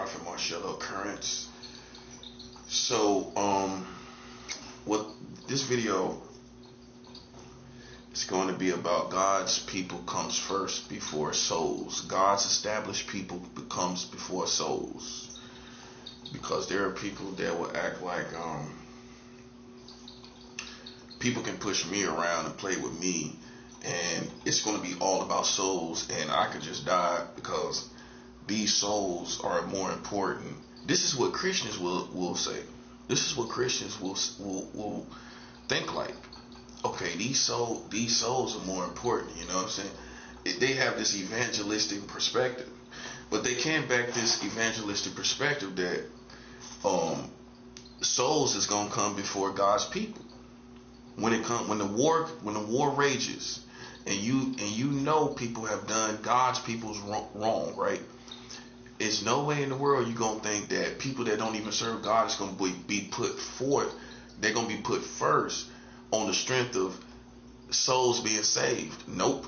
Prophet Marcelo Currents. So, what this video is going to be about: God's people comes first before souls. God's established people becomes before souls, because there are people that will act like people can push me around and play with me, and it's going to be all about souls, and I could just die because these souls are more important. This is what Christians will say. This is what Christians will think like. Okay, these souls are more important. You know what I'm saying? They have this evangelistic perspective, but they can't back this evangelistic perspective that souls is gonna come before God's people. When the war rages, and you know people have done God's people's wrong, right? It's no way in the world you're going to think that people that don't even serve God is going to be put forth. They're going to be put first on the strength of souls being saved. Nope.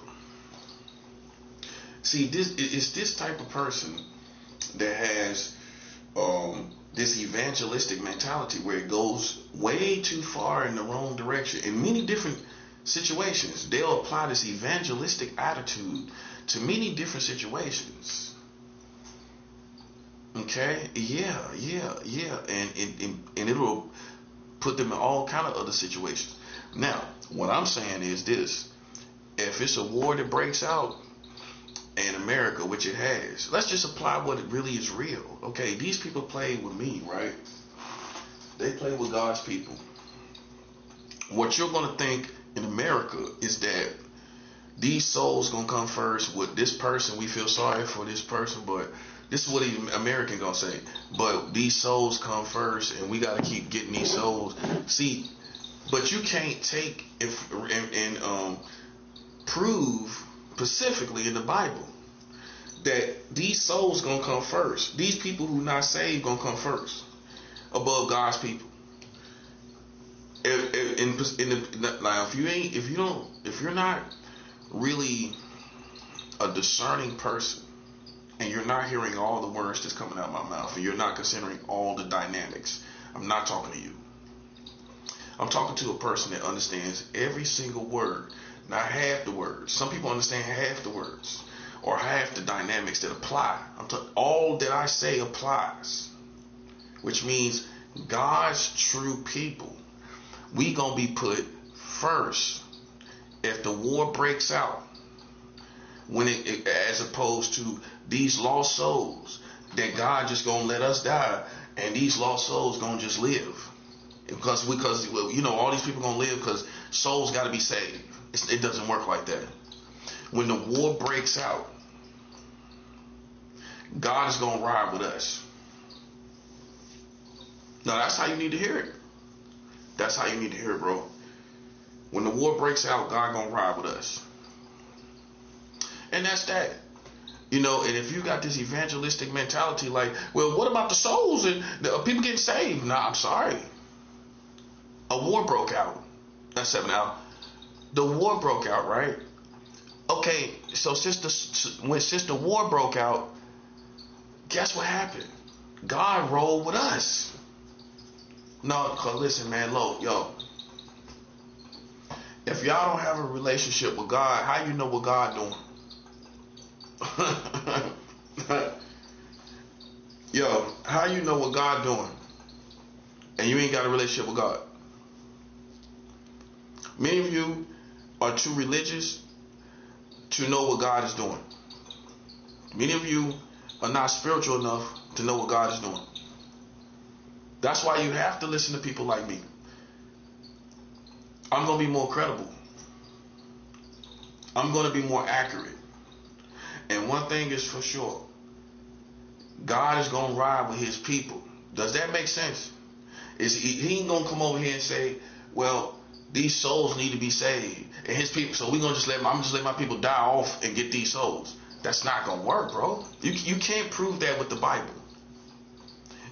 See, it's this type of person that has this evangelistic mentality where it goes way too far in the wrong direction. In many different situations, they'll apply this evangelistic attitude to many different situations. Okay, and it'll put them in all kind of other situations. Now, what I'm saying is this: if it's a war that breaks out in America, which it has, let's just apply what it really is real. Okay, these people play with me, right? They play with God's people. What you're gonna think in America is that these souls gonna come first with this person. We feel sorry for this person, but this is what the American gonna say. But these souls come first, and we gotta keep getting these souls. See, but you can't take and prove specifically in the Bible that these souls gonna come first. These people who not saved gonna come first above God's people. If you're not really a discerning person, and you're not hearing all the words that's coming out of my mouth, and you're not considering all the dynamics, I'm not talking to you. I'm talking to a person that understands every single word, not half the words. Some people understand half the words or half the dynamics that apply. All that I say applies, which means God's true people, we gonna be put first if the war breaks out. As opposed to these lost souls that God just gonna let us die, and these lost souls gonna just live because all these people gonna live because souls got to be saved. It doesn't work like that. When the war breaks out, God is gonna ride with us. Now that's how you need to hear it. That's how you need to hear it, bro. When the war breaks out, God gonna ride with us. And that's that. And if you got this evangelistic mentality, like, well, what about the souls and the people getting saved? Nah, I'm sorry. A war broke out. That's 7 out. The war broke out, right? Okay, so since the war broke out, guess what happened? God rolled with us. No, cause listen, man, yo. If y'all don't have a relationship with God, how you know what God doing? Yo, how you know what God doing and you ain't got a relationship with God? Many of you are too religious to know what God is doing. Many of you are not spiritual enough to know what God is doing. That's why you have to listen to people like me. I'm going to be more credible. I'm going to be more accurate. And one thing is for sure, God is going to ride with his people. Does that make sense? He ain't going to come over here and say, well, these souls need to be saved. And his people, so I'm just let my people die off and get these souls. That's not going to work, bro. You can't prove that with the Bible.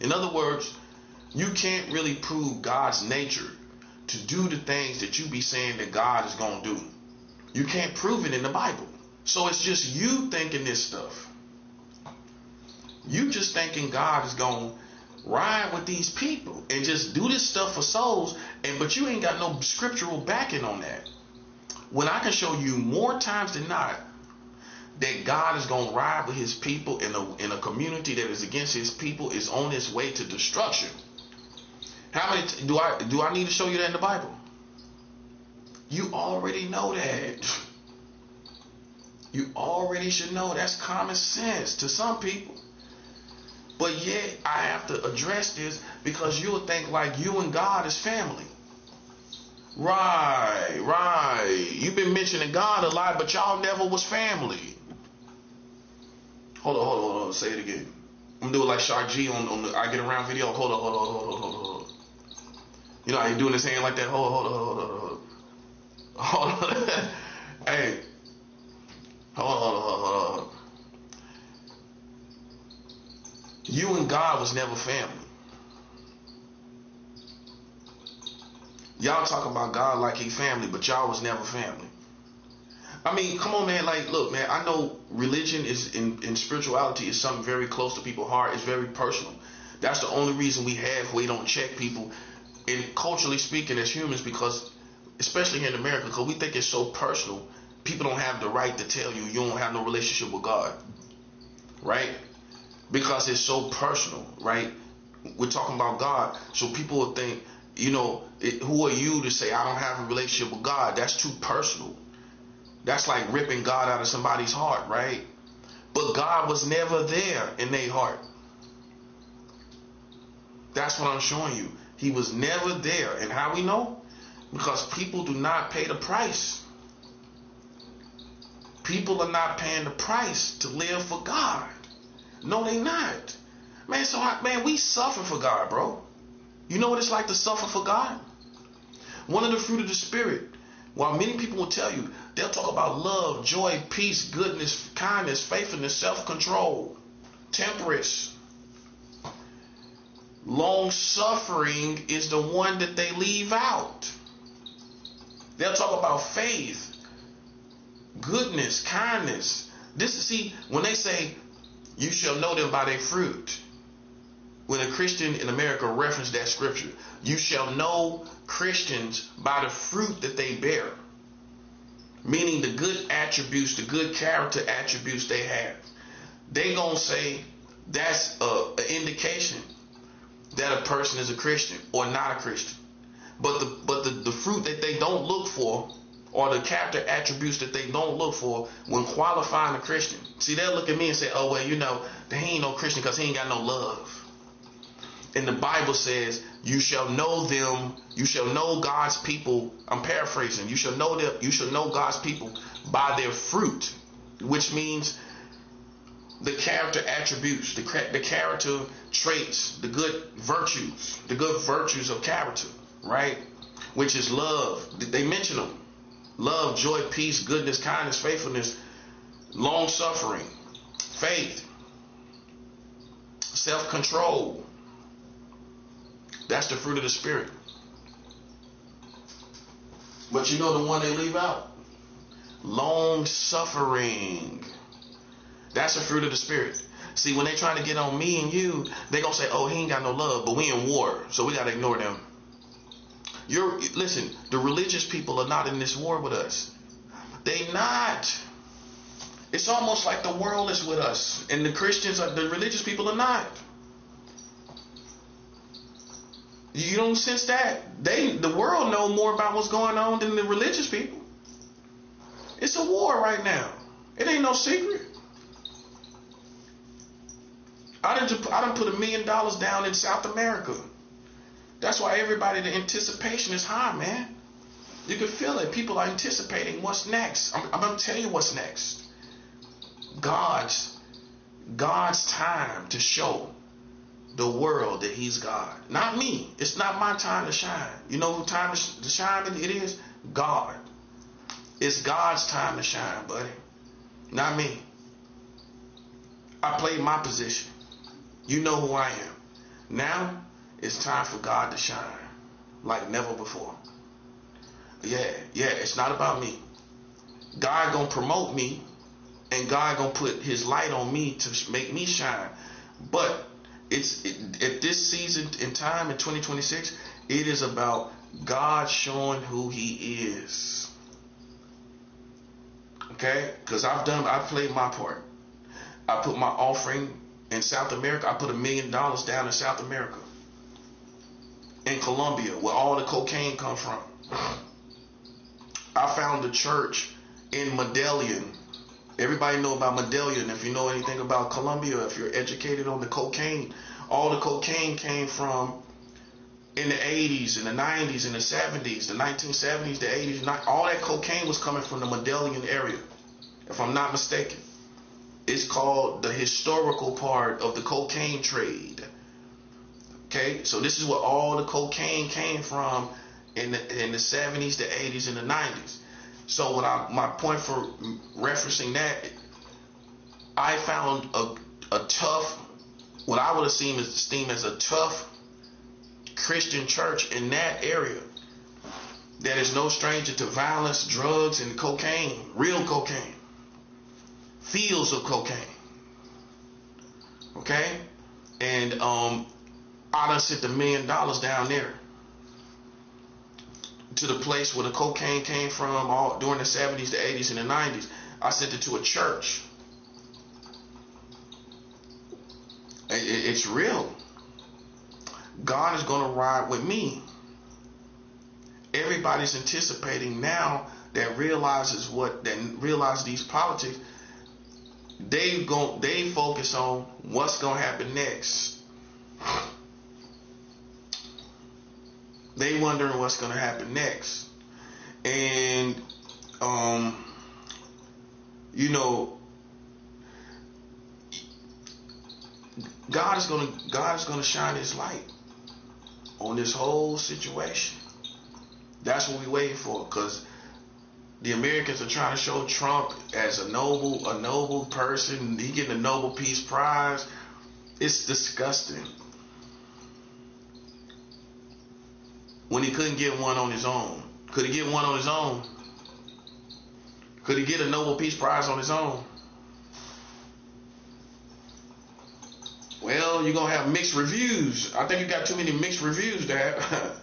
In other words, you can't really prove God's nature to do the things that you be saying that God is going to do. You can't prove it in the Bible. So it's just you thinking this stuff. You just thinking God is going to ride with these people and just do this stuff for souls, but you ain't got no scriptural backing on that. When I can show you more times than not that God is going to ride with his people in a community that is against his people is on its way to destruction. How many do I need to show you that in the Bible? You already know that. You already should know. That's common sense to some people. But yet I have to address this because you'll think like you and God is family. Right. You've been mentioning God a lot, but y'all never was family. Hold on. Say it again. I'm doing like Shark G on the I Get Around video. Hold on. You know how you doing this hand like that? Hold on. Hey. Hold on. You and God was never family. Y'all talk about God like he family, but y'all was never family. I mean, come on, man. Like, look, man, I know religion is in spirituality is something very close to people's heart. It's very personal. That's the only reason we don't check people, and culturally speaking, as humans, because especially here in America, because we think it's so personal. People don't have the right to tell you don't have no relationship with God, right? Because it's so personal, right? We're talking about God, so people will think, who are you to say I don't have a relationship with God? That's too personal. That's like ripping God out of somebody's heart, right? But God was never there in their heart. That's what I'm showing you. He was never there. And how we know? Because people do not pay the price. People are not paying the price to live for God. No, they not. Man, we suffer for God, bro. You know what it's like to suffer for God? One of the fruit of the Spirit, while many people will tell you, they'll talk about love, joy, peace, goodness, kindness, faithfulness, self-control, temperance. Long-suffering is the one that they leave out. They'll talk about faith, goodness, kindness. When they say, you shall know them by their fruit. When a Christian in America referenced that scripture, you shall know Christians by the fruit that they bear. Meaning the good attributes, the good character attributes they have. They gonna say that's an indication that a person is a Christian or not a Christian. But the fruit that they don't look for, or the character attributes that they don't look for when qualifying a Christian. See, they'll look at me and say, oh, well, he ain't no Christian because he ain't got no love. And the Bible says, you shall know them, you shall know God's people. I'm paraphrasing. You shall know them, you shall know God's people by their fruit, which means the character attributes, the character traits, the good virtues of character, right? Which is love. They mention them. Love, joy, peace, goodness, kindness, faithfulness, long-suffering, faith, self-control. That's the fruit of the Spirit. But you know the one they leave out? Long-suffering. That's the fruit of the Spirit. See, when they trying to get on me and you, they going to say, oh, he ain't got no love, but we in war, so we got to ignore them. Listen, the religious people are not in this war with us. They not. It's almost like the world is with us, and the religious people are not. You don't sense that? The world know more about what's going on than the religious people. It's a war right now. It ain't no secret. I done put $1 million down in South America. That's why the anticipation is high, man. You can feel it. People are anticipating what's next. I'm going to tell you what's next. God's time to show the world that he's God. Not me. It's not my time to shine. You know who time to shine it is? God. It's God's time to shine, buddy. Not me. I played my position. You know who I am. Now, it's time for God to shine like never before. Yeah, it's not about me. God gonna promote me, and God gonna put his light on me to make me shine. But at this season in time in 2026, it is about God showing who He is. Okay? Because I played my part. I put my offering in South America. I put $1 million down in South America. In Colombia, where all the cocaine come from. I found a church in Medellin. Everybody know about Medellin. If you know anything about Colombia, if you're educated on the cocaine, all the cocaine came from in the 80s, in the 90s, in the 70s, the 1970s, the 80s. All that cocaine was coming from the Medellin area, if I'm not mistaken. It's called the historical part of the cocaine trade. Okay, so this is where all the cocaine came from in the 70s, the 80s, and the 90s. So my point for referencing that, I found a tough, what I would have seen as a tough Christian church in that area that is no stranger to violence, drugs, and cocaine, real cocaine, fields of cocaine. Okay, and I done sent $1 million down there to the place where the cocaine came from all during the 70s, the 80s, and the 90s. I sent it to a church. It's real. God is going to ride with me. Everybody's anticipating now that realize these politics. They focus on what's going to happen next. They wondering what's going to happen next. And God is going to shine His light on this whole situation. That's what we're waiting for, because the Americans are trying to show Trump as a noble person. He getting a Nobel Peace Prize. It's disgusting. When he couldn't get one on his own. Could he get one on his own? Could he get a Nobel Peace Prize on his own? Well, you're going to have mixed reviews. I think you got too many mixed reviews to have.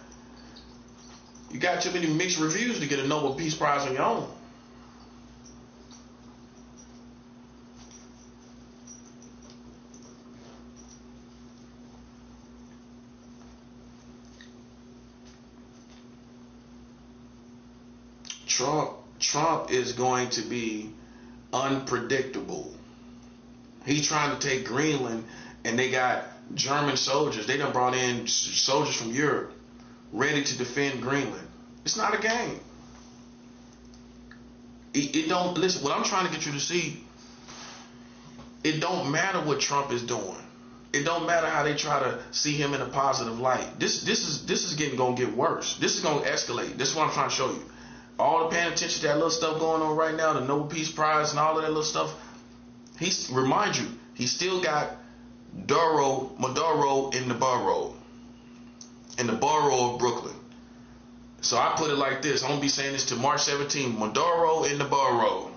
You got too many mixed reviews to get a Nobel Peace Prize on your own. Trump is going to be unpredictable. He's trying to take Greenland, and they got German soldiers. They done brought in soldiers from Europe ready to defend Greenland. It's not a game. It don't, listen, what I'm trying to get you to see, it don't matter what Trump is doing. It don't matter how they try to see him in a positive light. This is gonna get worse. This is gonna escalate. This is what I'm trying to show you. All the paying attention to that little stuff going on right now, the Nobel Peace Prize and all of that little stuff. Remind you, he still got Maduro in the borough of Brooklyn. So I put it like this. I'm gonna be saying this to March 17th. Maduro in the borough.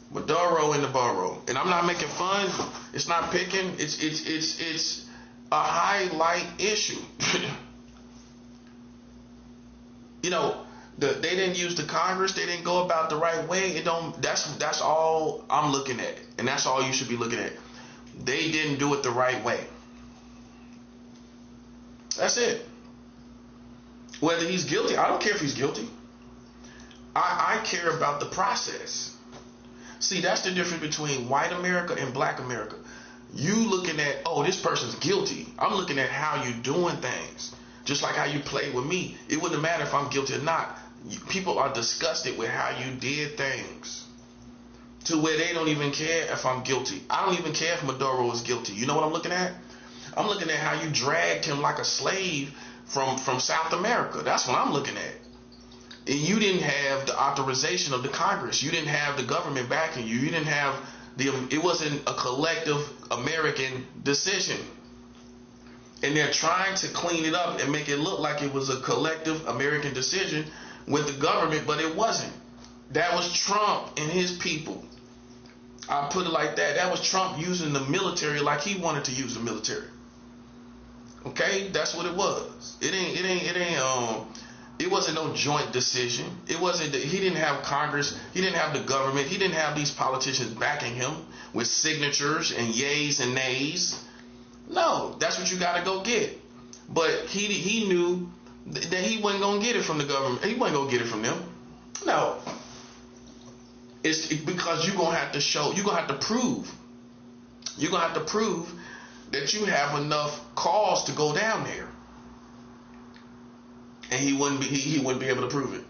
Maduro in the borough. And I'm not making fun. It's not picking. It's a highlight issue. They didn't use the Congress. They didn't go about the right way. That's all I'm looking at, and that's all you should be looking at. They didn't do it the right way. That's it. Whether he's guilty, I don't care if he's guilty. I care about the process. See, that's the difference between white America and black America. You looking at, oh, this person's guilty. I'm looking at how you doing things. Just like how you play with me. It wouldn't matter if I'm guilty or not. People are disgusted with how you did things, to where they don't even care if I'm guilty. I don't even care if Maduro is guilty. You know what I'm looking at? I'm looking at how you dragged him like a slave from South America. That's what I'm looking at. And you didn't have the authorization of the Congress. You didn't have the government backing you. You didn't have it wasn't a collective American decision. And they're trying to clean it up and make it look like it was a collective American decision with the government, but it wasn't. That was Trump and his people. I put it like that. That was Trump using the military like he wanted to use the military. Okay, that's what it was. It wasn't no joint decision. It wasn't. He didn't have Congress. He didn't have the government. He didn't have these politicians backing him with signatures and yays and nays. No, that's what you got to go get. But he knew that he wasn't gonna get it from the government. He wasn't gonna get it from them. No, it's because you're gonna have to show. You're gonna have to prove. You're gonna have to prove that you have enough cause to go down there. And he wouldn't be able to prove it.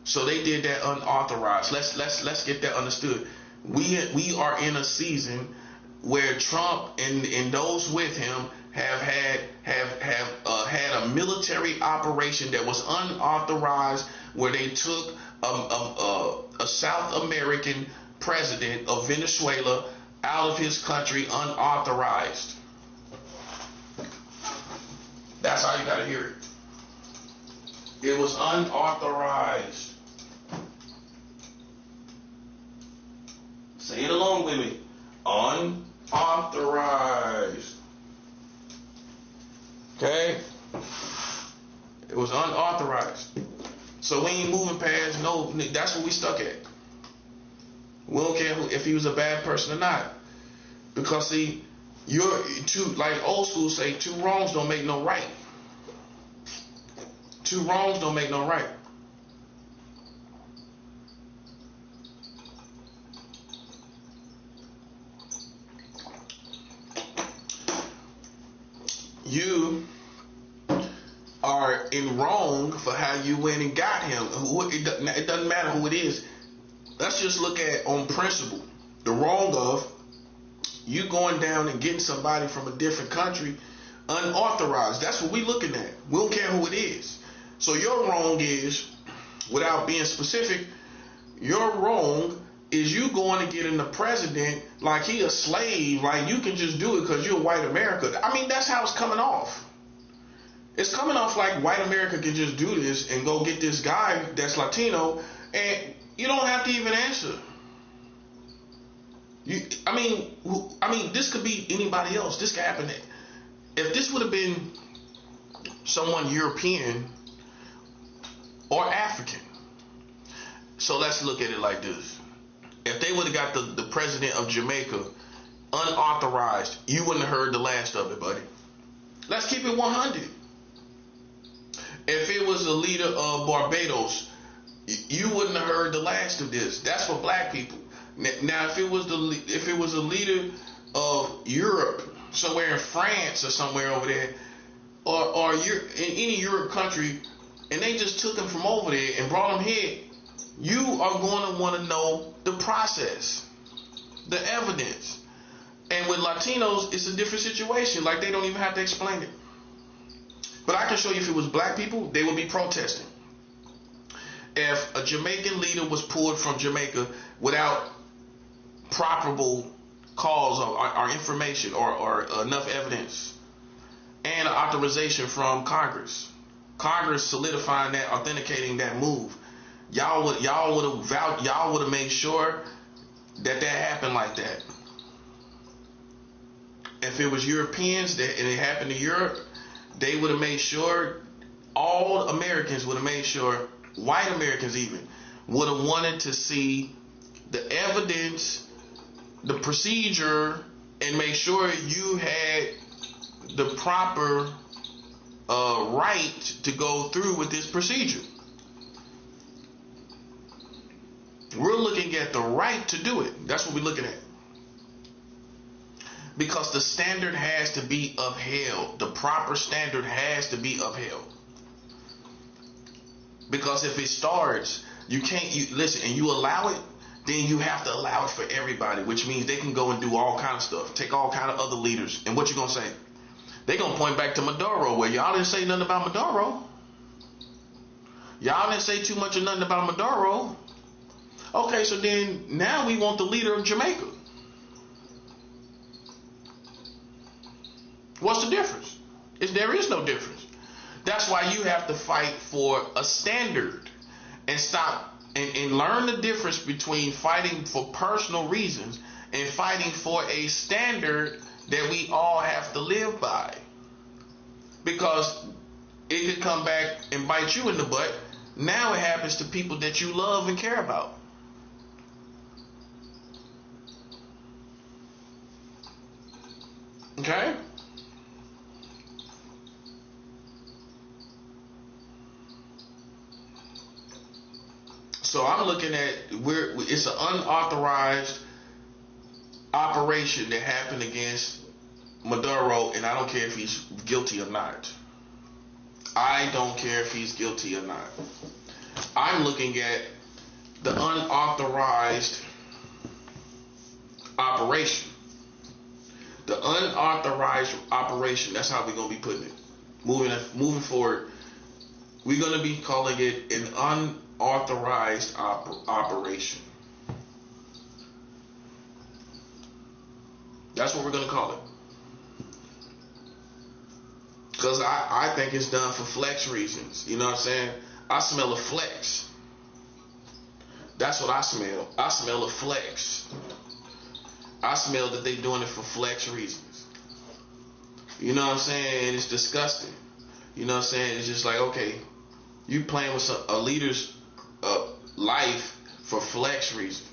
So they did that unauthorized. Let's get that understood. We are in a season where Trump and those with him have had a military operation that was unauthorized, where they took a South American president of Venezuela out of his country unauthorized. That's how you got to hear it. It was unauthorized. Say it along with me. Unauthorized. Okay? It was unauthorized. So we ain't moving past no. That's what we stuck at. We don't care if he was a bad person or not. Because see, like old school say, two wrongs don't make no right. Two wrongs don't make no right. You are in wrong for how you went and got him. It doesn't matter who it is. Let's just look at on principle the wrong of you going down and getting somebody from a different country unauthorized. That's what we're looking at. We don't care who it is. So your wrong is, without being specific, your wrong is you going to get in the president like he a slave, like you can just do it because you're white America. I mean, that's how it's coming off. It's coming off like white America can just do this and go get this guy that's Latino, and you don't have to even answer. I mean, this could be anybody else. This could happen. If this would have been someone European or African, so let's look at it like this. If they would have got the president of Jamaica unauthorized, you wouldn't have heard the last of it, buddy. Let's keep it 100. If it was the leader of Barbados, you wouldn't have heard the last of this. That's for black people. Now, if it was a leader of Europe, somewhere in France or somewhere over there, or in any Europe country, and they just took him from over there and brought him here, you are going to want to know the process, the evidence. And with Latinos, it's a different situation. Like, they don't even have to explain it. But I can show you, if it was black people, they would be protesting. If a Jamaican leader was pulled from Jamaica without probable cause or information or enough evidence and authorization from Congress solidifying that, authenticating that move, y'all would have made sure that happened like that. If it was Europeans and it happened to Europe, they would have made sure, all Americans would have made sure, white Americans even, would have wanted to see the evidence, the procedure, and make sure you had the proper right to go through with this procedure. We're looking at the right to do it. That's what we're looking at. Because the standard has to be upheld. The proper standard has to be upheld. Because if it starts, listen, and you allow it, then you have to allow it for everybody, which means they can go and do all kind of stuff, take all kind of other leaders. And what you gonna say? They gonna point back to Maduro, where y'all didn't say nothing about Maduro. Y'all didn't say too much of nothing about Maduro. Okay, so then now we want the leader of Jamaica. What's the difference? There is no difference. That's why you have to fight for a standard and stop and learn the difference between fighting for personal reasons and fighting for a standard that we all have to live by. Because it could come back and bite you in the butt. Now it happens to people that you love and care about. Okay? So I'm looking at it's an unauthorized operation that happened against Maduro, and I don't care if he's guilty or not. I don't care if he's guilty or not. I'm looking at the unauthorized operation. The unauthorized operation, that's how we're going to be putting it. Moving forward, we're going to be calling it an unauthorized operation. That's what we're going to call it. Because I think it's done for flex reasons. You know what I'm saying? I smell a flex. That's what I smell. I smell a flex. I smell that they're doing it for flex reasons. You know what I'm saying? It's disgusting. You know what I'm saying? It's just like, okay, you playing with a leader's life for flex reasons.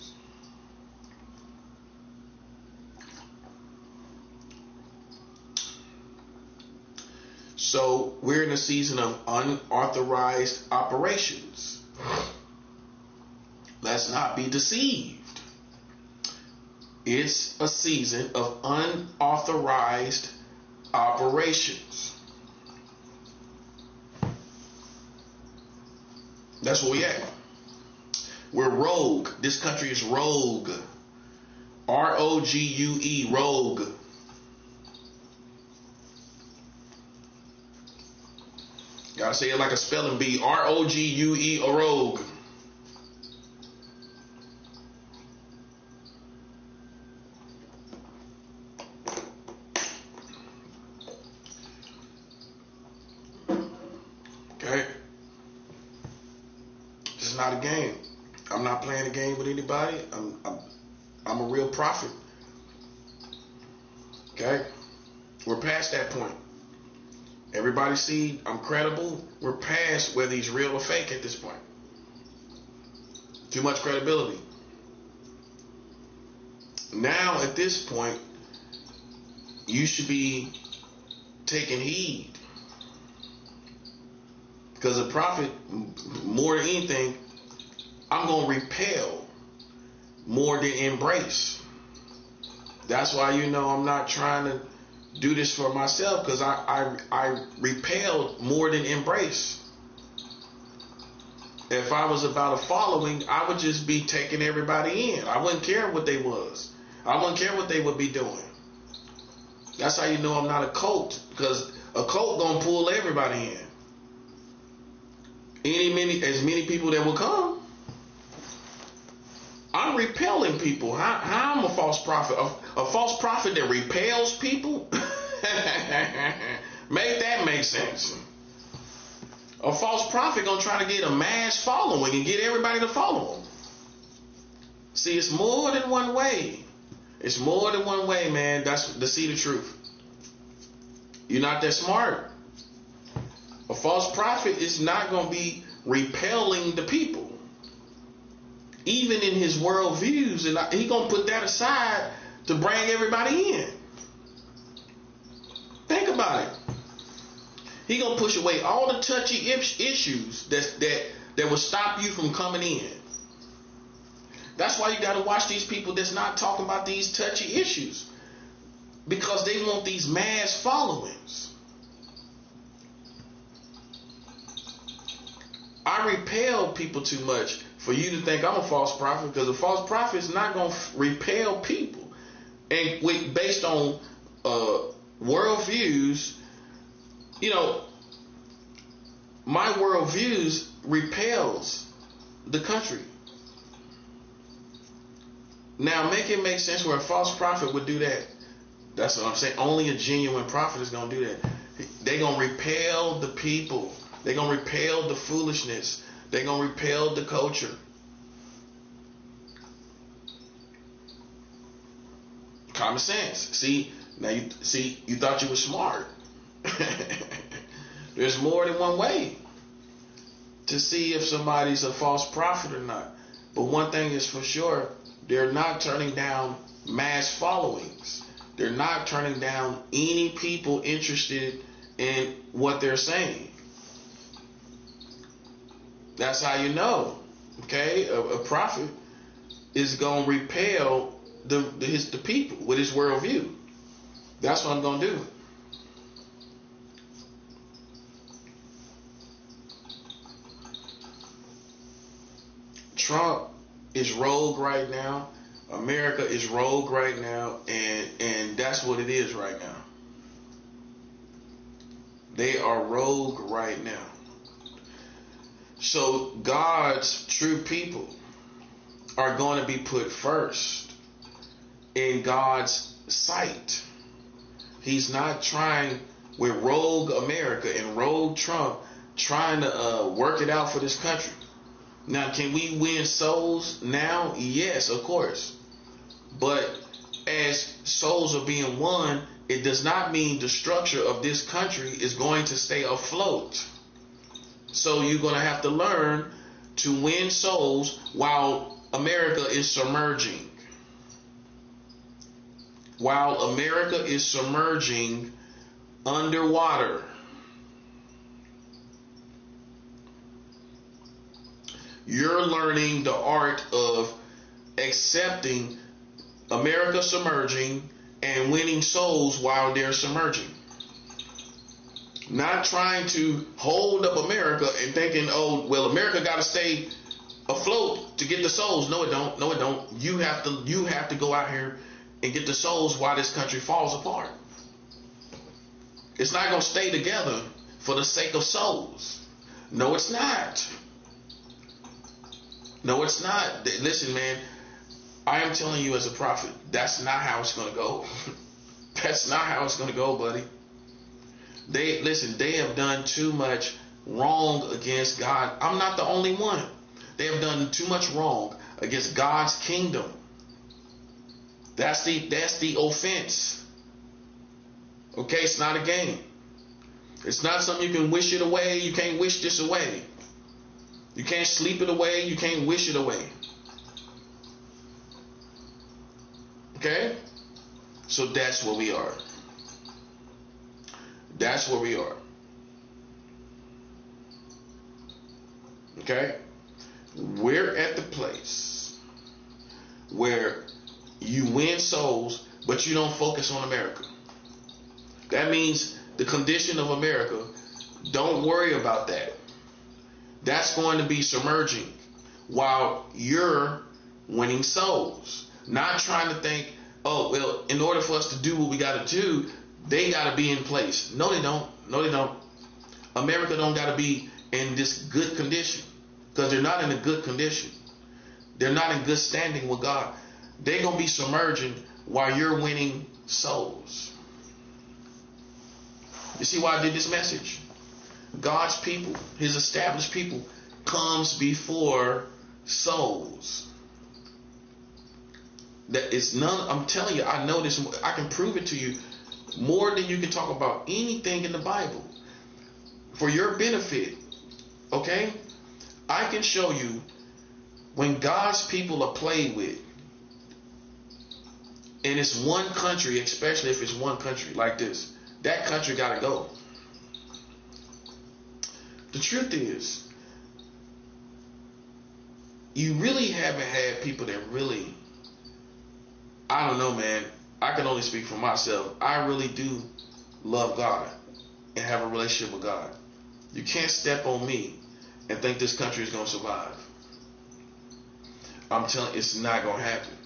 So we're in a season of unauthorized operations. Let's not be deceived. It's a season of unauthorized operations. That's where we at. We're rogue. This country is rogue. R-O-G-U-E, rogue. Gotta say it like a spelling bee. R-O-G-U-E, a rogue. Okay? This is not a game. I'm not playing a game with anybody. I'm a real prophet. Okay? We're past that point. Everybody see I'm credible. We're past whether he's real or fake at this point. Too much credibility. Now at this point, you should be taking heed. Because a prophet, more than anything, I'm going to repel more than embrace. That's why I'm not trying to do this for myself, because I repelled more than embrace. If I was about a following, I would just be taking everybody in. I wouldn't care what they was. I wouldn't care what they would be doing. That's how you know I'm not a cult, because a cult gonna pull everybody in. As many people that will come. I'm repelling people. How I'm a false prophet? A false prophet that repels people? Make that make sense. A false prophet gonna try to get a mass following and get everybody to follow him. See, it's more than one way. It's more than one way, man. That's to see the truth. You're not that smart. A false prophet is not gonna be repelling the people. Even in his world views, and he gonna put that aside to bring everybody in. Think about it. He gonna push away all the touchy issues that will stop you from coming in. That's why you gotta watch these people that's not talking about these touchy issues, because they want these mass followings. I repel people too much for you to think I'm a false prophet, because a false prophet is not going to repel people. And based on worldviews, my worldviews repels the country. Now, make it make sense where a false prophet would do that. That's what I'm saying. Only a genuine prophet is going to do that. They're going to repel the people. They're going to repel the foolishness. They're going to repel the culture. Common sense. See, now you thought you were smart. There's more than one way to see if somebody's a false prophet or not. But one thing is for sure, they're not turning down mass followings. They're not turning down any people interested in what they're saying. That's how you know, okay? A prophet is going to repel the people with his worldview. That's what I'm going to do. Trump is rogue right now. America is rogue right now, and that's what it is right now. They are rogue right now. So God's true people are going to be put first in God's sight. He's not trying with rogue America and rogue Trump trying to work it out for this country. Now, can we win souls now? Yes, of course. But as souls are being won, it does not mean the structure of this country is going to stay afloat. So you're going to have to learn to win souls while America is submerging. While America is submerging underwater. You're learning the art of accepting America submerging and winning souls while they're submerging. Not trying to hold up America and thinking, oh, well, America got to stay afloat to get the souls. No, it don't. No, it don't. You have to go out here and get the souls while this country falls apart. It's not going to stay together for the sake of souls. No, it's not. No, it's not. Listen, man, I am telling you as a prophet, that's not how it's going to go. That's not how it's going to go, buddy. They have done too much wrong against God. I'm not the only one. They have done too much wrong against God's kingdom. That's the offense. Okay, it's not a game. It's not something you can wish it away. You can't wish this away. You can't sleep it away. You can't wish it away. Okay? So that's where we are. That's where we are. Okay? We're at the place where you win souls, but you don't focus on America. That means the condition of America, don't worry about that. That's going to be submerging while you're winning souls. Not trying to think, oh, well, in order for us to do what we got to do, they got to be in place. No, they don't. No, they don't. America don't got to be in this good condition because they're not in a good condition. They're not in good standing with God. They're going to be submerging while you're winning souls. You see why I did this message? God's people, his established people, comes before souls. That is none. I'm telling you, I know this. I can prove it to you more than you can talk about anything in the Bible for your benefit. Okay? I can show you when God's people are played with, and it's one country, especially if it's one country like this, that country got to go. The truth is, you really haven't had people that really, I don't know, man. I can only speak for myself. I really do love God and have a relationship with God. You can't step on me and think this country is going to survive. I'm telling you, it's not going to happen.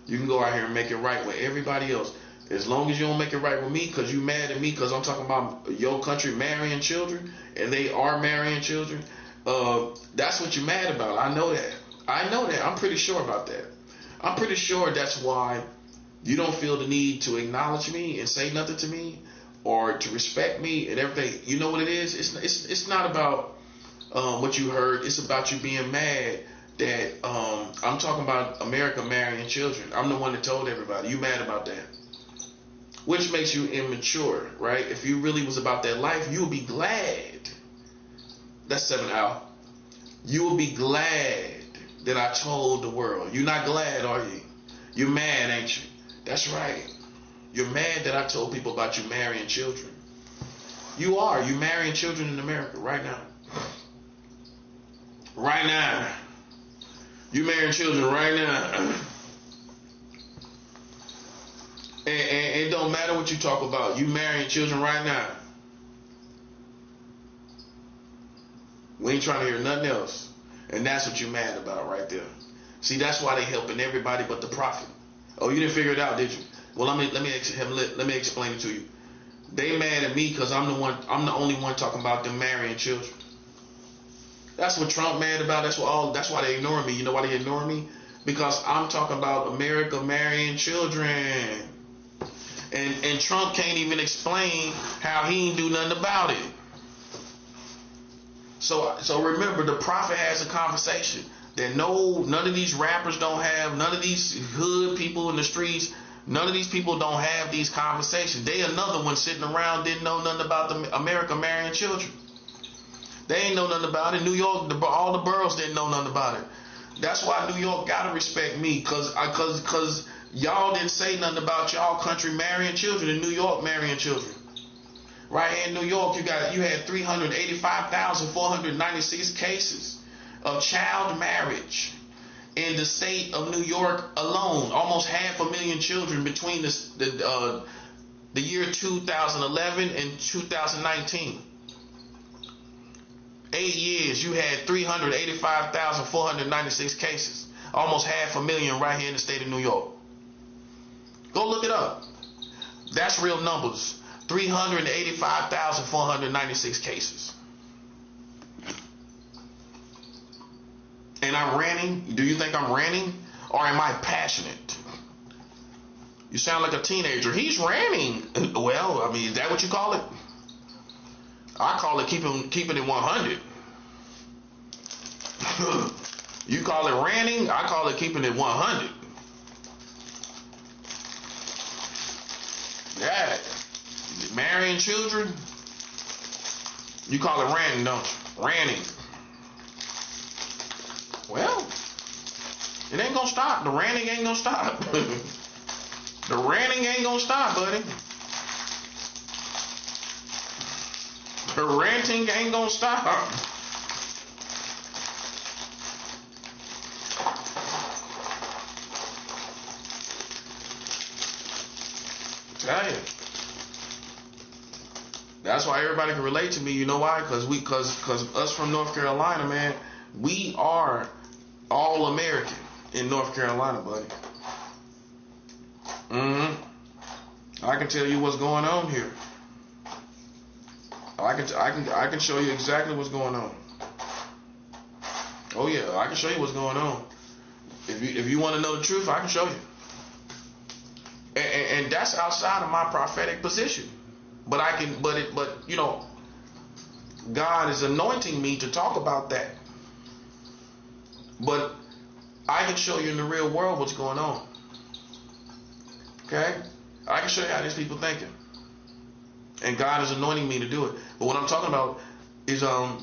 You can go out here and make it right with everybody else. As long as you don't make it right with me because you mad at me because I'm talking about your country marrying children and they are marrying children, that's what you're mad about. I know that. I'm pretty sure about that. I'm pretty sure that's why you don't feel the need to acknowledge me and say nothing to me or to respect me and everything. You know what it is? It's not about what you heard. It's about you being mad that I'm talking about America marrying children. I'm the one that told everybody. You mad about that? Which makes you immature, right? If you really was about that life, you would be glad. That's 7 out. You will be glad that I told the world. You're not glad, are you? You're mad, ain't you? That's right. You're mad that I told people about you marrying children. You are. You're marrying children in America right now. Right now. You're marrying children right now. And it don't matter what you talk about. You marrying children right now. We ain't trying to hear nothing else. And that's what you're mad about right there. See, that's why they helping everybody but the prophet. Oh, you didn't figure it out, did you? Well, let me explain it to you. They mad at me because I'm the only one talking about them marrying children. That's what Trump mad about. That's why they ignore me. You know why they ignore me? Because I'm talking about America marrying children. And Trump can't even explain how he ain't do nothing about it. So remember, the prophet has a conversation that none of these rappers don't have, none of these hood people in the streets, none of these people don't have these conversations. They another one sitting around didn't know nothing about America marrying children. They ain't know nothing about it. New York, all the boroughs didn't know nothing about it. That's why New York gotta respect me, cause y'all didn't say nothing about y'all country marrying children in New York marrying children. Right here in New York, you had 385,496 cases of child marriage in the state of New York alone. Almost 500,000 children between the year 2011 and 2019. 8 years, you had 385,496 cases. Almost 500,000 right here in the state of New York. Go look it up. That's real numbers. 385,496 cases. And I'm ranting? Do you think I'm ranting? Or am I passionate? You sound like a teenager. He's ranting. Well, I mean, is that what you call it? I call it keeping it 100. You call it ranting? I call it keeping it 100. Yeah. Marrying children? You call it ranting, don't you? Ranting. Well, it ain't gonna stop. The ranting ain't gonna stop. The ranting ain't gonna stop, buddy. The ranting ain't gonna stop. Tell you. That's why everybody can relate to me. You know why? Because us from North Carolina, man, we are all American in North Carolina, buddy. I can tell you what's going on here. I can show you exactly what's going on. Oh yeah, I can show you what's going on. If you want to know the truth, I can show you. And that's outside of my prophetic position. But you know, God is anointing me to talk about that. But I can show you in the real world what's going on. Okay? I can show you how these people thinking. And God is anointing me to do it. But what I'm talking about is I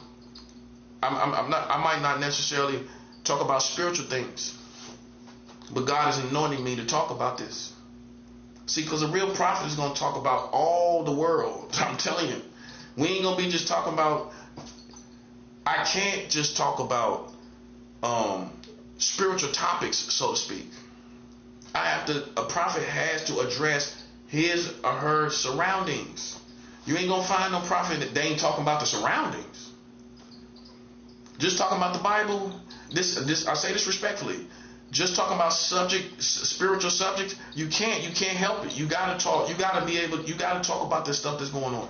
might not necessarily talk about spiritual things. But God is anointing me to talk about this. See, because a real prophet is going to talk about all the world. I'm telling you. We ain't going to be just talking about, I can't just talk about spiritual topics, so to speak. A prophet has to address his or her surroundings. You ain't going to find no prophet that they ain't talking about the surroundings. Just talking about the Bible, I say this respectfully. Just talking about spiritual subjects, you can't help it. You gotta talk. You gotta talk about this stuff that's going on.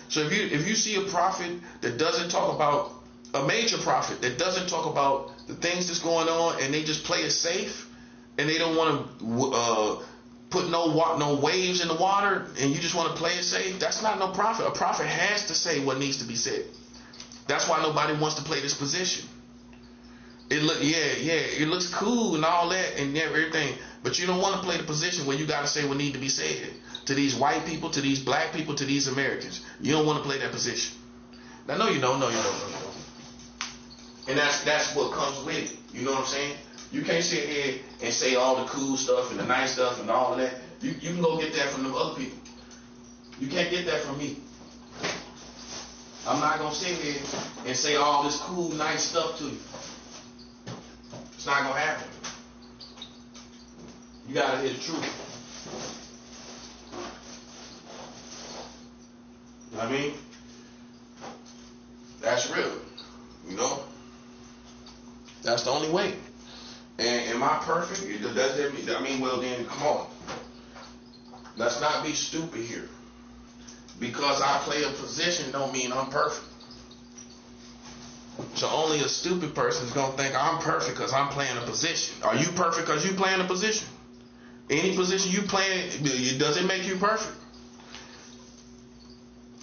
So if you see a prophet that doesn't talk about, a major prophet that doesn't talk about the things that's going on, and they just play it safe, and they don't want to put no waves in the water, and you just want to play it safe, that's not no prophet. A prophet has to say what needs to be said. That's why nobody wants to play this position. It looks cool and all that and everything. But you don't want to play the position where you got to say what need to be said to these white people, to these black people, to these Americans. You don't want to play that position. Now, no, you don't. No, you don't. No, you don't. And that's what comes with it. You know what I'm saying? You can't sit here and say all the cool stuff and the nice stuff and all of that. You can go get that from them other people. You can't get that from me. I'm not going to sit here and say all this cool, nice stuff to you. It's not going to happen. You got to hear the truth. You know what I mean? That's real. You know? That's the only way. And am I perfect? Does that mean, well then, come on. Let's not be stupid here. Because I play a position don't mean I'm perfect. So only a stupid person is going to think I'm perfect because I'm playing a position. Are you perfect because you playing a position? Any position you playing, does it make you perfect?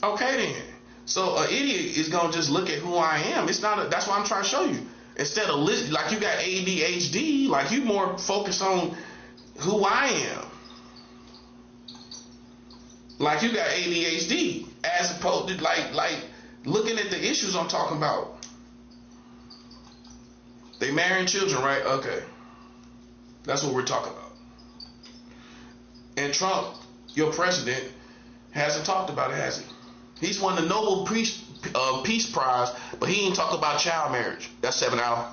Okay then. So an idiot is going to just look at who I am. It's not. That's what I'm trying to show you. Instead of like you got ADHD, like you more focused on who I am. Like you got ADHD as opposed to like looking at the issues I'm talking about. They marrying children, right? Okay. That's what we're talking about. And Trump, your president, hasn't talked about it, has he? He's won the Nobel Peace Prize, but he ain't talked about child marriage. That's 7 hours.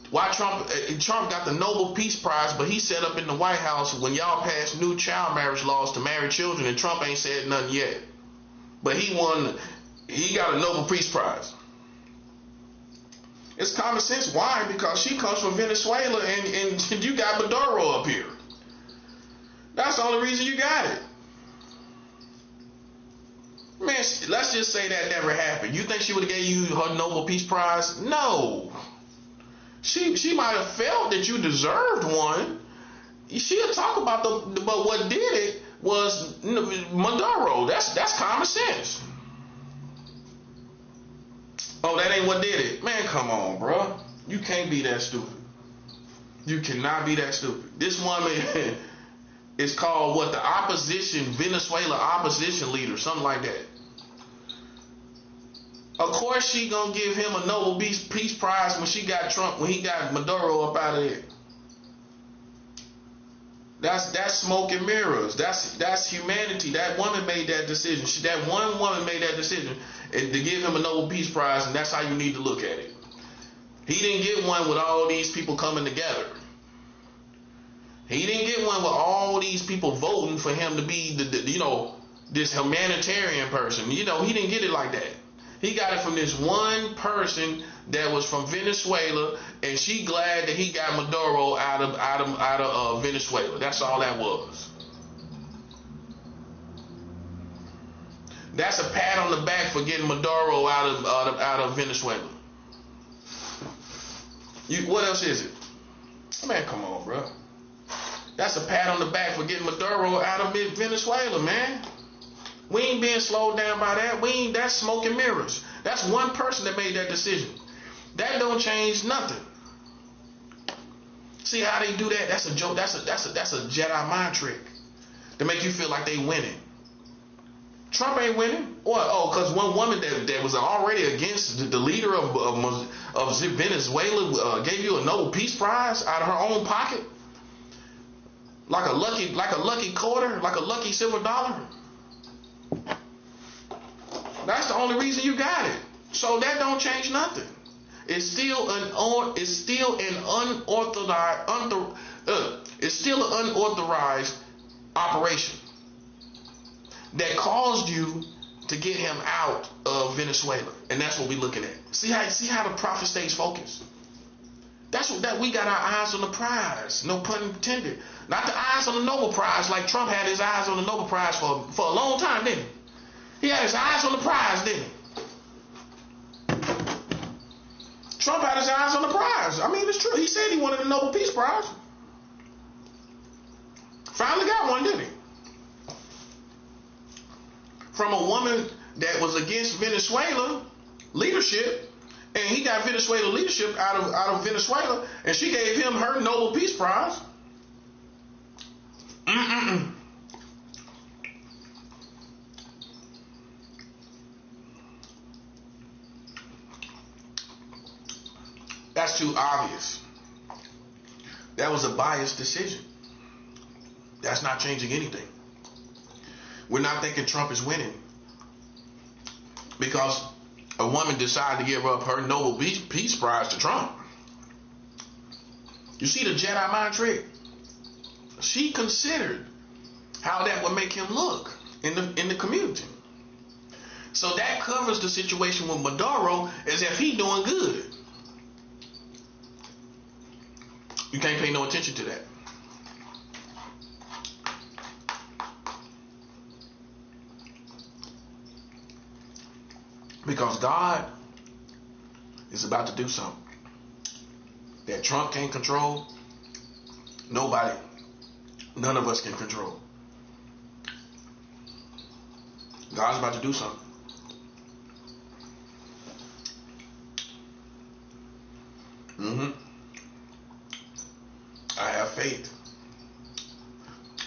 Why Trump got the Nobel Peace Prize, but he set up in the White House when y'all passed new child marriage laws to marry children, and Trump ain't said nothing yet. But he got a Nobel Peace Prize. It's common sense. Why? Because she comes from Venezuela and you got Maduro up here. That's the only reason you got it. Man, let's just say that never happened. You think she would have gave you her Nobel Peace Prize? No. She might have felt that you deserved one. She'll talk about but what did it was Maduro. That's common sense. Oh, that ain't what did it. Man, come on, bro. You can't be that stupid. You cannot be that stupid. This woman is called what? The opposition, Venezuela opposition leader, something like that. Of course she gonna give him a Nobel Peace Prize when he got Maduro up out of there. That's smoke and mirrors. That's humanity. That woman made that decision. That one woman made that decision to give him a Nobel Peace Prize, and that's how you need to look at it. He didn't get one with all these people coming together. He didn't get one with all these people voting for him to be this humanitarian person. He didn't get it like that. He got it from this one person that was from Venezuela, and she glad that he got Maduro out of Venezuela. That's all that was. That's a pat on the back for getting Maduro out of Venezuela. What else is it? Man, come on, bro. That's a pat on the back for getting Maduro out of Venezuela, man. We ain't being slowed down by that. That's smoke and mirrors. That's one person that made that decision. That don't change nothing. See how they do that? That's a joke. That's a Jedi mind trick to make you feel like they winning. Trump ain't winning. Because one woman that was already against the leader of Venezuela gave you a Nobel Peace Prize out of her own pocket, like a lucky quarter, like a lucky silver dollar. That's the only reason you got it. So that don't change nothing. It's still an unauthorized operation that caused you to get him out of Venezuela, and that's what we're looking at. See how the prophet stays focused. That's what we got our eyes on the prize. No pun intended. Not the eyes on the Nobel Prize like Trump had his eyes on the Nobel Prize for a long time, didn't he? He had his eyes on the prize, didn't he? Trump had his eyes on the prize. I mean, it's true. He said he wanted a Nobel Peace Prize. Finally got one, didn't he? From a woman that was against Venezuela, leadership, and he got Venezuela leadership out of Venezuela, and she gave him her Nobel Peace Prize. That's too obvious. That was a biased decision. That's not changing anything. We're not thinking Trump is winning because a woman decided to give up her Nobel Peace Prize to Trump. You see the Jedi mind trick? She considered how that would make him look in the community. So that covers the situation with Maduro as if he doing good. You can't pay no attention to that. Because God is about to do something that Trump can't control. Nobody, none of us can control. God's about to do something. I have faith.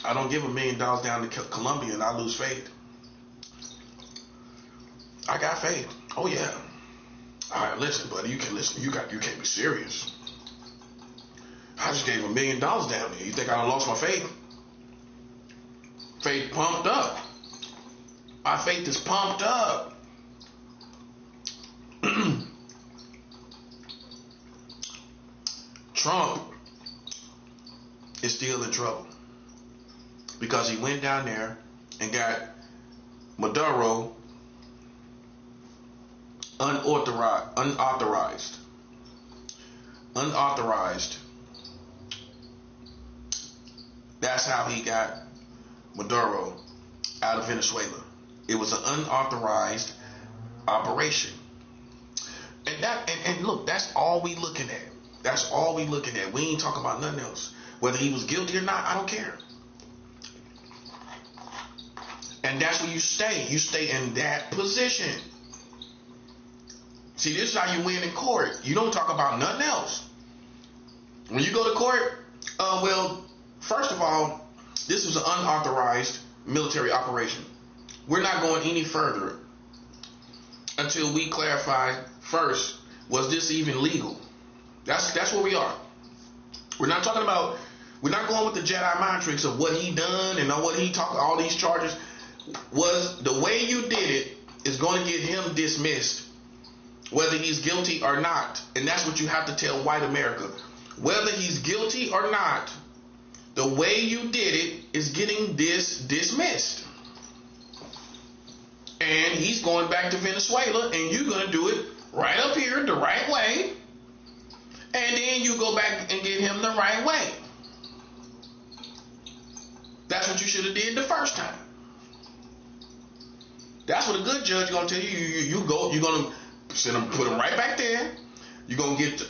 I don't give $1 million down to Colombia and I lose faith. I got faith. Oh yeah. All right, listen, buddy. You can listen. You can't be serious. I just gave $1 million down there. You think I done lost my faith? Faith pumped up. My faith is pumped up. Trump is still in trouble because he went down there and got Maduro unauthorized. That's how he got Maduro out of Venezuela. It was an unauthorized operation. And look, that's all we looking at. That's all we looking at. We ain't talking about nothing else. Whether he was guilty or not, I don't care. And that's where you stay. You stay in that position. See, this is how you win in court. You don't talk about nothing else. When you go to court, well, first of all, this was an unauthorized military operation. We're not going any further until we clarify first, was this even legal? That's where we are. We're not talking about, we're not going with the Jedi mind tricks of what he done and what he talked, all these charges. Was the way you did it is going to get him dismissed, whether he's guilty or not. And that's what you have to tell white America. Whether he's guilty or not, the way you did it is getting this dismissed. And he's going back to Venezuela, and you're going to do it right up here the right way. And then you go back and get him the right way. That's what you should have did the first time. That's what a good judge is going to tell you. You're going to send him, put him right back there. You're going to get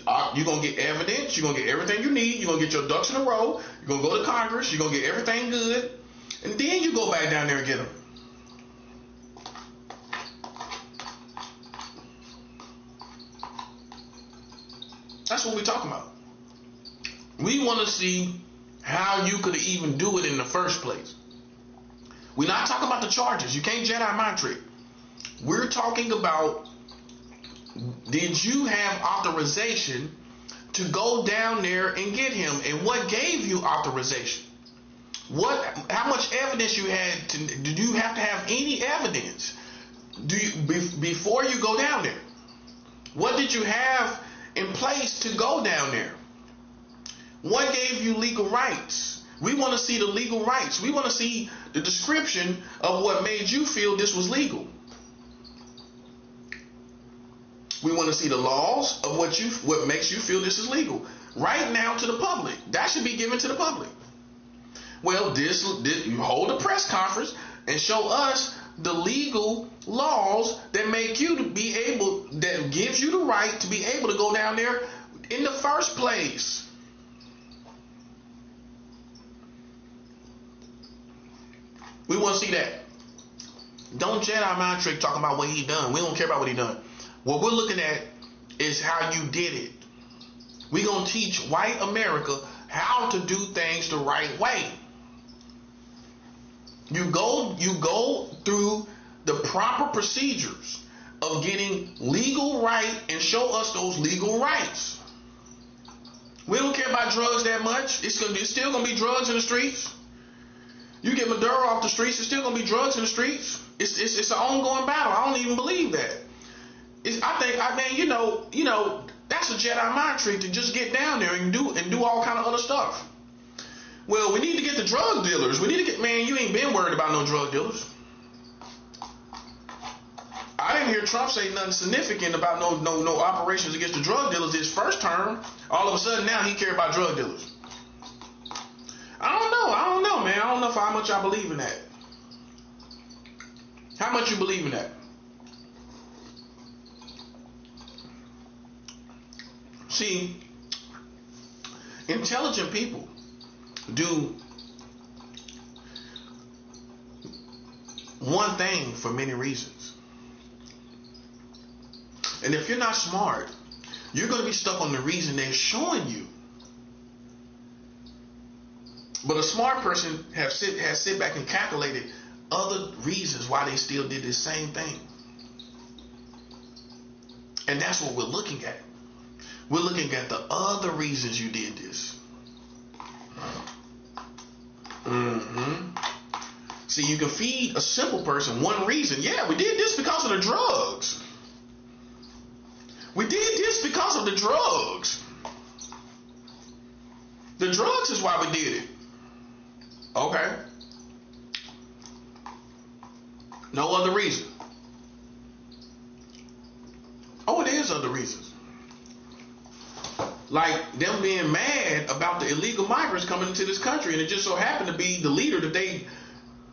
evidence. You're going to get everything you need. You're going to get your ducks in a row. You're going to go to Congress. You're going to get everything good. And then you go back down there and get him. That's what we're talking about. We want to see how you could even do it in the first place. We're not talking about the charges. You can't Jedi mind trick. We're talking about, did you have authorization to go down there and get him? And what gave you authorization? How much evidence you had? Did you have to have any evidence? Before you go down there? What did you have in place to go down there? What gave you legal rights? We want to see the legal rights. We want to see the description of what made you feel this was legal. We want to see the laws of what makes you feel this is legal. Right now to the public. That should be given to the public. Well, this you hold a press conference and show us the legal laws that make you to be able, that gives you the right to be able to go down there in the first place. We want to see that. Don't Jedi mind trick talking about what he done. We don't care about what he done. What we're looking at is how you did it. We're going to teach white America how to do things the right way. You go through the proper procedures of getting legal right and show us those legal rights. We don't care about drugs that much. It's still gonna be drugs in the streets. You get Maduro off the streets, it's still gonna be drugs in the streets. It's an ongoing battle. I don't even believe that. That's a Jedi mind trick to just get down there and do all kind of other stuff. Well, we need to get the drug dealers. You ain't been worried about no drug dealers. I didn't hear Trump say nothing significant about no operations against the drug dealers his first term. All of a sudden now he cares about drug dealers. I don't know, man. I don't know how much I believe in that. How much you believe in that? See, intelligent people do one thing for many reasons. And if you're not smart, you're going to be stuck on the reason they're showing you. But a smart person has sit back and calculated other reasons why they still did the same thing. And that's what we're looking at. We're looking at the other reasons you did this. See, you can feed a simple person one reason. Yeah, we did this because of the drugs. We did this because of the drugs. The drugs is why we did it. Okay. No other reason. Oh, it is other reasons. Like them being mad about the illegal migrants coming into this country, and it just so happened to be the leader that they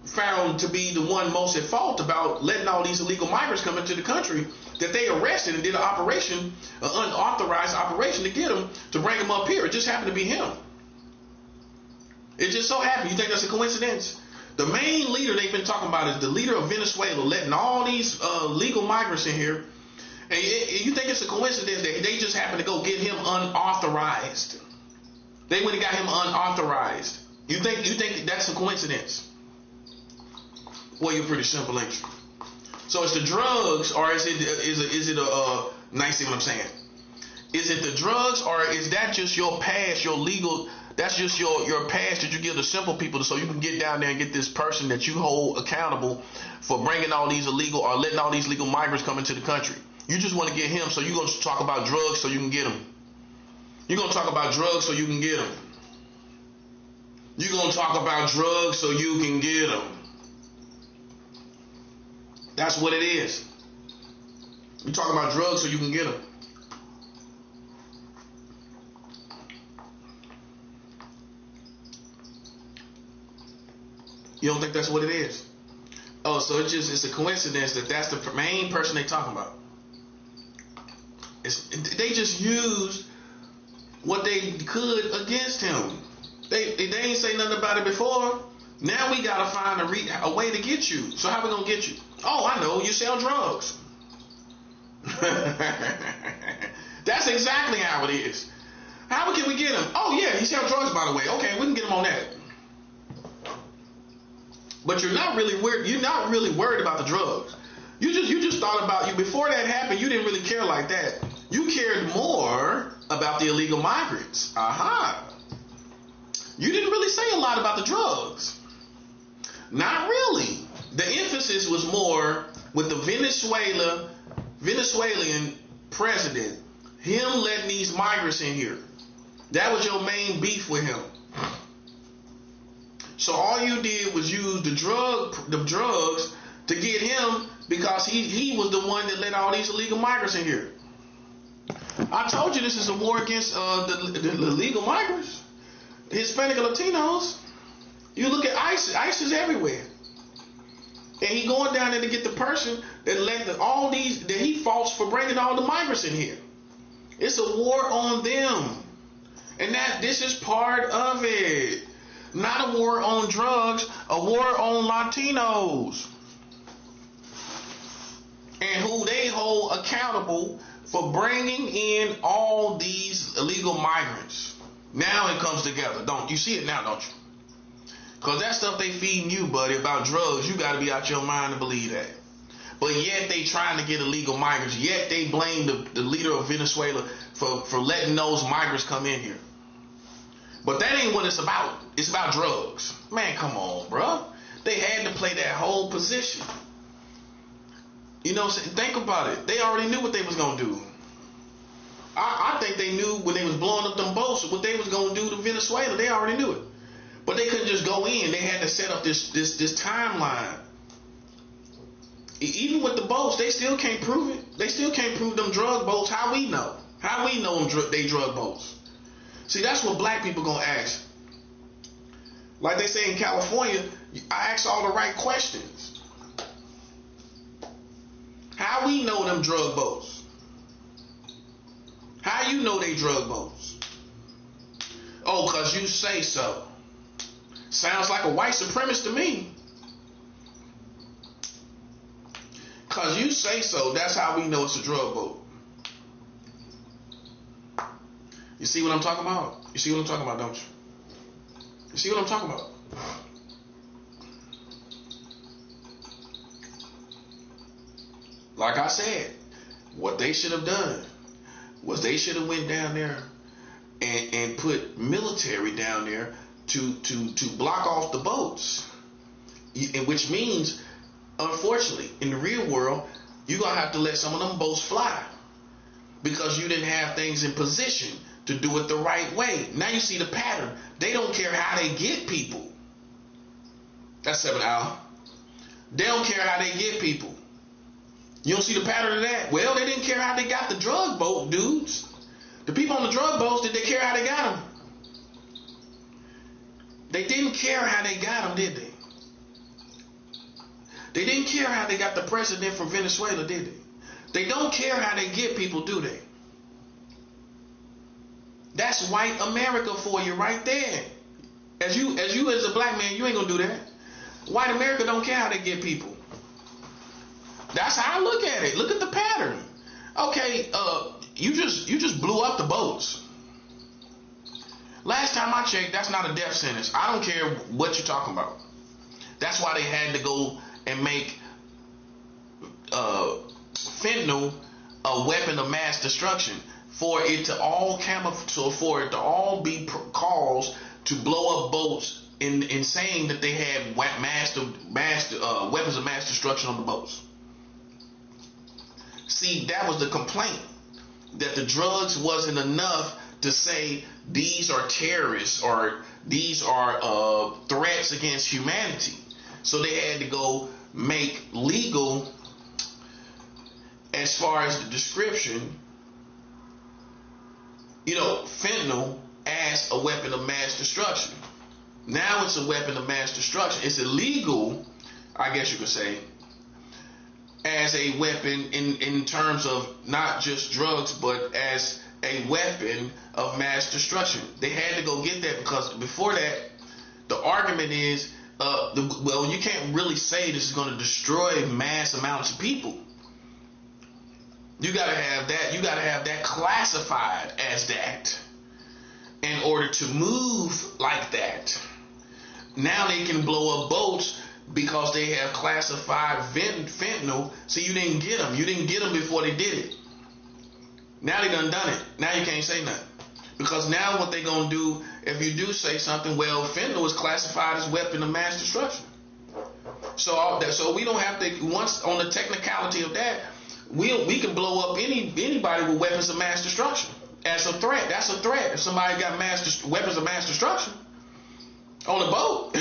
found to be the one most at fault about letting all these illegal migrants come into the country, that they arrested and did an operation, an unauthorized operation to get them, to bring them up here. It just happened to be him. It just so happened. You think that's a coincidence? The main leader they've been talking about is the leader of Venezuela, letting all these legal migrants in here. And you think it's a coincidence that they just happened to go get him unauthorized? They went and got him unauthorized. You think that's a coincidence? Well, you're pretty simple, ain't you? So it's the drugs, or is it now you see what I'm saying? Is it the drugs, or is that just your past, your legal? That's just your past that you give the simple people so you can get down there and get this person that you hold accountable for bringing all these illegal or letting all these legal migrants come into the country. You just want to get him, so you're going to talk about drugs so you can get him. You're going to talk about drugs so you can get him. You're going to talk about drugs so you can get him. That's what it is. You're talking about drugs so you can get them. You don't think that's what it is? Oh, so it's a coincidence that that's the main person they talking about. They just used what they could against him. They ain't say nothing about it before. Now we gotta find a way to get you. So how we gonna get you? Oh, I know. You sell drugs. That's exactly how it is. How can we get him? Oh yeah, he sells drugs, by the way. Okay, we can get him on that. But you're not really worried about the drugs. You just thought about before that happened. You didn't really care like that. You cared more about the illegal migrants. Aha. You didn't really say a lot about the drugs. Not really. The emphasis was more with the Venezuelan president, him letting these migrants in here. That was your main beef with him. So all you did was use the drugs to get him because he was the one that let all these illegal migrants in here. I told you this is a war against the illegal migrants, Hispanic and Latinos. You look at ISIS. ISIS is everywhere. And he going down there to get the person that let that he faults for bringing all the migrants in here. It's a war on them. And this is part of it. Not a war on drugs, a war on Latinos. and who they hold accountable for bringing in all these illegal migrants. Now it comes together. Don't you see it now, don't you? Because that stuff they feeding you, buddy, about drugs, you got to be out your mind to believe that. But yet they trying to get illegal migrants. Yet they blame the leader of Venezuela for letting those migrants come in here. But that ain't what it's about. It's about drugs. Man, come on, bro. They had to play that whole position. You know what I'm saying? Think about it. They already knew what they was going to do. I think they knew when they was blowing up them boats what they was going to do to Venezuela. They already knew it. But they couldn't just go in. They had to set up this timeline. Even with the boats, they still can't prove it. They still can't prove them drug boats. How we know? How we know they drug boats? See, that's what black people gonna ask. Like they say in California, I ask all the right questions. How we know them drug boats? How you know they drug boats? Oh, cause you say so. Sounds like a white supremacist to me. Cause you say so, that's how we know it's a drug boat. You see what I'm talking about? You see what I'm talking about, don't you? You see what I'm talking about? Like I said, what they should have done was they should have went down there and put military down there to block off the boats. Which means, unfortunately, in the real world, you're going to have to let some of them boats fly because you didn't have things in position to do it the right way. Now you see the pattern. They don't care how they get people. That's 7 hours. They don't care how they get people. You don't see the pattern of that? Well, they didn't care how they got the drug boat dudes. The people on the drug boats, did they care how they got them? They didn't care how they got them, did they? They didn't care how they got the president from Venezuela, did they? They don't care how they get people, do they? That's white America for you right there. As you as a black man, you ain't gonna do that. White America don't care how they get people. That's how I look at it. Look at the pattern. Okay, you just blew up the boats. Last time I checked, that's not a death sentence. I don't care what you're talking about. That's why they had to go and make fentanyl a weapon of mass destruction, for it to all be calls to blow up boats in saying that they had weapons of mass destruction on the boats. See, that was the complaint, that the drugs wasn't enough to say these are terrorists or these are threats against humanity. So they had to go make legal, as far as the description, fentanyl as a weapon of mass destruction. Now it's a weapon of mass destruction. It's illegal, I guess you could say, as a weapon in terms of not just drugs, but as a weapon of mass destruction. They had to go get that because before that, the argument is, you can't really say this is going to destroy mass amounts of people. You gotta have that. You gotta have that classified as that in order to move like that. Now they can blow up boats because they have classified fentanyl. So you didn't get them. You didn't get them before they did it. Now they done it. Now you can't say nothing. Because now what they gonna do, if you do say something, well, fentanyl is classified as weapon of mass destruction. So we don't have to, once on the technicality of that, we can blow up anybody with weapons of mass destruction as a threat. That's a threat. If somebody got weapons of mass destruction on a boat,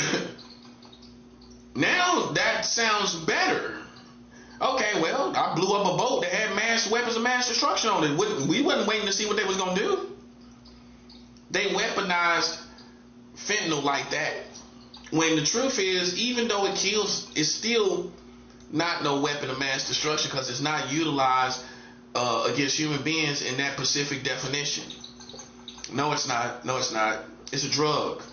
now that sounds better. Okay, well, I blew up a boat that had weapons of mass destruction on it. We wasn't waiting to see what they was gonna do. They weaponized fentanyl like that. When the truth is, even though it kills, it's still not no weapon of mass destruction because it's not utilized against human beings in that specific definition. No, it's not. No, it's not. It's a drug.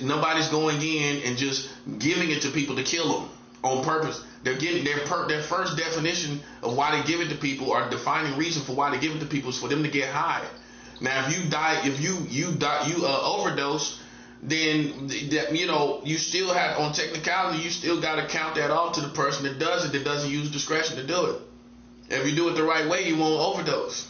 Nobody's going in and just giving it to people to kill them on purpose. They're getting their first definition of why they give it to people, or defining reason for why they give it to people, is for them to get high. Now, if you overdose, then you still have, on technicality, you still got to count that off to the person that does it, that doesn't use discretion to do it. If you do it the right way, you won't overdose.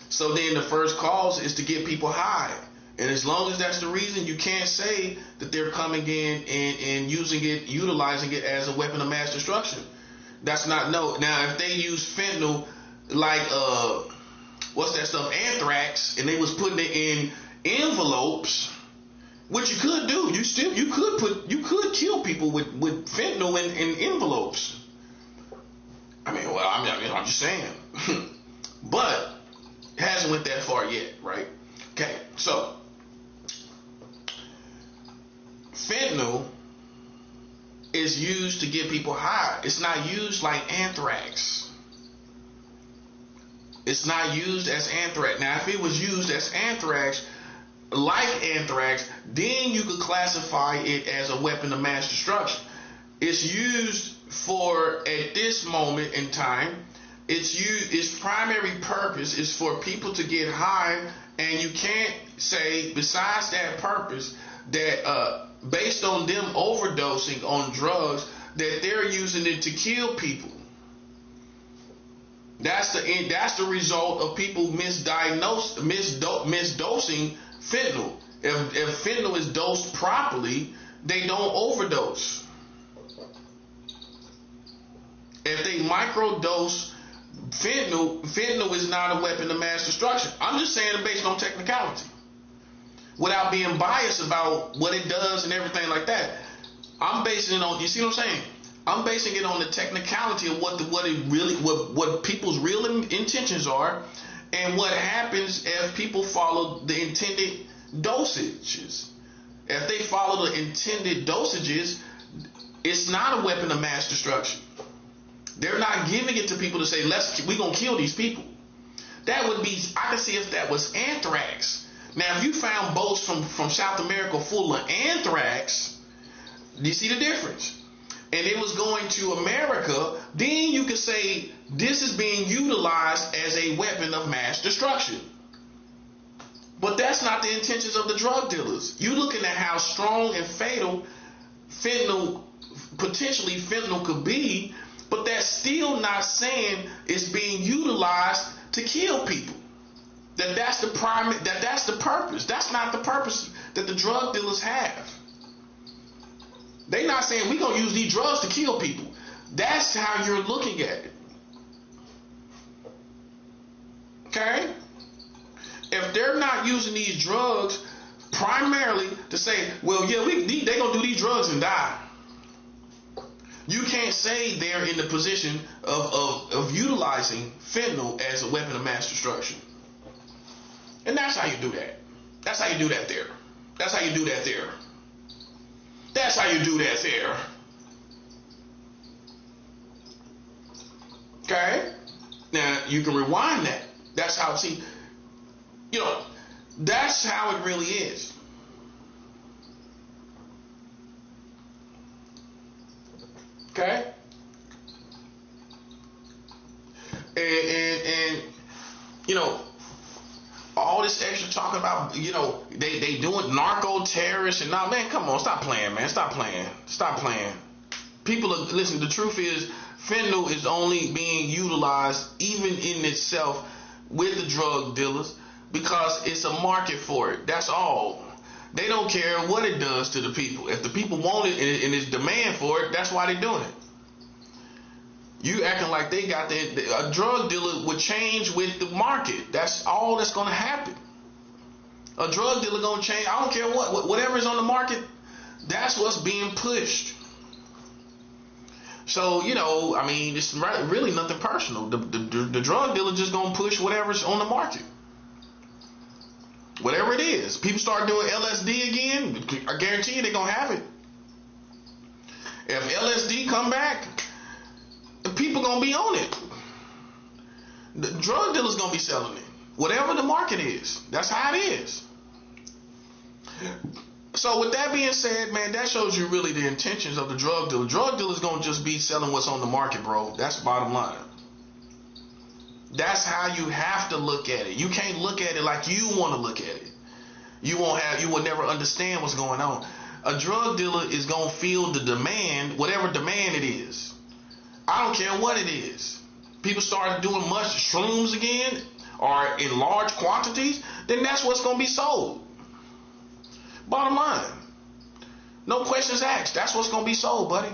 So then the first cause is to get people high. And as long as that's the reason, you can't say that they're coming in and utilizing it as a weapon of mass destruction. That's not, no. Now, if they use fentanyl, like, what's that stuff, anthrax, and they was putting it in envelopes, which you could do. You could kill people with fentanyl in envelopes. I'm just saying. But it hasn't went that far yet, right? Okay, so fentanyl is used to get people high. It's not used like anthrax. It's not used as anthrax. Now, if it was used as anthrax, like anthrax, then you could classify it as a weapon of mass destruction. It's used for, at this moment in time, its primary purpose is for people to get high, and you can't say, besides that purpose, that based on them overdosing on drugs, that they're using it to kill people. That's the result of people misdosing fentanyl. If fentanyl is dosed properly, they don't overdose. If they microdose fentanyl is not a weapon of mass destruction. I'm just saying it based on technicality, without being biased about what it does and everything like that. I'm basing it on, you see what I'm saying? I'm basing it on the technicality of what people's real intentions are, and what happens if people follow the intended dosages. If they follow the intended dosages, it's not a weapon of mass destruction. They're not giving it to people to say, we're going to kill these people. That would be, I can see if that was anthrax. Now, if you found boats from South America full of anthrax, do you see the difference? And it was going to America, then you could say this is being utilized as a weapon of mass destruction. But that's not the intentions of the drug dealers. You're looking at how strong and fatal potentially fentanyl could be, but that's still not saying it's being utilized to kill people. That's the purpose. That's not the purpose that the drug dealers have. They're not saying we're going to use these drugs to kill people. That's how you're looking at it. Okay? If they're not using these drugs primarily to say, well, yeah, they're going to do these drugs and die. You can't say they're in the position of utilizing fentanyl as a weapon of mass destruction. And that's how you do that. That's how you do that there. That's how you do that there. That's how you do that there. Okay? Now, you can rewind that. That's how, that's how it really is. Okay? And all this extra talking about, they doing narco terrorists and now, man, come on, stop playing, man. Stop playing. People listen, the truth is fentanyl is only being utilized even in itself with the drug dealers because it's a market for it. That's all. They don't care what it does to the people. If the people want it and there's demand for it, that's why they're doing it. You acting like they got a drug dealer would change with the market. That's all that's going to happen. A drug dealer going to change. I don't care whatever is on the market, that's what's being pushed. So, it's really nothing personal. The drug dealer just going to push whatever's on the market. Whatever it is. People start doing LSD again, I guarantee you they're going to have it. If LSD come back, the people going to be on it. The drug dealer's going to be selling it. Whatever the market is. That's how it is. So with that being said, man, that shows you really the intentions of the drug dealer. Drug dealer's gonna just be selling what's on the market, bro. That's the bottom line. That's how you have to look at it. You can't look at it like you want to look at it. You will never understand what's going on. A drug dealer is gonna feel the demand, whatever demand it is. I don't care what it is. People start doing much shrooms again, or in large quantities, then that's what's gonna be sold. Bottom line, no questions asked. That's what's gonna be sold, buddy.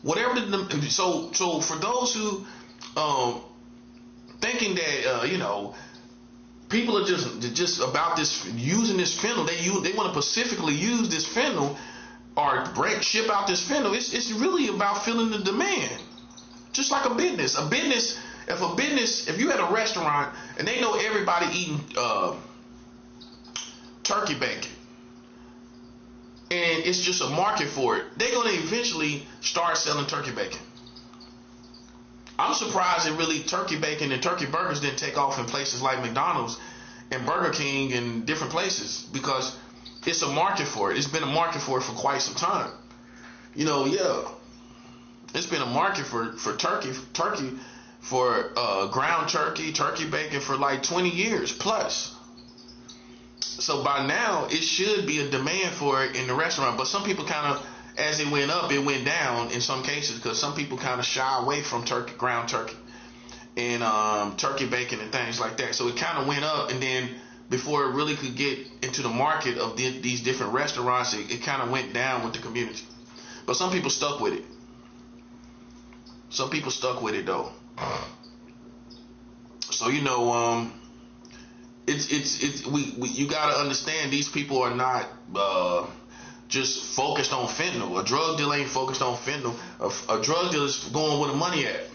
Whatever the so for those who thinking that people are just about this using this fentanyl. They want to specifically use this fentanyl or ship out this fentanyl. It's really about filling the demand, just like a business. If you had a restaurant and they know everybody eating turkey bacon, and it's just a market for it, they're going to eventually start selling turkey bacon. I'm surprised that really turkey bacon and turkey burgers didn't take off in places like McDonald's and Burger King and different places, because it's a market for it. It's been a market for it for quite some time. It's been a market for turkey for ground turkey bacon for like 20 years plus. So by now, it should be a demand for it in the restaurant. But some people kind of, as it went up, it went down in some cases, because some people kind of shy away from ground turkey and turkey bacon and things like that. So it kind of went up, and then before it really could get into the market of these different restaurants, it kind of went down with the community. But some people stuck with it. Some people stuck with it though. So you gotta understand, these people are not just focused on fentanyl. A drug dealer ain't focused on fentanyl. A drug dealer is going where the money at.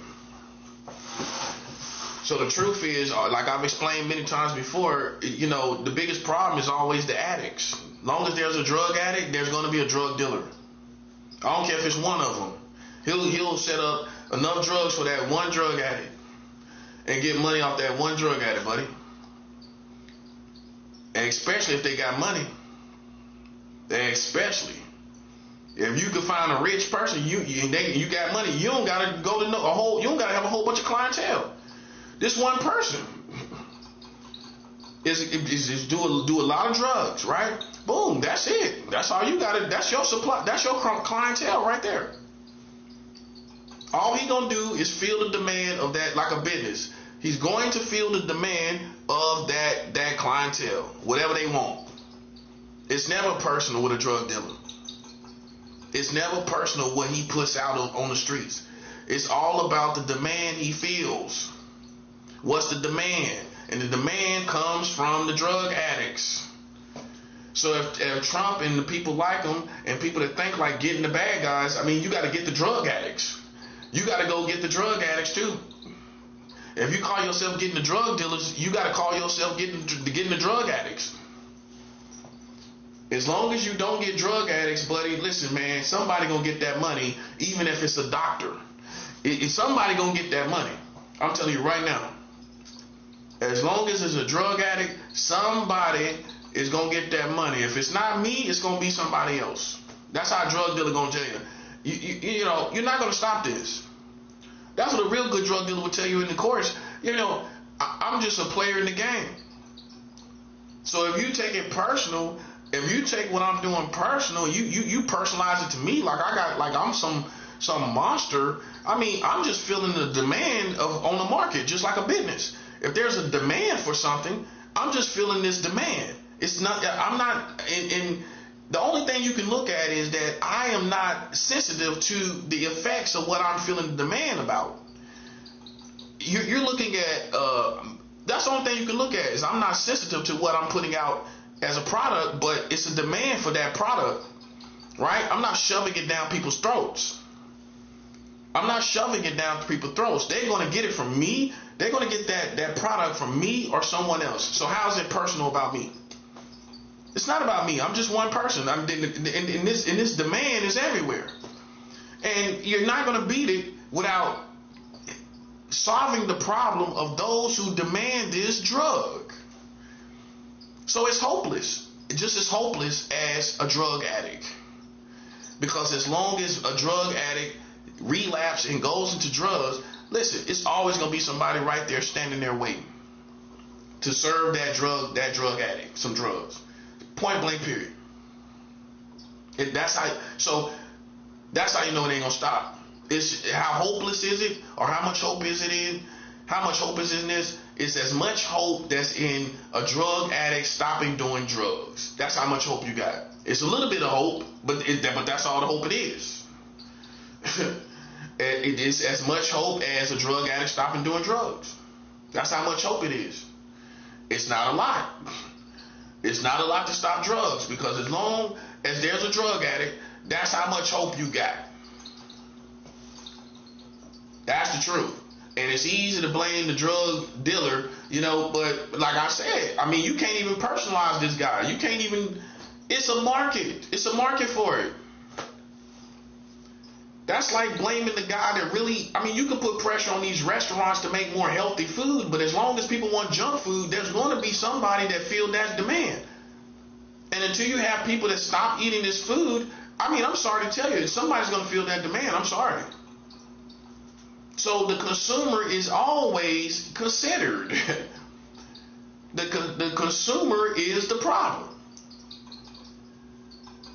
So the truth is, like I've explained many times before, the biggest problem is always the addicts. As long as there's a drug addict, there's going to be a drug dealer. I don't care if it's one of them. He'll set up enough drugs for that one drug addict and get money off that one drug addict, buddy. And especially if they got money. Especially if you can find a rich person, you got money, you don't gotta go to you don't gotta have a whole bunch of clientele. This one person is do a lot of drugs, right? Boom, that's it. That's all you gotta. That's your supply. That's your clientele right there. All he gonna do is feel the demand of that, like a business. He's going to feel the demand of that clientele, whatever they want. It's never personal with a drug dealer. It's never personal what he puts out on the streets. It's all about the demand he feels. What's the demand? And the demand comes from the drug addicts. So if Trump and the people like him and people that think like getting the bad guys, you got to get the drug addicts. You got to go get the drug addicts too. If you call yourself getting the drug dealers, you got to call yourself getting the drug addicts. As long as you don't get drug addicts, buddy, listen, man, somebody gonna get that money, even if it's a doctor. Somebody gonna get that money. I'm telling you right now. As long as it's a drug addict, somebody is gonna get that money. If it's not me, it's gonna be somebody else. That's how a drug dealer gonna tell you. You're not gonna stop this. That's what a real good drug dealer would tell you in the course. I'm just a player in the game. So if you take it personal, if you take what I'm doing personal, you personalize it to me like I'm some monster. I'm just feeling the demand on the market, just like a business. If there's a demand for something, I'm just feeling this demand. It's not. I'm not. And the only thing you can look at is that I am not sensitive to the effects of what I'm feeling the demand about. You're looking at. That's the only thing you can look at is I'm not sensitive to what I'm putting out as a product, but it's a demand for that product, right? I'm not shoving it down people's throats. I'm not shoving it down people's throats. They're going to get it from me. They're going to get that product from me or someone else. So how is it personal about me? It's not about me. I'm just one person. And this demand is everywhere. And you're not going to beat it without solving the problem of those who demand this drug. So it's hopeless. just as hopeless as a drug addict. Because as long as a drug addict relapses and goes into drugs, listen, it's always going to be somebody right there standing there waiting to serve that drug addict some drugs. Point blank, period. That's how you know it ain't gonna stop. It's how hopeless is it, or how much hope is it in? How much hope is in this? It's as much hope that's in a drug addict stopping doing drugs. That's how much hope you got. It's a little bit of hope, but that's all the hope it is. It is as much hope as a drug addict stopping doing drugs. That's how much hope it is. It's not a lot. It's not a lot to stop drugs, because as long as there's a drug addict, that's how much hope you got. That's the truth. And it's easy to blame the drug dealer, but like I said, I mean, you can't even personalize this guy. You can't even, it's a market. It's a market for it. That's like blaming the guy that really, I mean, you can put pressure on these restaurants to make more healthy food, but as long as people want junk food, there's going to be somebody that feel that demand. And until you have people that stop eating this food, I mean, I'm sorry to tell you, somebody's going to feel that demand. I'm sorry. So the consumer is always considered. The consumer is the problem.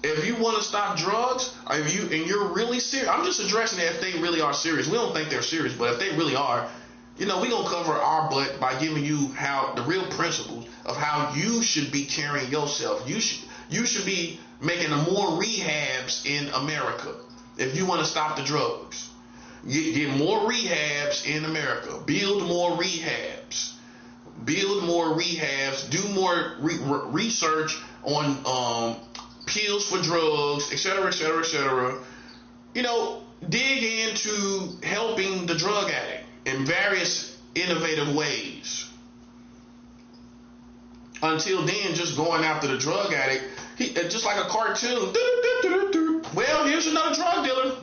If you want to stop drugs, and you're really serious, I'm just addressing it if they really are serious. We don't think they're serious, but if they really are, we're going to cover our butt by giving you how the real principles of how you should be carrying yourself. You should be making more rehabs in America if you want to stop the drugs. Get more rehabs in America. Build more rehabs. Build more rehabs. Do more research on pills for drugs, etc., etc., etc. Dig into helping the drug addict in various innovative ways. Until then, just going after the drug addict, just like a cartoon. Well, here's another drug dealer.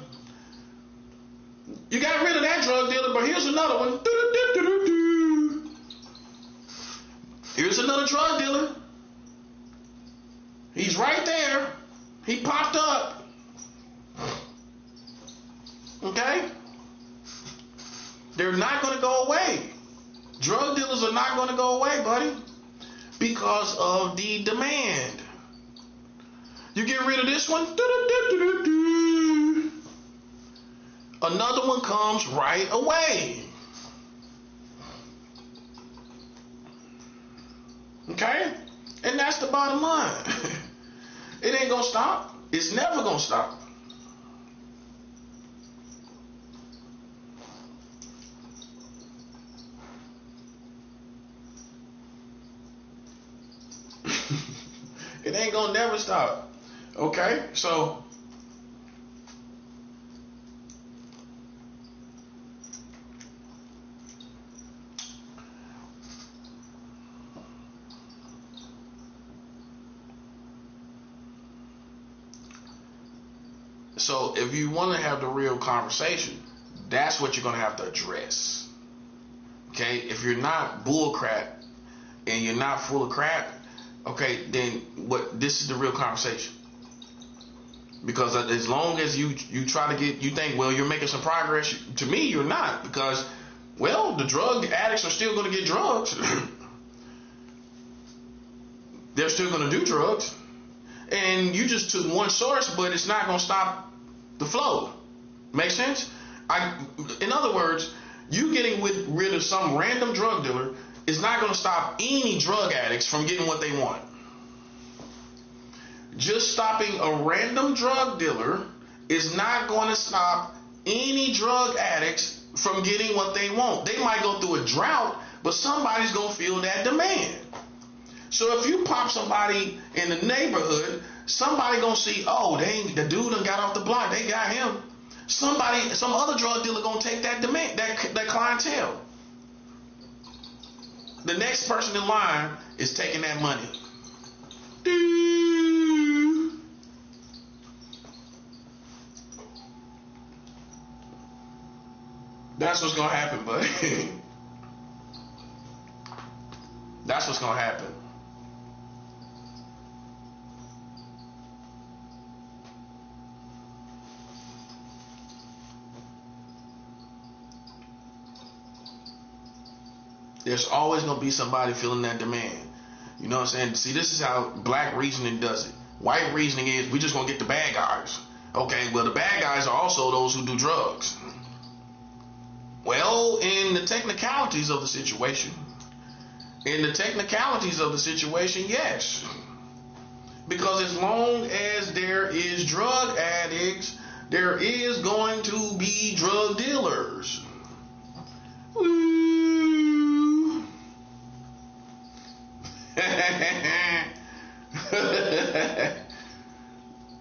You got rid of that drug dealer, but here's another one. Here's another drug dealer. He's right there. He popped up. Okay? They're not going to go away. Drug dealers are not going to go away, buddy, because of the demand. You get rid of this one, another one comes right away. Okay? And that's the bottom line. It ain't gonna stop. It's never gonna stop. It ain't gonna never stop. Okay? So if you want to have the real conversation, that's what you're going to have to address. Okay? If you're not bull crap and you're not full of crap, okay, then this is the real conversation. Because as long as you try to you think, well, you're making some progress, to me, you're not. Because, well, the drug addicts are still going to get drugs. They're still going to do drugs. And you just took one source, but it's not going to stop the flow. Make sense? In other words, you getting rid of some random drug dealer is not going to stop any drug addicts from getting what they want. Just stopping a random drug dealer is not going to stop any drug addicts from getting what they want. They might go through a drought, but somebody's going to feel that demand. So if you pop somebody in the neighborhood, somebody gonna see, oh, the dude done got off the block, they got him. Some other drug dealer gonna take that demand, that clientele. The next person in line is taking that money. That's what's gonna happen, buddy. That's what's gonna happen. There's always going to be somebody feeling that demand. You know what I'm saying? See, this is how black reasoning does it. White reasoning is, we just going to get the bad guys. Okay, well, the bad guys are also those who do drugs. Well, in the technicalities of the situation, yes. Because as long as there is drug addicts, there is going to be drug dealers. Woo.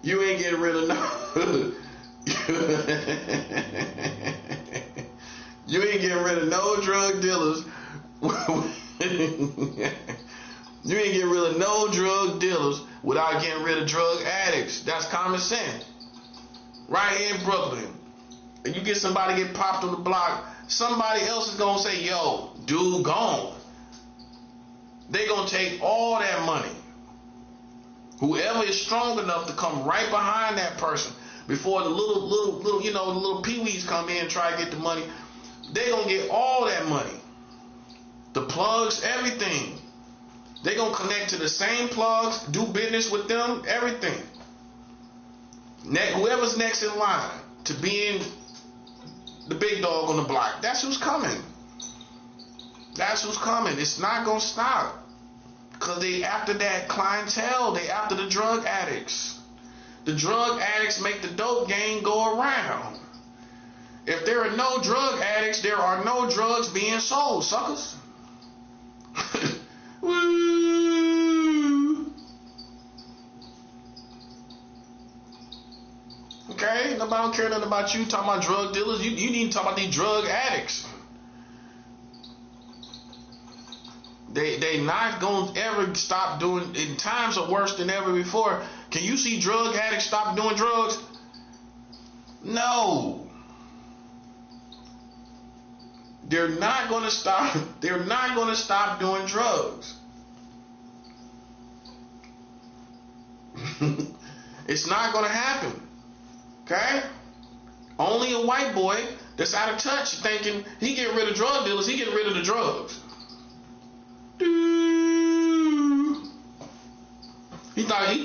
You ain't getting rid of no. You ain't getting rid of no drug dealers. You ain't getting rid of no drug dealers without getting rid of drug addicts. That's common sense. Right here in Brooklyn. And you get somebody get popped on the block, somebody else is going to say, yo, dude gone. They going to take all that money. Whoever is strong enough to come right behind that person before the little, you know, the little peewees come in and try to get the money, they going to get all that money. The plugs, everything. They going to connect to the same plugs, do business with them, everything. Whoever's next in line to being the big dog on the block, that's who's coming. That's who's coming. It's not going to stop. Because they after that clientele. They after the drug addicts. The drug addicts make the dope game go around. If there are no drug addicts, there are no drugs being sold, suckers. Woo. Okay? Nobody don't care nothing about you talking about drug dealers. You need to talk about these drug addicts. They not going to ever stop doing, in times are worse than ever before. Can you see drug addicts stop doing drugs? No. They're not going to stop. They're not going to stop doing drugs. It's not going to happen. Okay? Only a white boy that's out of touch thinking he get rid of drug dealers, he get rid of the drugs. He thought he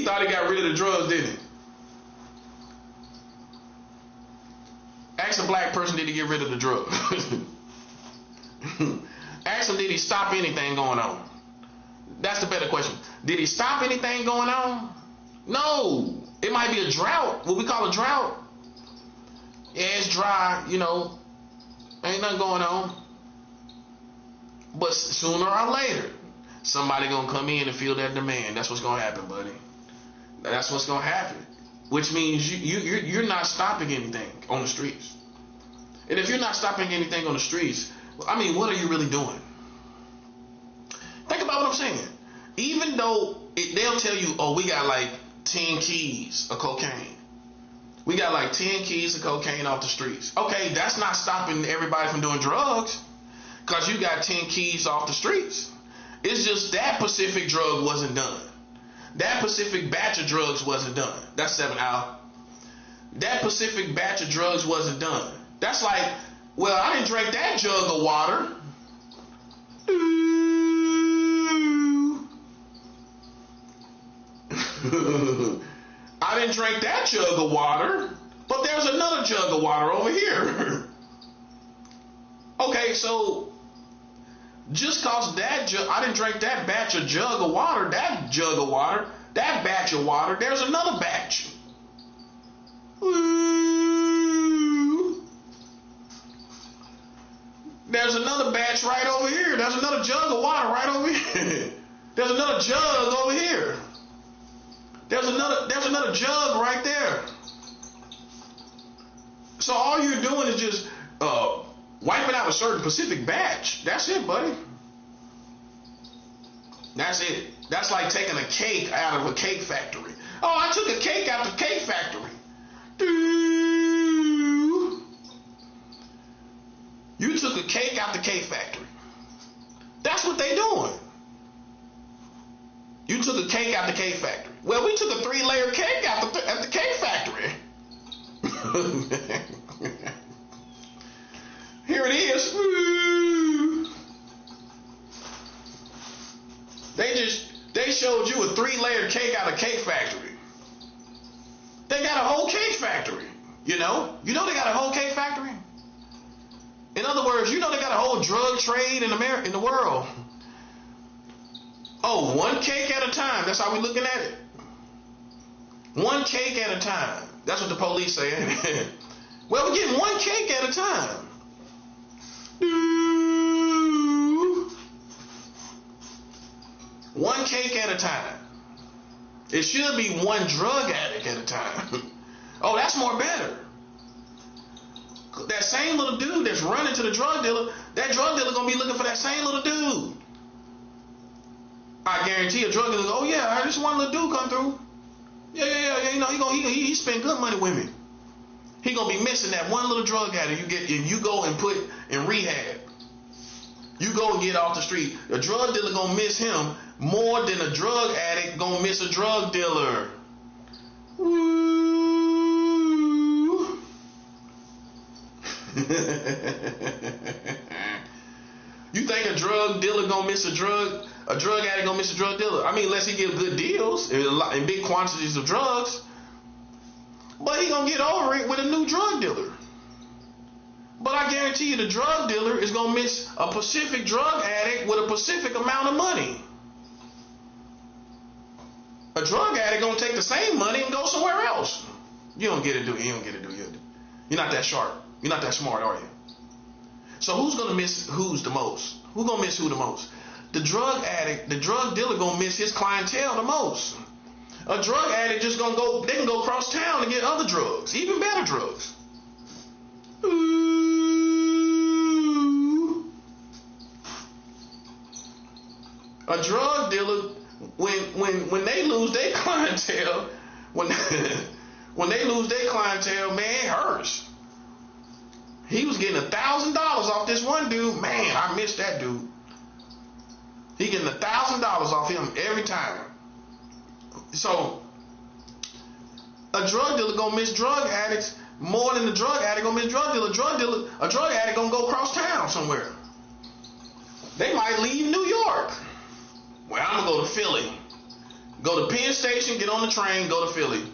thought he got rid of the drugs, didn't he? Ask a black person, did he get rid of the drugs? Ask him, did he stop anything going on? That's the better question. Did he stop anything going on? No. It might be a drought, what we call a drought. Yeah, it's dry, you know, ain't nothing going on. But sooner or later, somebody gonna come in and feel that demand. That's what's gonna happen, buddy. That's what's gonna happen. Which means you're not stopping anything on the streets. And if you're not stopping anything on the streets, I mean, what are you really doing? Think about what I'm saying. Even though they'll tell you, oh, we got like 10 keys of cocaine. We got like 10 keys of cocaine off the streets. Okay, that's not stopping everybody from doing drugs because you got 10 keys off the streets. It's just that specific drug wasn't done. That specific batch of drugs wasn't done. That's 7 out. That specific batch of drugs wasn't done. That's like, well, I didn't drink that jug of water. I didn't drink that jug of water, but there's another jug of water over here. Okay, so just cause that I didn't drink that batch of jug of water, that jug of water, that batch of water, there's another batch. There's another batch right over here. There's another jug of water right over here. There's another jug over here. There's another jug right there. So all you're doing is just wiping out a certain specific batch. That's it, buddy. That's it. That's like taking a cake out of a cake factory. Oh, I took a cake out the cake factory. You took a cake out the cake factory. That's what they doing. You took a cake out the cake factory. Well, we took a 3-layer cake out at the cake factory. Here it is. Woo. They showed you a 3-layer cake out of Cake Factory. They got a whole cake factory. You know they got a whole cake factory. In other words, they got a whole drug trade in the world. Oh, one cake at a time. That's how we're looking at it. One cake at a time. That's what the police say. Well, we're getting one cake at a time. One cake at a time. It should be one drug addict at a time. Oh, that's more better. That same little dude that's running to the drug dealer, that drug dealer gonna be looking for that same little dude. I guarantee a drug dealer, oh yeah, I just one little dude come through. Yeah. He spend good money with me. He gonna be missing that one little drug addict you go and put in rehab. You go and get off the street. A drug dealer gonna miss him more than a drug addict gonna miss a drug dealer. Woo. You think a drug dealer gonna miss a drug addict gonna miss a drug dealer? I mean, unless he get good deals in big quantities of drugs. But he gonna get over it with a new drug dealer. But I guarantee you the drug dealer is gonna miss a Pacific drug addict with a Pacific amount of money. A drug addict gonna take the same money and go somewhere else. You don't get it, do you? You don't get it, do you? You're not that sharp. You're not that smart, are you? So who's gonna miss who's the most? Who's gonna miss who the most? The drug addict, the drug dealer gonna miss his clientele the most. A drug addict just gonna go, they can go across town and get other drugs, even better drugs. A drug dealer, when they lose their clientele, when they lose their clientele, man, it hurts. He was getting $1,000 off this one dude. Man, I missed that dude. He getting $1,000 off him every time. So a drug dealer gonna miss drug addicts more than the drug addict gonna miss drug dealer. A drug addict gonna go across town somewhere. They might leave New York. Well, I'm gonna go to Philly. Go to Penn Station, get on the train, go to Philly.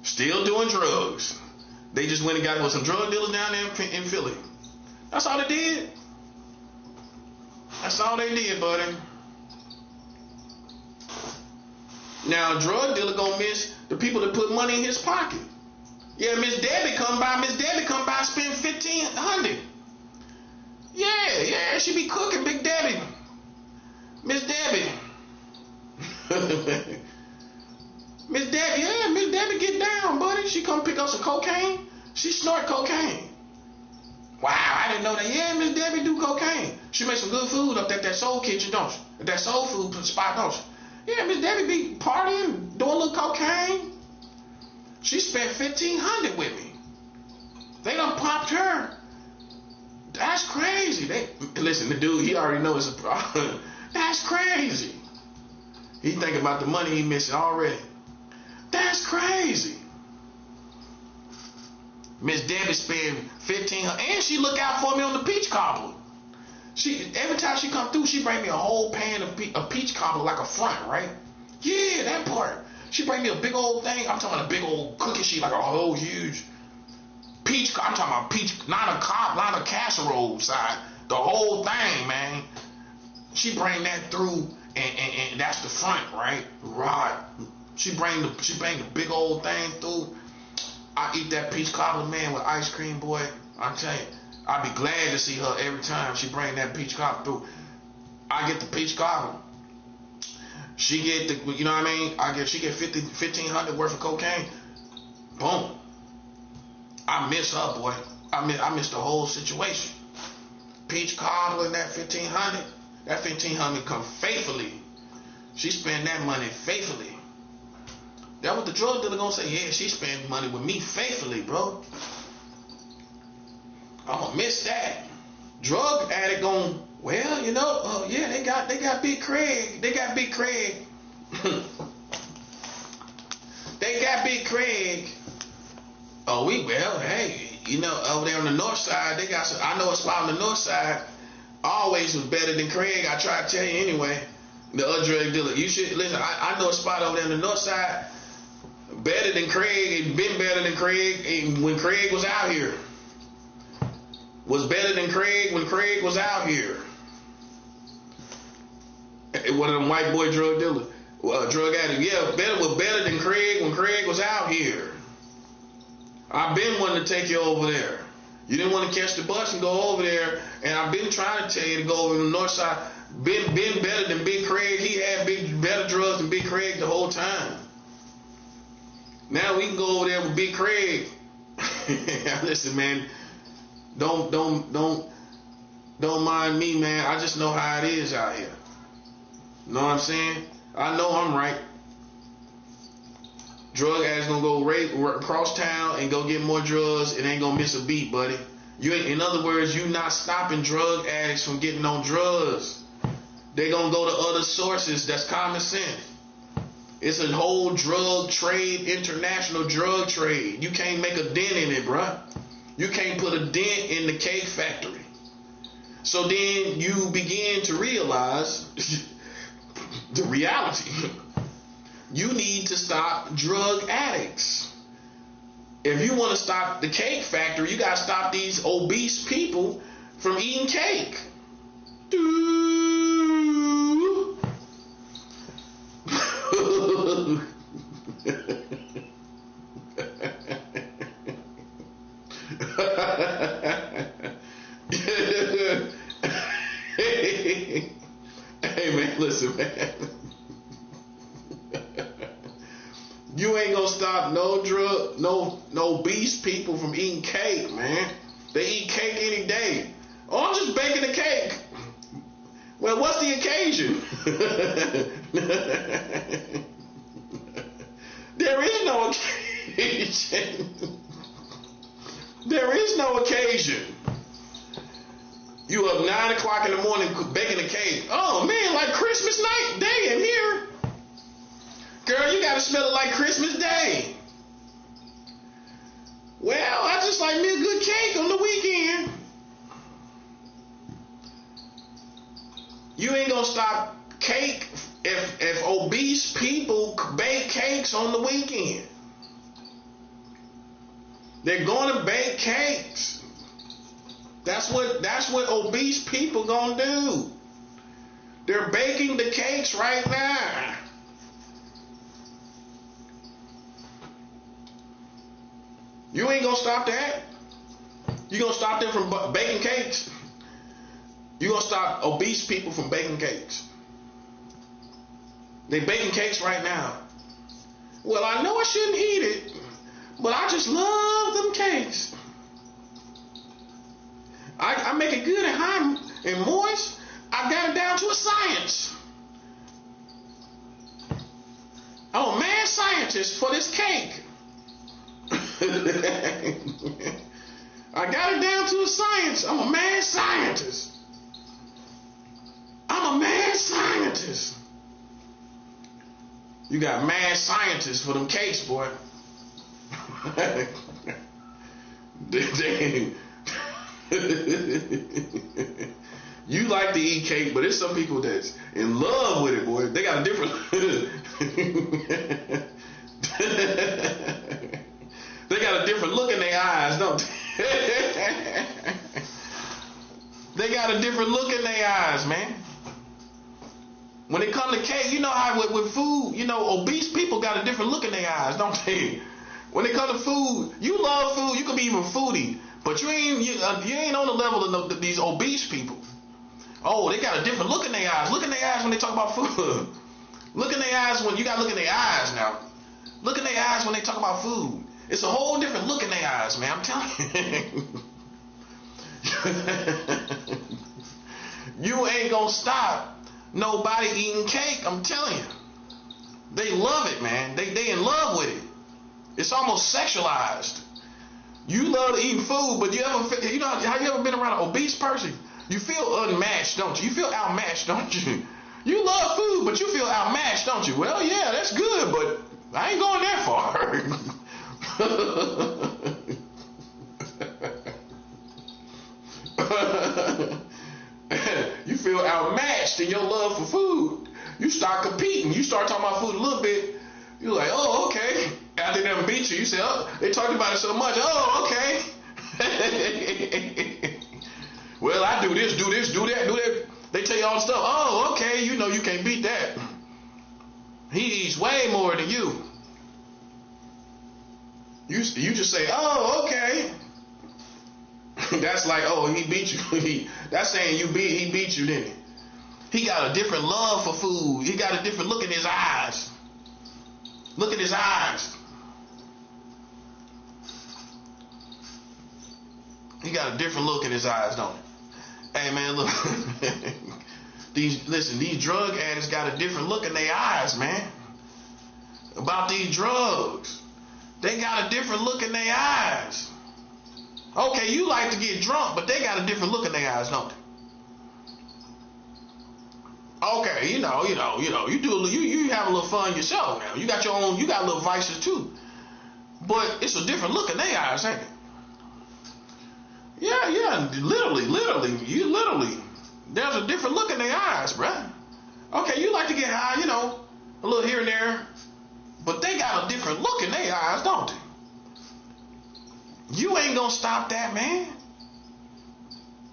Still doing drugs. They just went and got some drug dealers down there in Philly. That's all they did. That's all they did, buddy. Now, a drug dealer gonna miss the people that put money in his pocket. Yeah, Miss Debbie come by, spend $1,500. Yeah, she be cooking, Big Debbie. Miss Debbie. Miss Debbie get down, buddy. She come pick up some cocaine. She snort cocaine. Wow, I didn't know that. Yeah, Miss Debbie do cocaine. She makes some good food up at that soul kitchen, don't she? At that soul food spot, don't she? Yeah, Miss Debbie be partying, doing a little cocaine. She spent $1,500 with me. They done popped her. That's crazy. Listen, the dude, he already knows it's a problem. That's crazy. He thinking about the money he missing already. That's crazy. Miss Debbie spent $1,500, and she look out for me on the peach cobbler. Every time she come through, she bring me a whole pan of peach cobbler, like a front, right? Yeah, that part. She bring me a big old thing. I'm talking about a big old cookie sheet, like a whole huge peach. I'm talking about peach, not a casserole side. The whole thing, man. She bring that through, and that's the front, right? Right. She bring the big old thing through. I eat that peach cobbler, man, with ice cream, boy. I tell you, I be glad to see her every time she bring that peach cobbler through. I get the peach cobbler. She get the, you know what I mean? She get $1,500 worth of cocaine. Boom. I miss her, boy. I miss the whole situation. Peach cobbler and that $1,500. That $1,500 come faithfully. She spend that money faithfully. That what the drug dealer gonna say? Yeah, she spend money with me faithfully, bro. I'm gonna miss that. Drug addict gonna, well, yeah, they got Big Craig. They got Big Craig. Big Craig. Oh, hey, over there on the north side, they got some. I know a spot on the north side. Always was better than Craig. I try to tell you anyway. The other drug dealer. You should listen. I know a spot over there on the north side. Better than Craig. It been better than Craig when Craig was out here. Was better than Craig when Craig was out here. One of them white boy drug dealers, drug addict. Yeah, was better than Craig when Craig was out here. I've been wanting to take you over there. You didn't want to catch the bus and go over there, and I've been trying to tell you to go over to the north side. Been better than Big Craig. He had better drugs than Big Craig the whole time. Now we can go over there with Big Craig. Listen, man, don't mind me, man. I just know how it is out here. Know what I'm saying? I know I'm right. Drug addicts gonna go across town and go get more drugs. It ain't gonna miss a beat, buddy. In other words, you not stopping drug addicts from getting on drugs. They gonna go to other sources. That's common sense. It's a whole drug trade, international drug trade. You can't make a dent in it, bruh. You can't put a dent in the cake factory. So then you begin to realize the reality. You need to stop drug addicts. If you want to stop the cake factory, you got to stop these obese people from eating cake. Hey man, listen, man. You ain't gonna stop no obese people from eating cake, man. They eat cake any day. Oh, I'm just baking a cake. Well, what's the occasion? There is no occasion. There is no occasion. You up 9 o'clock in the morning baking a cake. Oh man, like Christmas night day in here. Girl, you gotta smell it like Christmas Day. Well, I just like me a good cake on the weekend. You ain't gonna stop cake if obese people bake cakes on the weekend. They're gonna bake cakes. That's what obese people gonna do. They're baking the cakes right now. You ain't gonna stop that. You gonna stop them from baking cakes? You gonna stop obese people from baking cakes? They baking cakes right now. Well, I know I shouldn't eat it, but I just love them cakes. I make it good and hot and moist. I got it down to a science. I'm a mad scientist for this cake. I got it down to a science. I'm a mad scientist. I'm a mad scientist. You got mad scientists for them cakes, boy. You like to eat cake, but there's some people that's in love with it, boy. They got a different they got a different look in their eyes, don't they? They got a different look in their eyes, man. When it comes to cake, you know how with food, obese people got a different look in their eyes, don't they? When it comes to food, you love food, you can be even foodie, but you ain't on the level of these obese people. Oh, they got a different look in their eyes. Look in their eyes when they talk about food. Look in their eyes when you got to look in their eyes now. Look in their eyes when they talk about food. It's a whole different look in their eyes, man. I'm telling you. You ain't gonna stop nobody eating cake. I'm telling you. They love it, man. They in love with it. It's almost sexualized. You love to eat food, but have you ever been around an obese person? You feel unmatched, don't you? You feel outmatched, don't you? You love food, but you feel outmatched, don't you? Well, yeah, that's good, but I ain't going that far. You feel outmatched in your love for food. You start competing. You start talking about food a little bit. You're like, oh, okay. After they done beat you, you say, oh, they talked about it so much. Oh, okay. Well, I do this, do that. They tell you all the stuff. Oh, okay. You know you can't beat that. He eats way more than you. You just say, oh, okay. That's like, oh, he beat you. That's saying he beat you, didn't he? He got a different love for food. He got a different look in his eyes. Look at his eyes. He got a different look in his eyes, don't he? Hey man, look. These drug addicts got a different look in their eyes, man. About these drugs. They got a different look in their eyes. Okay, you like to get drunk, but they got a different look in their eyes, don't they? Okay, you have a little fun yourself now. You got your own, you got little vices too. But it's a different look in their eyes, ain't it? Yeah, literally. There's a different look in their eyes, bruh. Okay, you like to get high, a little here and there. But they got a different look in their eyes, don't they? You ain't gonna stop that, man.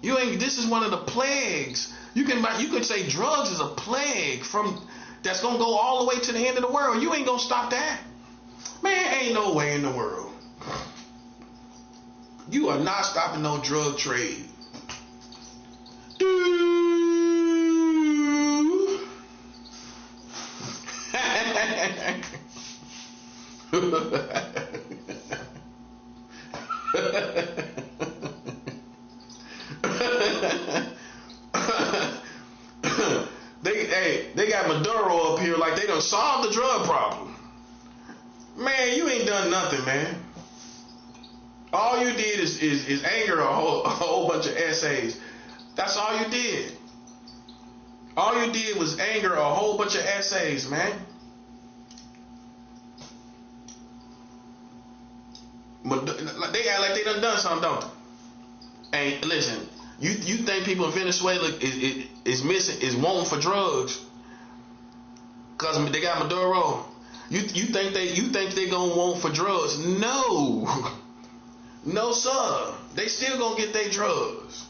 This is one of the plagues. You can say drugs is a plague that's gonna go all the way to the end of the world. You ain't gonna stop that. Man, ain't no way in the world. You are not stopping no drug trade. They got Maduro up here like they done solved the drug problem. Man, you ain't done nothing, man. All you did is anger a whole bunch of essays. That's all you did. All you did was anger a whole bunch of essays, man. But they act like they done something, don't they? And listen, you think people in Venezuela is wanting for drugs because they got Maduro? You think they gonna want for drugs? No, no sir. They still gonna get their drugs.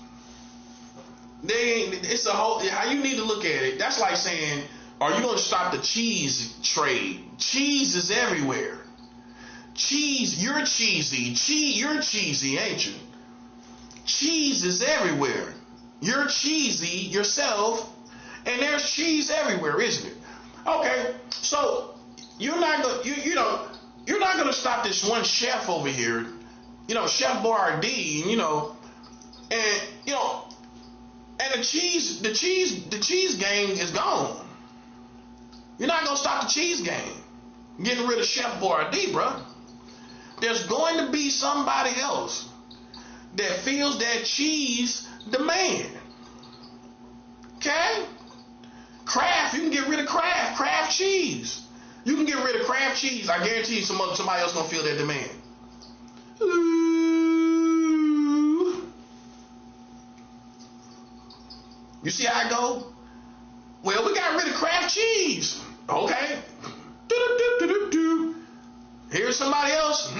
They ain't. It's a whole. How you need to look at it. That's like saying, are you gonna stop the cheese trade? Cheese is everywhere. Cheese, you're cheesy. You're cheesy, ain't you? Cheese is everywhere. You're cheesy yourself, and there's cheese everywhere, isn't it? Okay, so you're not gonna stop this one chef over here, Chef Boyardee, and the cheese game is gone. You're not gonna stop the cheese game. Getting rid of Chef Boyardee, bruh. There's going to be somebody else that feels that cheese demand. Okay? Kraft, you can get rid of Kraft cheese. You can get rid of Kraft cheese. I guarantee you somebody else gonna feel that demand. Ooh. You see how I go? Well, we got rid of Kraft cheese. Okay. Here's somebody else,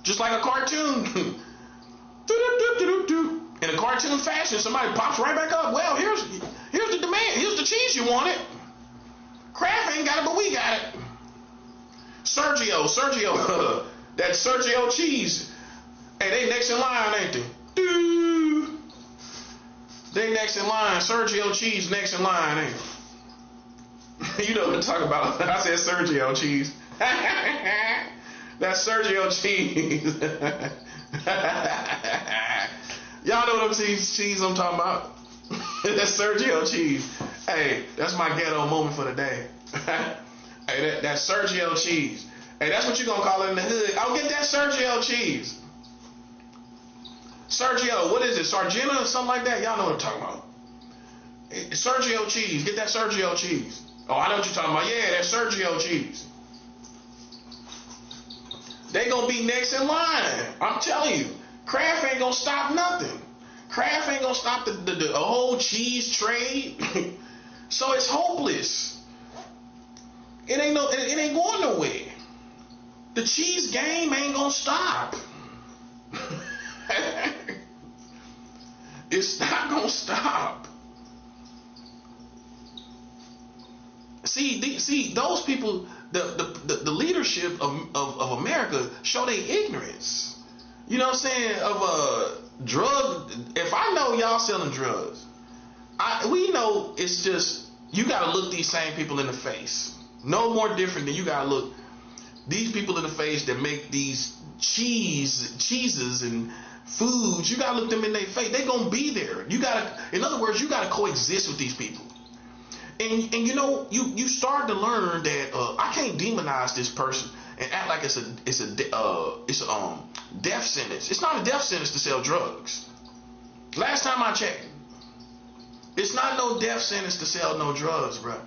just like a cartoon. In a cartoon fashion, somebody pops right back up. Well, here's the demand. Here's the cheese you wanted. Kraft ain't got it, but we got it. Sergio, that Sergio cheese. Hey, they next in line, ain't they? They next in line. Sergio cheese next in line, ain't they? You know what I'm talking about. I said Sergio cheese. That's Sergio cheese. Y'all know what cheese I'm talking about. That's Sergio cheese. Hey, that's my ghetto moment for the day. Hey, that's Sergio cheese. Hey, that's what you gonna call it in the hood. I'll get that Sergio cheese. Sergio, what is it? Sargento or something like that? Y'all know what I'm talking about. Sergio cheese. Get that Sergio cheese. Oh, I know what you're talking about. Yeah, that's Sergio cheese. They gonna be next in line. I'm telling you, Kraft ain't gonna stop nothing. Kraft ain't gonna stop the whole cheese trade. So it's hopeless. It ain't going nowhere. The cheese game ain't gonna stop. It's not gonna stop. See, those people, the leadership of America show their ignorance. You know what I'm saying? Of drug. If I know y'all selling drugs, we know it's just you gotta look these same people in the face. No more different than you gotta look these people in the face that make these cheeses and foods. You gotta look them in their face. They gonna be there. You gotta, in other words, you gotta coexist with these people. And you know, you start to learn that I can't demonize this person and act like it's a death sentence. It's not a death sentence to sell drugs. Last time I checked, it's not no death sentence to sell no drugs, bro.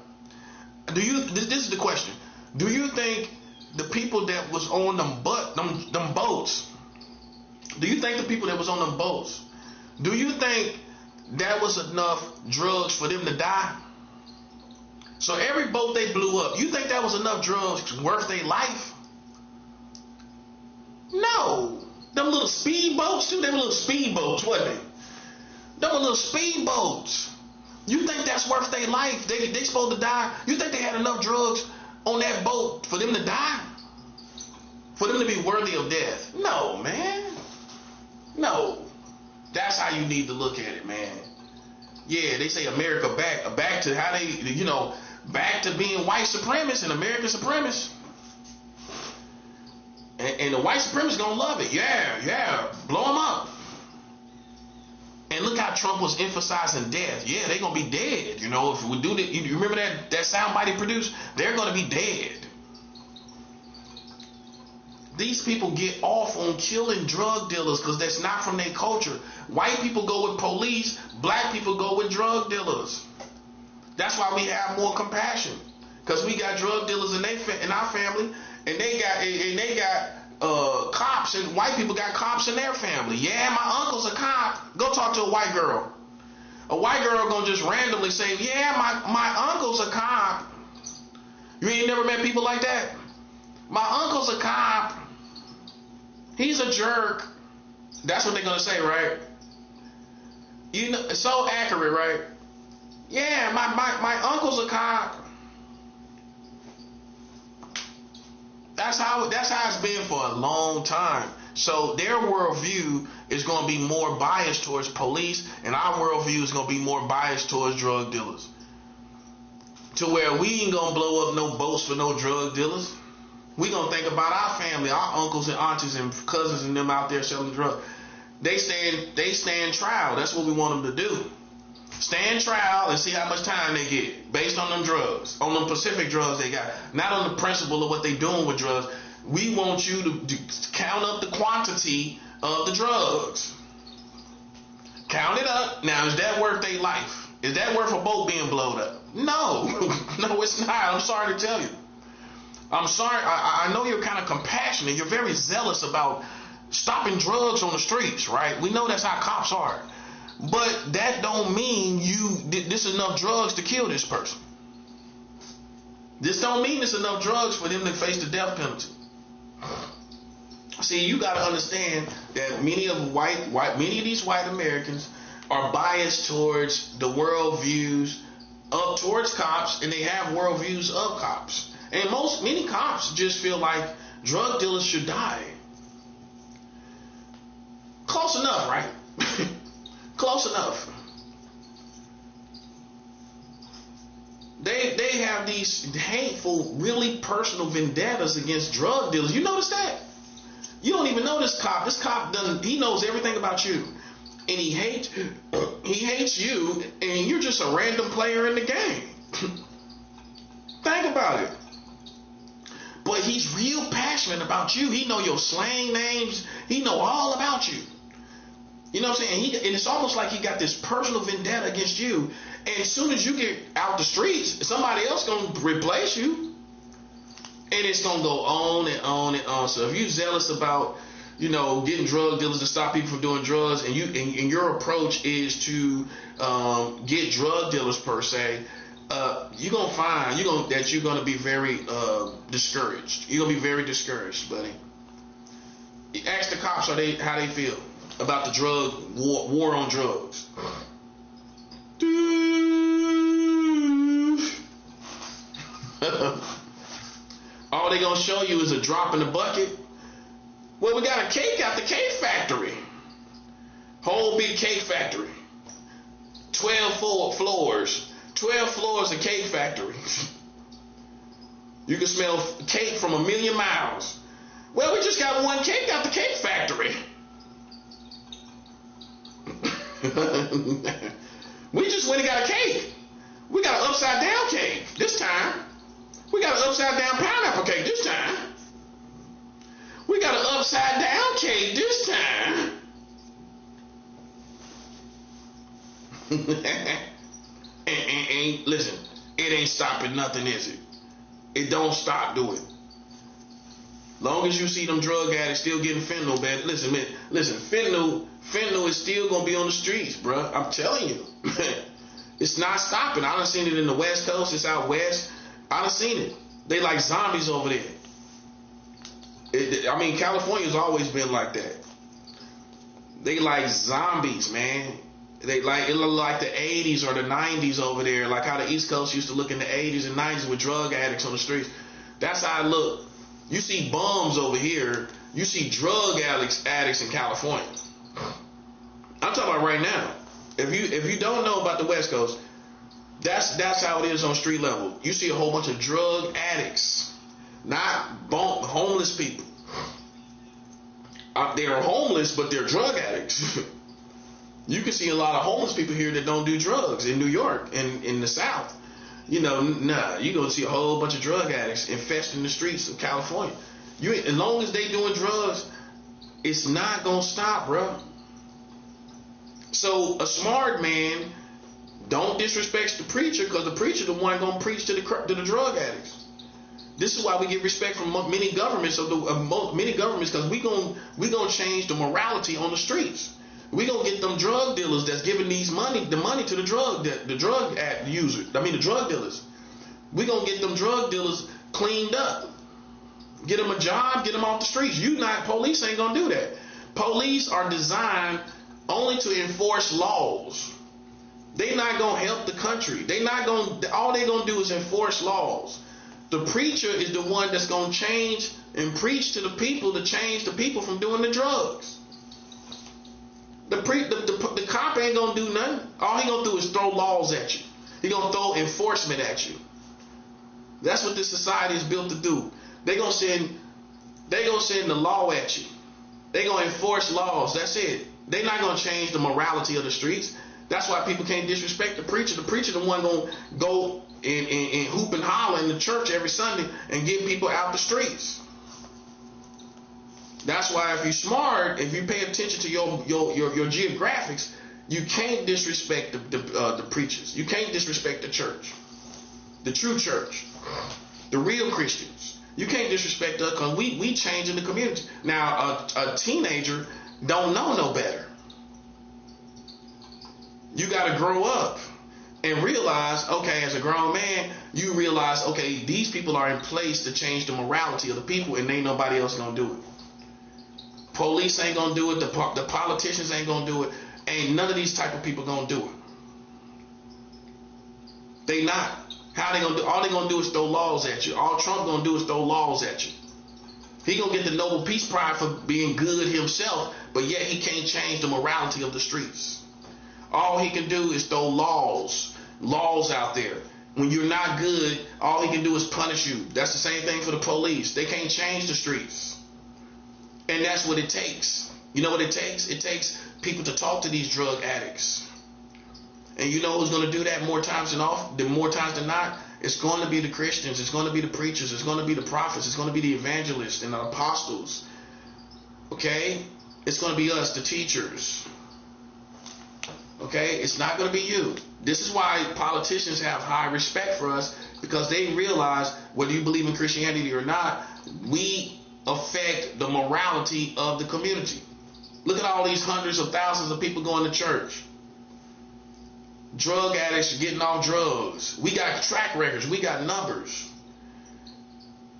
This is the question. Do you think the people that was on them boats? Do you think the people that was on them boats? Do you think that was enough drugs for them to die? So every boat they blew up, you think that was enough drugs worth their life? No. Them little speedboats too, they were little speedboats, wasn't they? Them were little speedboats. You think that's worth their life? They supposed to die. You think they had enough drugs on that boat for them to die? For them to be worthy of death? No, man. No. That's how you need to look at it, man. Yeah, they say America back to how they, back to being white supremacists and American supremacists. And the white supremacists gonna love it. Yeah, blow them up. And look how Trump was emphasizing death. Yeah, they're gonna be dead. If we do that, you remember that soundbite he produced? They're gonna be dead. These people get off on killing drug dealers because that's not from their culture. White people go with police, black people go with drug dealers. That's why we have more compassion, because we got drug dealers in our family, and they got cops, and white people got cops in their family. Yeah, my uncle's a cop. Go talk to a white girl. A white girl gonna just randomly say, yeah, my uncle's a cop. You ain't never met people like that? My uncle's a cop. He's a jerk. That's what they're gonna say, right? It's so accurate, right? Yeah, my uncle's a cop. That's how it's been for a long time. So their worldview is going to be more biased towards police, and our worldview is going to be more biased towards drug dealers. To where we ain't going to blow up no boats for no drug dealers. We going to think about our family, our uncles and aunties and cousins and them out there selling drugs. They stand trial. That's what we want them to do. Stand trial and see how much time they get based on them drugs, on them specific drugs they got. Not on the principle of what they doing with drugs. We want you to count up the quantity of the drugs. Count it up. Now, is that worth their life? Is that worth a boat being blown up? No. No, it's not. I'm sorry to tell you. I'm sorry. I know you're kind of compassionate. You're very zealous about stopping drugs on the streets, right? We know that's how cops are. But that don't mean this is enough drugs to kill this person. This don't mean it's enough drugs for them to face the death penalty. See, you got to understand that many of these white Americans are biased towards the worldviews up towards cops, and they have worldviews of cops. And many cops just feel like drug dealers should die. Close enough, right? Close enough. They have these hateful, really personal vendettas against drug dealers. You notice that? You don't even know this cop. This cop he knows everything about you. And he hates you, and you're just a random player in the game. Think about it. But he's real passionate about you. He know your slang names. He know all about you. You know what I'm saying? And it's almost like he got this personal vendetta against you. And as soon as you get out the streets, somebody else gonna replace you. And it's gonna go on and on and on. So if you're zealous about, getting drug dealers to stop people from doing drugs, and your approach is to get drug dealers per se, you're gonna find that you're gonna be very discouraged. You're gonna be very discouraged, buddy. Ask the cops how they feel about the drug war on drugs. All they gonna show you is a drop in the bucket. Well, we got a cake out the cake factory. Whole big cake factory. 12 floors. 12 floors of cake factory. You can smell cake from a million miles. Well, we just got one cake out the cake factory. We just went and got a cake. We got an upside down cake this time. We got an upside down pineapple cake this time. We got an upside down cake this time. and listen, it ain't stopping nothing, is it? It don't stop doing it. Long as you see them drug addicts still getting fentanyl, man. Listen, fentanyl is still gonna be on the streets, bro. I'm telling you. It's not stopping. I done seen it in the West Coast. It's out west. I done seen it. They like zombies over there. California's always been like that. They like zombies, man. It look like the 80s or the 90s over there, like how the East Coast used to look in the 80s and 90s with drug addicts on the streets. That's how it look. You see bums over here. You see drug addicts in California. I'm talking about right now. If you don't know about the West Coast, that's how it is on street level. You see a whole bunch of drug addicts, not homeless people. They are homeless, but they're drug addicts. You can see a lot of homeless people here that don't do drugs in New York and in the South. You're gonna see a whole bunch of drug addicts infesting the streets of California. As long as they doing drugs, it's not gonna stop, bro. So a smart man don't disrespect the preacher, because the preacher the one gonna preach to the drug addicts. This is why we get respect from many governments because we gonna change the morality on the streets. We gonna get them drug dealers that's giving the money to the drug users. The drug dealers. We gonna get them drug dealers cleaned up. Get them a job. Get them off the streets. Police ain't gonna do that. Police are designed only to enforce laws. They not gonna help the country. All they gonna do is enforce laws. The preacher is the one that's gonna change and preach to the people to change the people from doing the drugs. The cop ain't gonna do nothing. All he gonna do is throw laws at you. He gonna throw enforcement at you. That's what this society is built to do. They gonna send the law at you. They gonna enforce laws. That's it. They not gonna change the morality of the streets. That's why people can't disrespect the preacher. The preacher the one gonna go and hoop and holler in the church every Sunday and get people out the streets. That's why if you're smart, if you pay attention to your geographics, you can't disrespect the preachers. You can't disrespect the church, the true church, the real Christians. You can't disrespect us because we change in the community. Now a teenager don't know no better. You got to grow up and realize, okay, as a grown man, you realize, okay, these people are in place to change the morality of the people, and ain't nobody else gonna do it. Police ain't gonna do it. The politicians ain't gonna do it. Ain't none of these type of people gonna do it. They not. How they gonna do? All they gonna do is throw laws at you. All Trump gonna do is throw laws at you. He gonna get the Nobel Peace Prize for being good himself, but yet he can't change the morality of the streets. All he can do is throw laws out there. When you're not good, all he can do is punish you. That's the same thing for the police. They can't change the streets. And that's what it takes. You know what it takes? It takes people to talk to these drug addicts. And you know who's going to do that more times than not? It's going to be the Christians. It's going to be the preachers. It's going to be the prophets. It's going to be the evangelists and the apostles. Okay? It's going to be us, the teachers. Okay? Okay? It's not going to be you. This is why politicians have high respect for us, because they realize whether you believe in Christianity or not, we affect the morality of the community. Look at all these hundreds of thousands of people going to church. Drug addicts getting off drugs. We got track records. We got numbers.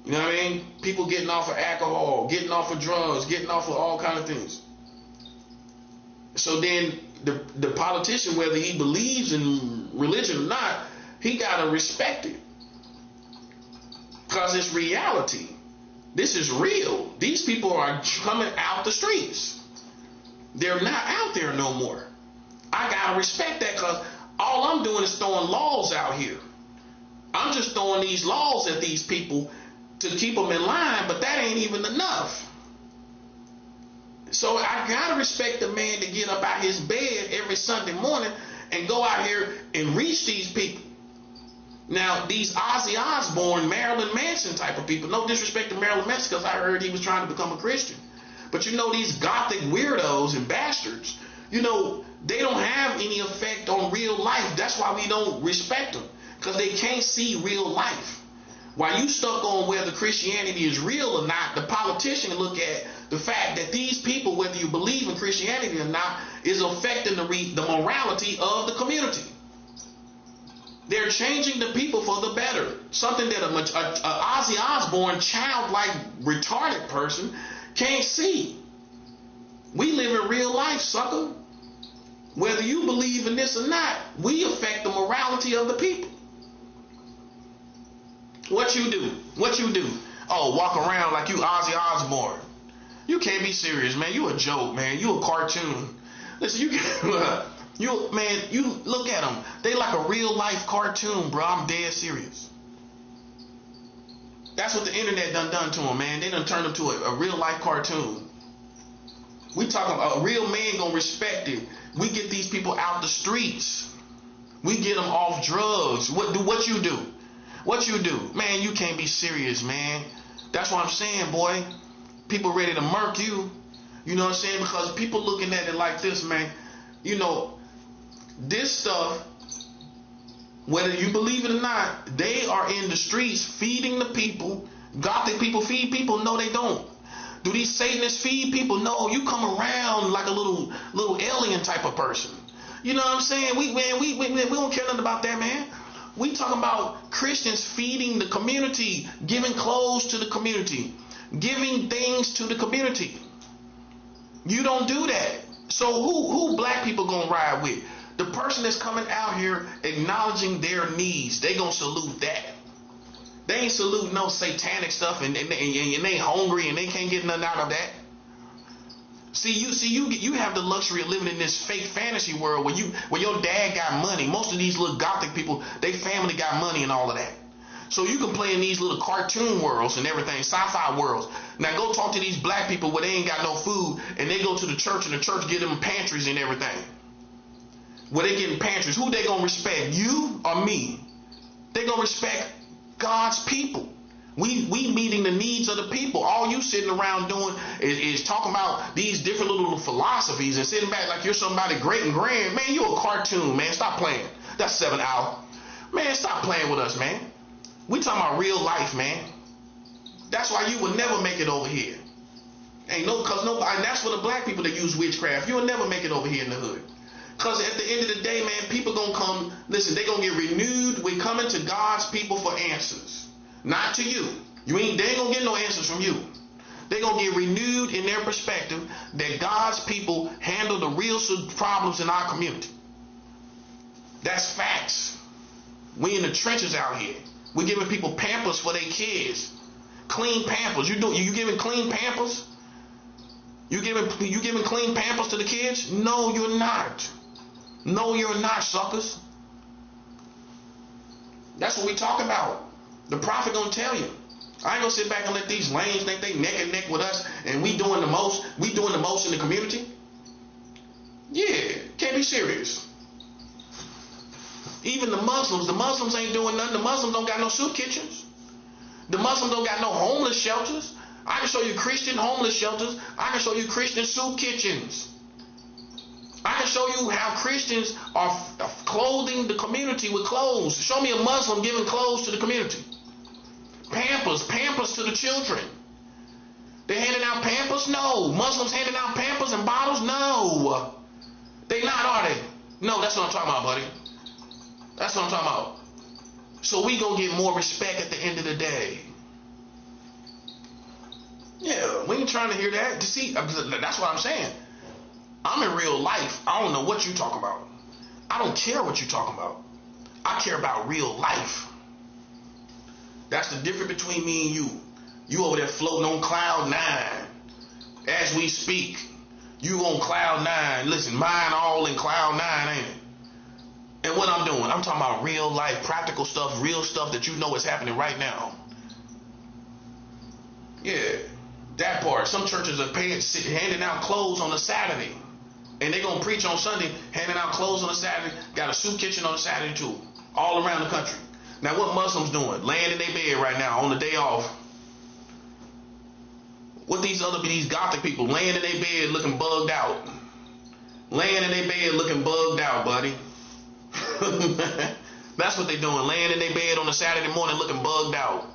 You know what I mean? People getting off of alcohol, getting off of drugs, getting off of all kind of things. So then the politician, whether he believes in religion or not, he got to respect it. Because it's reality. This is real. These people are coming out the streets. They're not out there no more. I got to respect that, because all I'm doing is throwing laws out here. I'm just throwing these laws at these people to keep them in line, but that ain't even enough. So I gotta respect the man to get up out his bed every Sunday morning and go out here and reach these people. Now, these Ozzy Osbourne, Marilyn Manson type of people, no disrespect to Marilyn Manson, because I heard he was trying to become a Christian. But you know, these gothic weirdos and bastards, you know, they don't have any effect on real life. That's why we don't respect them, because they can't see real life. While you stuck on whether Christianity is real or not, the politician look at the fact that these people, whether you believe in Christianity or not, is affecting the morality of the community. They're changing the people for the better. Something that a Ozzy Osbourne, childlike, retarded person can't see. We live in real life, sucker. Whether you believe in this or not, we affect the morality of the people. What you do? What you do? Oh, walk around like you Ozzy Osbourne. You can't be serious, man. You a joke, man. You a cartoon. Listen, you look at them. They like a real life cartoon, bro. I'm dead serious. That's what the internet done to them, man. They done turned them to a real life cartoon. We talking about a real man gonna respect it. We get these people out the streets. We get them off drugs. What you do? What you do? Man, you can't be serious, man. That's what I'm saying, boy. People ready to murk you. You know what I'm saying? Because people looking at it like this, man. You know, this stuff, whether you believe it or not, they are in the streets feeding the people. Gothic people feed people? No, they don't. Do these Satanists feed people? No, you come around like a little alien type of person. You know what I'm saying? We don't care nothing about that, man. We talking about Christians feeding the community, giving clothes to the community, giving things to the community. You don't do that. So who black people gonna ride with? The person that's coming out here acknowledging their needs. They gonna salute that. They ain't salute no satanic stuff and they hungry and they can't get nothing out of that. You have the luxury of living in this fake fantasy world where your dad got money. Most of these little gothic people, they family got money and all of that. So you can play in these little cartoon worlds and everything, sci-fi worlds. Now go talk to these black people where they ain't got no food and they go to the church and the church give them pantries and everything. Where they getting pantries, who they gonna respect? You or me? They gonna respect God's people. We meeting the needs of the people. All you sitting around doing is talking about these different little philosophies and sitting back like you're somebody great and grand. Man, you a cartoon, man. Stop playing. That's 7 hours. Man, stop playing with us, man. We talking about real life, man. That's why you will never make it over here. And that's for the black people that use witchcraft. You will never make it over here in the hood. Because at the end of the day, man, people gonna come, listen, they gonna get renewed. We're coming to God's people for answers. Not to you. They ain't gonna get no answers from you. They gonna get renewed in their perspective that God's people handle the real problems in our community. That's facts. We in the trenches out here. We giving people Pampers for their kids. Clean Pampers. You giving clean Pampers? You giving clean Pampers to the kids? No, you're not. No, you're not, suckers. That's what we talk about. The prophet gonna tell you. I ain't gonna sit back and let these lames think they neck and neck with us and we doing the most in the community. Yeah, can't be serious. Even the Muslims ain't doing nothing. The Muslims don't got no soup kitchens. The Muslims don't got no homeless shelters. I can show you Christian homeless shelters. I can show you Christian soup kitchens. I can show you how Christians are clothing the community with clothes. Show me a Muslim giving clothes to the community. Pampers to the children. They're handing out Pampers? No. Muslims handing out Pampers and bottles? No. They not, are they? No, that's what I'm talking about, buddy. That's what I'm talking about. So we gonna get more respect at the end of the day. Yeah, we ain't trying to hear that. To see, that's what I'm saying. I'm in real life. I don't know what you talking about. I don't care what you talking about. I care about real life. That's the difference between me and you. You over there floating on cloud 9 as we speak. You on cloud 9. Listen, mine all in cloud 9, ain't it? And what I'm doing, I'm talking about real life, practical stuff, real stuff that you know is happening right now. Yeah, that part. Some churches are handing out clothes on a Saturday. And they're going to preach on Sunday, handing out clothes on a Saturday. Got a soup kitchen on a Saturday too. All around the country. Now what Muslims doing? Laying in their bed right now on the day off. What these gothic people laying in their bed looking bugged out. Laying in their bed looking bugged out, buddy. That's what they're doing. Laying in their bed on a Saturday morning looking bugged out.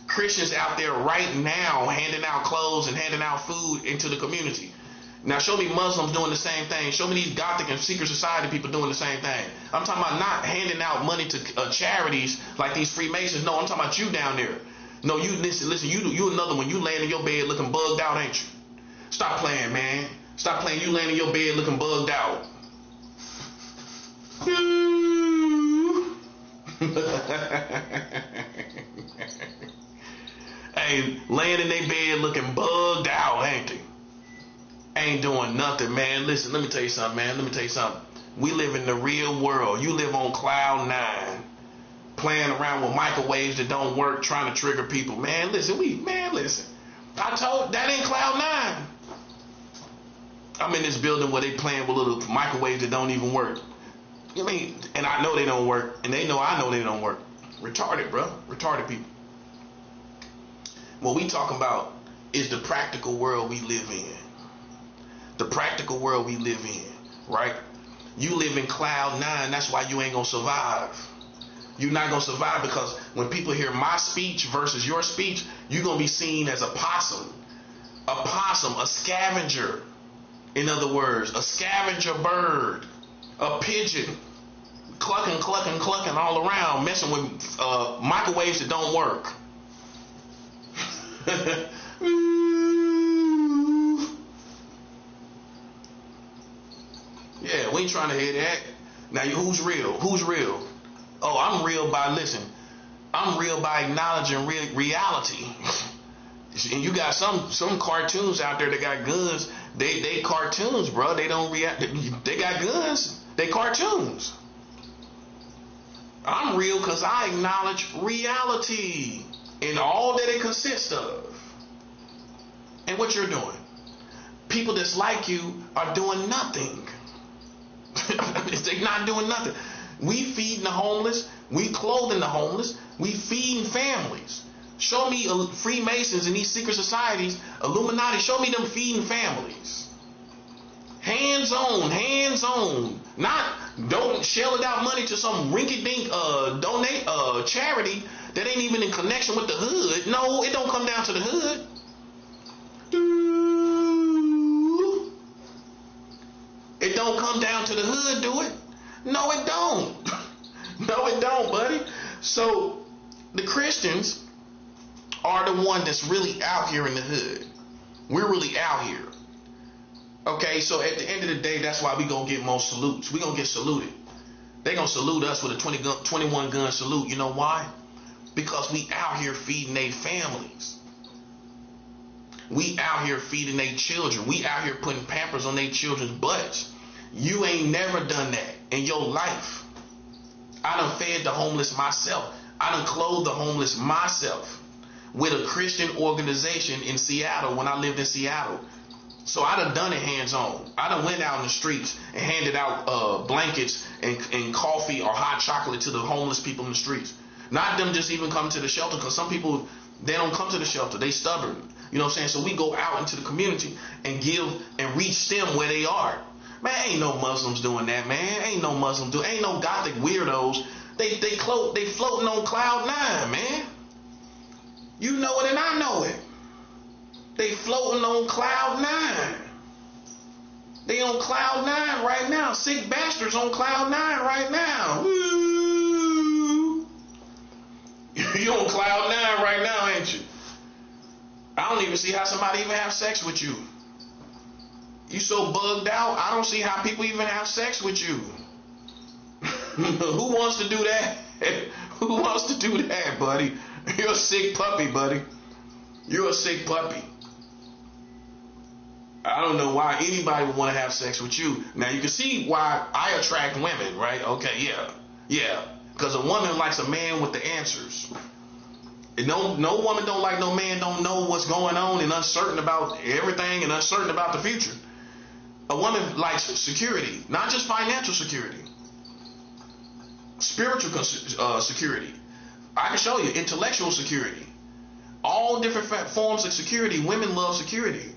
Christians out there right now handing out clothes and handing out food into the community. Now show me Muslims doing the same thing. Show me these Gothic and secret society people doing the same thing. I'm talking about not handing out money to charities like these Freemasons. No, I'm talking about you down there. No, you listen. You another one. You laying in your bed looking bugged out, ain't you? Stop playing, man. Stop playing. You laying in your bed looking bugged out. Hey, laying in their bed looking bugged out, ain't they? Ain't doing nothing, man. Listen, let me tell you something, man. Let me tell you something. We live in the real world. You live on cloud 9, playing around with microwaves that don't work, trying to trigger people. Man, listen. I told that ain't cloud 9. I'm in this building where they playing with little microwaves that don't even work. I mean, and I know they don't work, and they know I know they don't work. Retarded, bro. Retarded people. What we talking about is the practical world we live in. The practical world we live in, right? You live in cloud 9. That's why you ain't gonna survive. You're not gonna survive because when people hear my speech versus your speech, you're gonna be seen as a possum, a scavenger. In other words, a scavenger bird, a pigeon, clucking all around, messing with microwaves that don't work. Yeah, we ain't trying to hear that. Now, who's real? Who's real? Oh, I'm real by acknowledging reality. And you got some cartoons out there that got guns. They cartoons, bro. They don't react. They got guns. They cartoons. I'm real because I acknowledge reality and all that it consists of. And what you're doing. People that's like you are doing nothing. They're not doing nothing. We feeding the homeless. We clothing the homeless. We feeding families. Show me Freemasons and these secret societies, Illuminati. Show me them feeding families. Hands on. Don't shell it out money to some rinky-dink charity that ain't even in connection with the hood. No, it don't come down to the hood. It don't come down to the hood, do it? No, it don't. No, it don't, buddy. So the Christians are the one that's really out here in the hood. We're really out here. Okay, so at the end of the day, that's why we gonna get more salutes. We gonna get saluted. They gonna salute us with a 21 gun salute. You know why? Because we out here feeding their families. We out here feeding their children. We out here putting Pampers on their children's butts. You ain't never done that in your life. I done fed the homeless myself. I done clothed the homeless myself with a Christian organization in Seattle when I lived in Seattle. So I done it hands-on. I done went out in the streets and handed out blankets and coffee or hot chocolate to the homeless people in the streets. Not them just even come to the shelter, because some people, they don't come to the shelter. They stubborn. You know what I'm saying? So we go out into the community and give and reach them where they are. Man, ain't no Muslims doing that, man. Ain't no ain't no Gothic weirdos. They floating on cloud nine, man. You know it and I know it. They floating on cloud nine. They on cloud nine right now. Sick bastards on cloud nine right now. Woo. You on cloud nine right now, ain't you? I don't even see how somebody even have sex with you. You so bugged out, I don't see how people even have sex with you. Who wants to do that? Who wants to do that, buddy? You're a sick puppy, buddy. You're a sick puppy. I don't know why anybody would want to have sex with you. Now you can see why I attract women, right? Okay, yeah. Because a woman likes a man with the answers. And no woman don't like no man don't know what's going on and uncertain about everything and uncertain about the future. A woman likes security, not just financial security, spiritual security. I can show you intellectual security. All different forms of security. Women love security.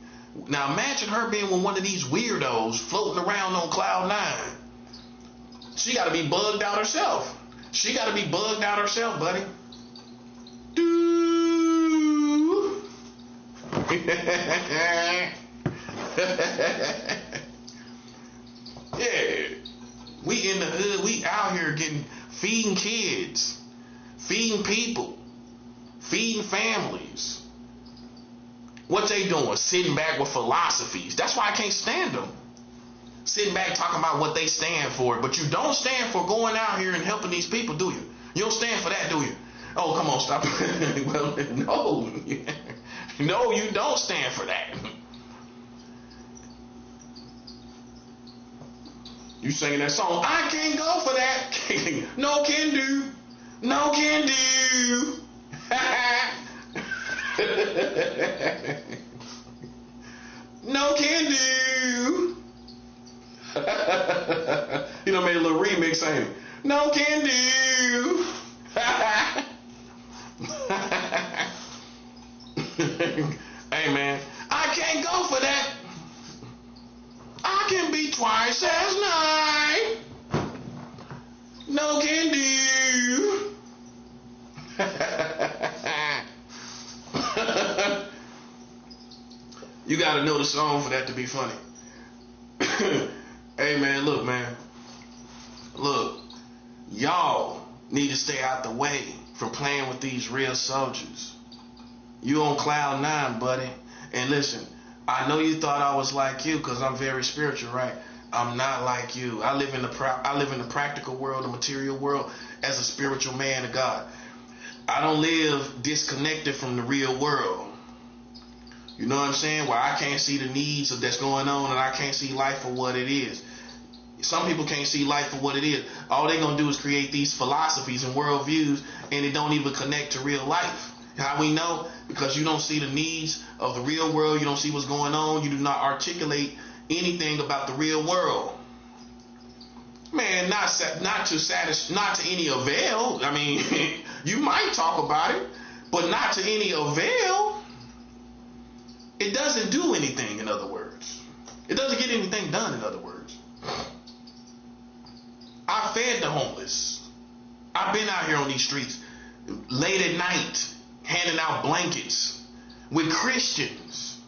Now imagine her being with one of these weirdos floating around on cloud nine. She got to be bugged out herself. She got to be bugged out herself, buddy. Yeah, we in the hood. We out here feeding kids, feeding people, feeding families. What they doing? Sitting back with philosophies. That's why I can't stand them. Sitting back talking about what they stand for, but you don't stand for going out here and helping these people, do you? You don't stand for that, do you? Oh, come on, stop. Well, no. No, you don't stand for that. You singing that song, I can't go for that. No can do. No can do. No can do. You know, made a little remix, ain't it? No can do. Hey man, I can't go for that. I can be twice as nice. No can do. You gotta know the song for that to be funny. Hey man, look man. Look, y'all need to stay out the way from playing with these real soldiers. You on cloud nine, buddy. And listen, I know you thought I was like you because I'm very spiritual, right? I'm not like you. I live in the practical world, the material world, as a spiritual man of God. I don't live disconnected from the real world. You know what I'm saying? Where I can't see the needs of that's going on and I can't see life for what it is. Some people can't see life for what it is. All they're going to do is create these philosophies and worldviews and it don't even connect to real life. How we know? Because you don't see the needs of the real world. You don't see what's going on. You do not articulate anything about the real world. Man, not to any avail. I mean, you might talk about it, but not to any avail. It doesn't do anything, in other words. It doesn't get anything done, in other words. I fed the homeless. I've been out here on these streets late at night, handing out blankets with Christians,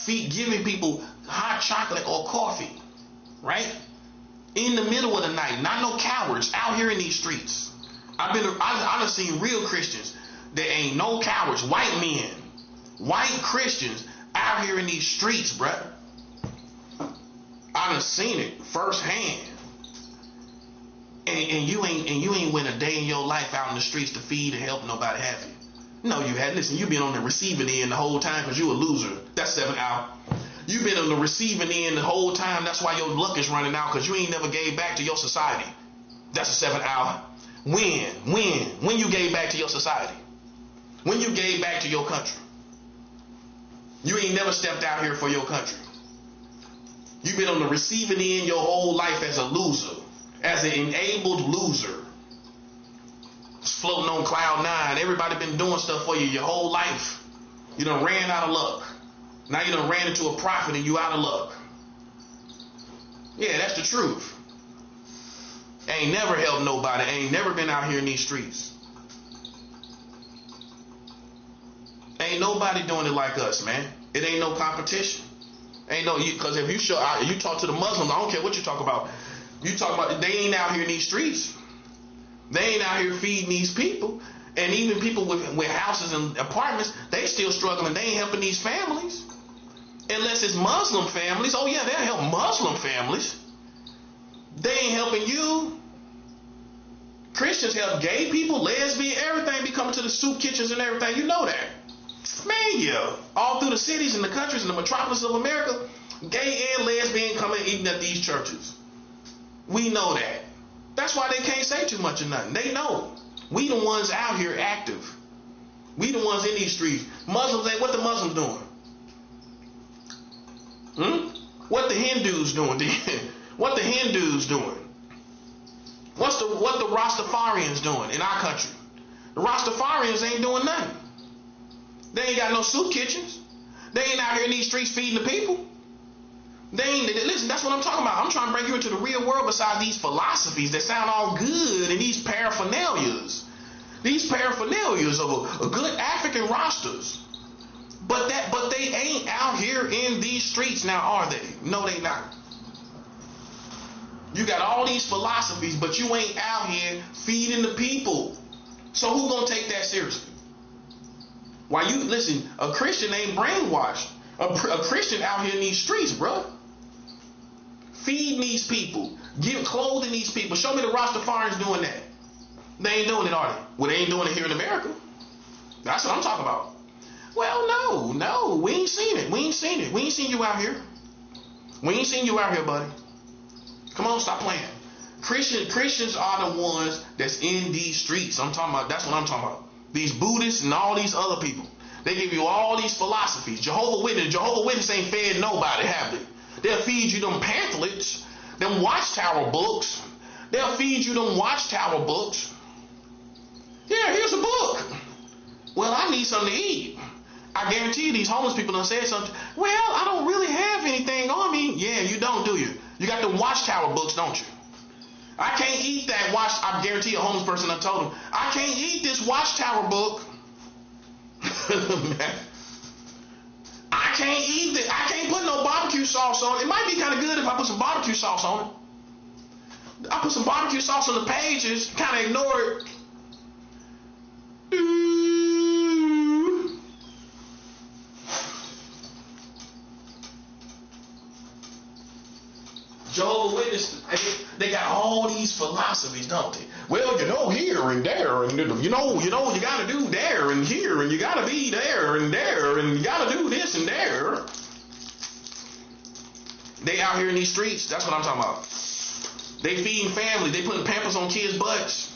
giving people hot chocolate or coffee, right? In the middle of the night, not no cowards out here in these streets. I've seen real Christians. There ain't no cowards, white men, white Christians out here in these streets, bruh. I done seen it firsthand. And you ain't went a day in your life out in the streets to feed and help nobody, have you? No, you had. Listen, you been on the receiving end the whole time because you a loser. That's 7 out. You been on the receiving end the whole time. That's why your luck is running out because you ain't never gave back to your society. That's a 7 out. When you gave back to your society? When you gave back to your country? You ain't never stepped out here for your country. You've been on the receiving end your whole life as a loser, as an enabled loser. Floating on cloud nine. Everybody been doing stuff for you your whole life. You done ran out of luck. Now you done ran into a prophet and you out of luck. Yeah, that's the truth. Ain't never helped nobody. Ain't never been out here in these streets. Ain't nobody doing it like us, man. It ain't no competition. Ain't no, because if you talk to the Muslims, I don't care what you talk about. You talk about, they ain't out here in these streets. They ain't out here feeding these people. And even people with houses and apartments, they still struggling. They ain't helping these families. Unless it's Muslim families. Oh yeah, they'll help Muslim families. They ain't helping you. Christians help gay people, lesbian, everything be coming to the soup kitchens and everything. You know that. Man, yeah. All through the cities and the countries and the metropolis of America, gay and lesbian coming eating at these churches. We know that. That's why they can't say too much of nothing. They know. We the ones out here active. We the ones in these streets. Muslims, what the Muslims doing? What the Hindus doing? What the Hindus doing? What the Rastafarians doing in our country? The Rastafarians ain't doing nothing. They ain't got no soup kitchens. They ain't out here in these streets feeding the people. They ain't, listen, that's what I'm talking about. I'm trying to bring you into the real world besides these philosophies that sound all good and these paraphernalias. These paraphernalias of a good African rosters. But they ain't out here in these streets now, are they? No, they not. You got all these philosophies, but you ain't out here feeding the people. So who gonna take that seriously? Why you listen? A Christian ain't brainwashed. A Christian out here in these streets, bro. Feeding these people, clothing these people. Show me the Rastafarians doing that. They ain't doing it, are they? Well, they ain't doing it here in America. That's what I'm talking about. Well, no, we ain't seen it. We ain't seen you out here. We ain't seen you out here, buddy. Come on, stop playing. Christians are the ones that's in these streets. I'm talking about. That's what I'm talking about. These Buddhists and all these other people. They give you all these philosophies. Jehovah's Witness ain't fed nobody, have they? They'll feed you them pamphlets, them Watchtower books. They'll feed you them Watchtower books. Yeah, here's a book. Well, I need something to eat. I guarantee you these homeless people done said something. Well, I don't really have anything on me. Yeah, you don't, do you? You got the Watchtower books, don't you? I can't eat that I guarantee a homeless person done told him, I can't eat this Watchtower book. I can't eat it. I can't put no barbecue sauce on it. It might be kind of good if I put some barbecue sauce on it. I put some barbecue sauce on the pages, kind of ignore it. Jehovah's Witness, they got all these philosophies, don't they? Well, here and there, and you got to do there and here, and you got to be there, and you got to do this and there. They out here in these streets. That's what I'm talking about. They feeding families. They putting Pampers on kids' butts.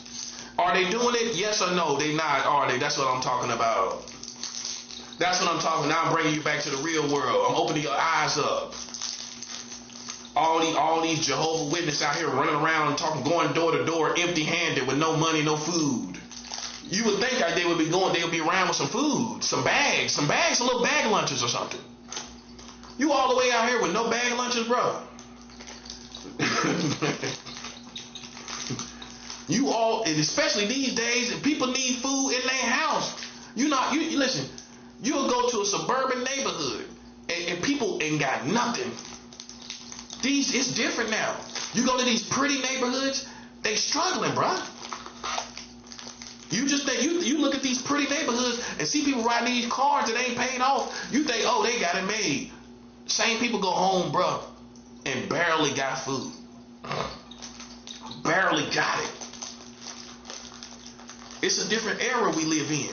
Are they doing it? Yes or no? They not, are they? That's what I'm talking about. That's what I'm talking. Now I'm bringing you back to the real world. I'm opening your eyes up. All these Jehovah's Witnesses out here running around and talking, going door to door, empty-handed with no money, no food. You would think that they would be around with some food, some bags, little bag lunches or something. You all the way out here with no bag lunches, bro. You all, and especially these days, people need food in their house. Listen, you'll go to a suburban neighborhood and people ain't got nothing. It's different now. You go to these pretty neighborhoods, they struggling, bruh. You just think you look at these pretty neighborhoods and see people riding these cars that ain't paid off. You think, oh, they got it made. Same people go home, bruh, and barely got food. Barely got it. It's a different era we live in.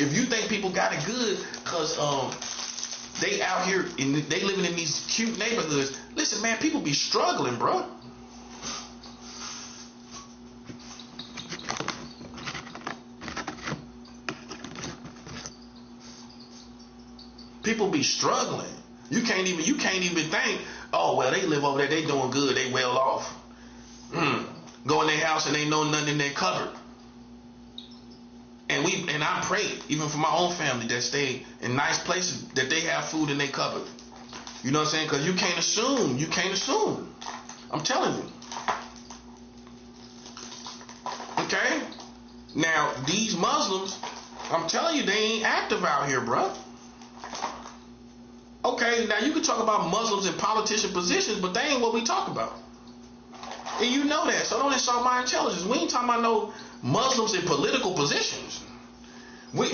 If you think people got it good, cause they out here and they living in these cute neighborhoods. Listen, man, people be struggling, bro. People be struggling. You can't even think, oh well, they live over there, they doing good, they well off. Go in their house and they know nothing in their cupboard. And I pray, even for my own family, that stay in nice places, that they have food in their cupboard. You know what I'm saying? Because you can't assume. I'm telling you. Okay? Now, these Muslims, I'm telling you, they ain't active out here, bruh. Okay, now you can talk about Muslims in politician positions, but they ain't what we talk about. And you know that, so don't insult my intelligence. We ain't talking about no Muslims in political positions. We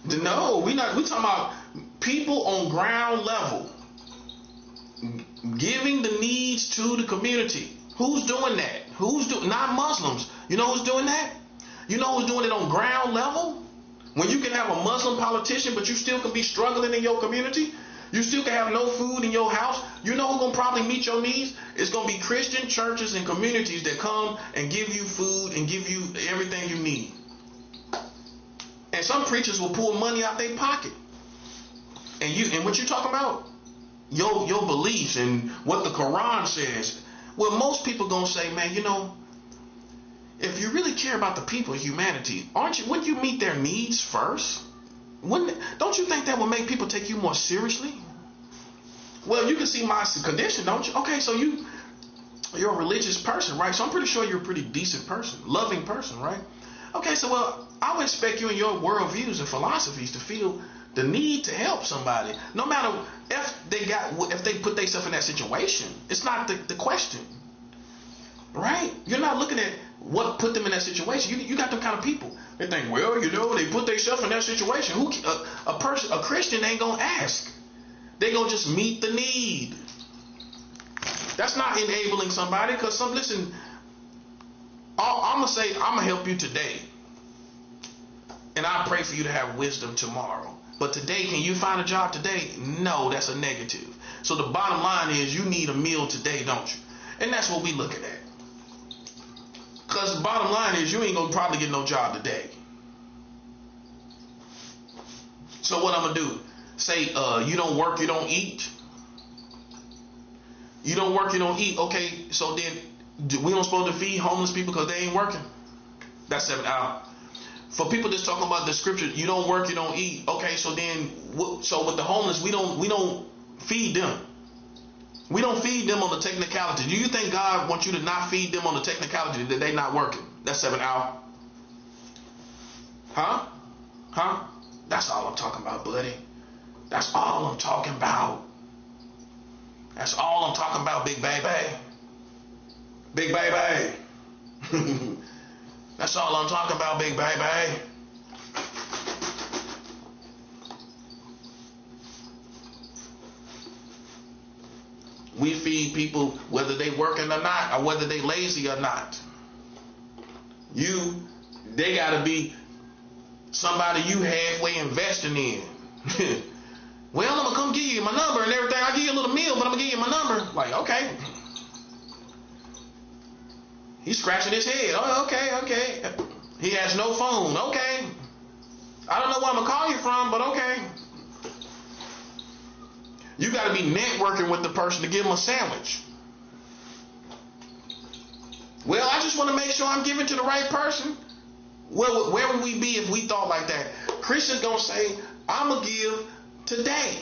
no, we not. We talking about people on ground level giving the needs to the community. Who's doing that? Who's doing? Not Muslims. You know who's doing that? You know who's doing it on ground level? When you can have a Muslim politician, but you still can be struggling in your community. You still can have no food in your house. You know who's going to probably meet your needs? It's going to be Christian churches and communities that come and give you food and give you everything you need. And some preachers will pull money out their pocket. And what you talking about? Your beliefs and what the Quran says. Well, most people going to say, man, you know, if you really care about the people of humanity, wouldn't you meet their needs first? Don't you think that would make people take you more seriously? Well, you can see my condition, don't you? Okay, so you're a religious person, right? So I'm pretty sure you're a pretty decent person, loving person, right? Okay, so well, I would expect you in your worldviews and philosophies to feel the need to help somebody, no matter if they put themselves in that situation. It's not the question, right? You're not looking at what put them in that situation. You got them kind of people. They think, well, you know, they put themselves in that situation. A Christian ain't gonna ask. They gonna just meet the need. That's not enabling somebody. Because listen, I'm gonna say I'm gonna help you today, and I pray for you to have wisdom tomorrow. But today, can you find a job today? No, that's a negative. So the bottom line is, you need a meal today, don't you? And that's what we looking at. Because the bottom line is, you ain't going to probably get no job today. So what I'm going to do? Say, you don't work, you don't eat. You don't work, you don't eat. Okay, so then we don't supposed to feed homeless people because they ain't working. That's 7 hours. For people that's talking about the scripture, you don't work, you don't eat. Okay, so then, so with the homeless, we don't feed them. We don't feed them on the technicality. Do you think God wants you to not feed them on the technicality that they not working? That's 7 hours. Huh? That's all I'm talking about, buddy. That's all I'm talking about. That's all I'm talking about, big baby. Big baby. That's all I'm talking about, big baby. We feed people whether they working or not, or whether they lazy or not. They gotta be somebody you halfway investing in. Well, I'm gonna come give you my number and everything. I'll give you a little meal, but I'm gonna give you my number. Like, okay. He's scratching his head. Oh, okay. He has no phone. Okay. I don't know where I'm gonna call you from, but okay. You got to be networking with the person to give them a sandwich. Well, I just want to make sure I'm giving to the right person. Well, where would we be if we thought like that? Christians gonna say, I'm gonna give today,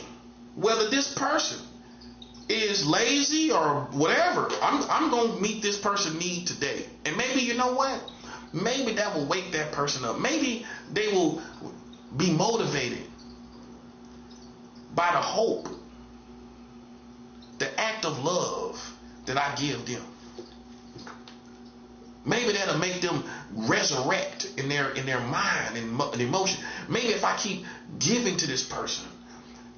whether this person is lazy or whatever. I'm gonna meet this person need today. And maybe, you know what? Maybe that will wake that person up. Maybe they will be motivated by the hope, the act of love that I give them. Maybe that'll make them resurrect in their mind and emotion. Maybe if I keep giving to this person,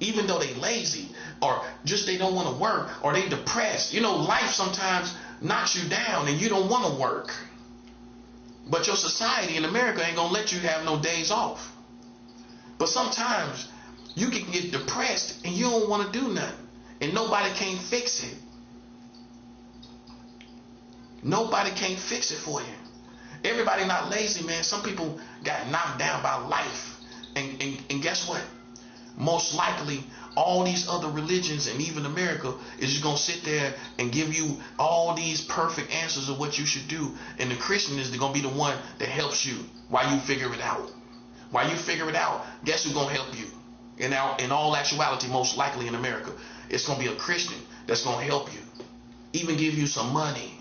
even though they lazy or just they don't want to work or they depressed. You know, life sometimes knocks you down and you don't want to work. But your society in America ain't gonna let you have no days off. But sometimes you can get depressed and you don't want to do nothing. And nobody can't fix it. Nobody can't fix it for you. Everybody not lazy, man. Some people got knocked down by life. And guess what? Most likely, all these other religions and even America is just going to sit there and give you all these perfect answers of what you should do. And the Christian is going to be the one that helps you while you figure it out. While you figure it out, guess who's going to help you? In all actuality, most likely in America, it's going to be a Christian that's going to help you. even give you some money.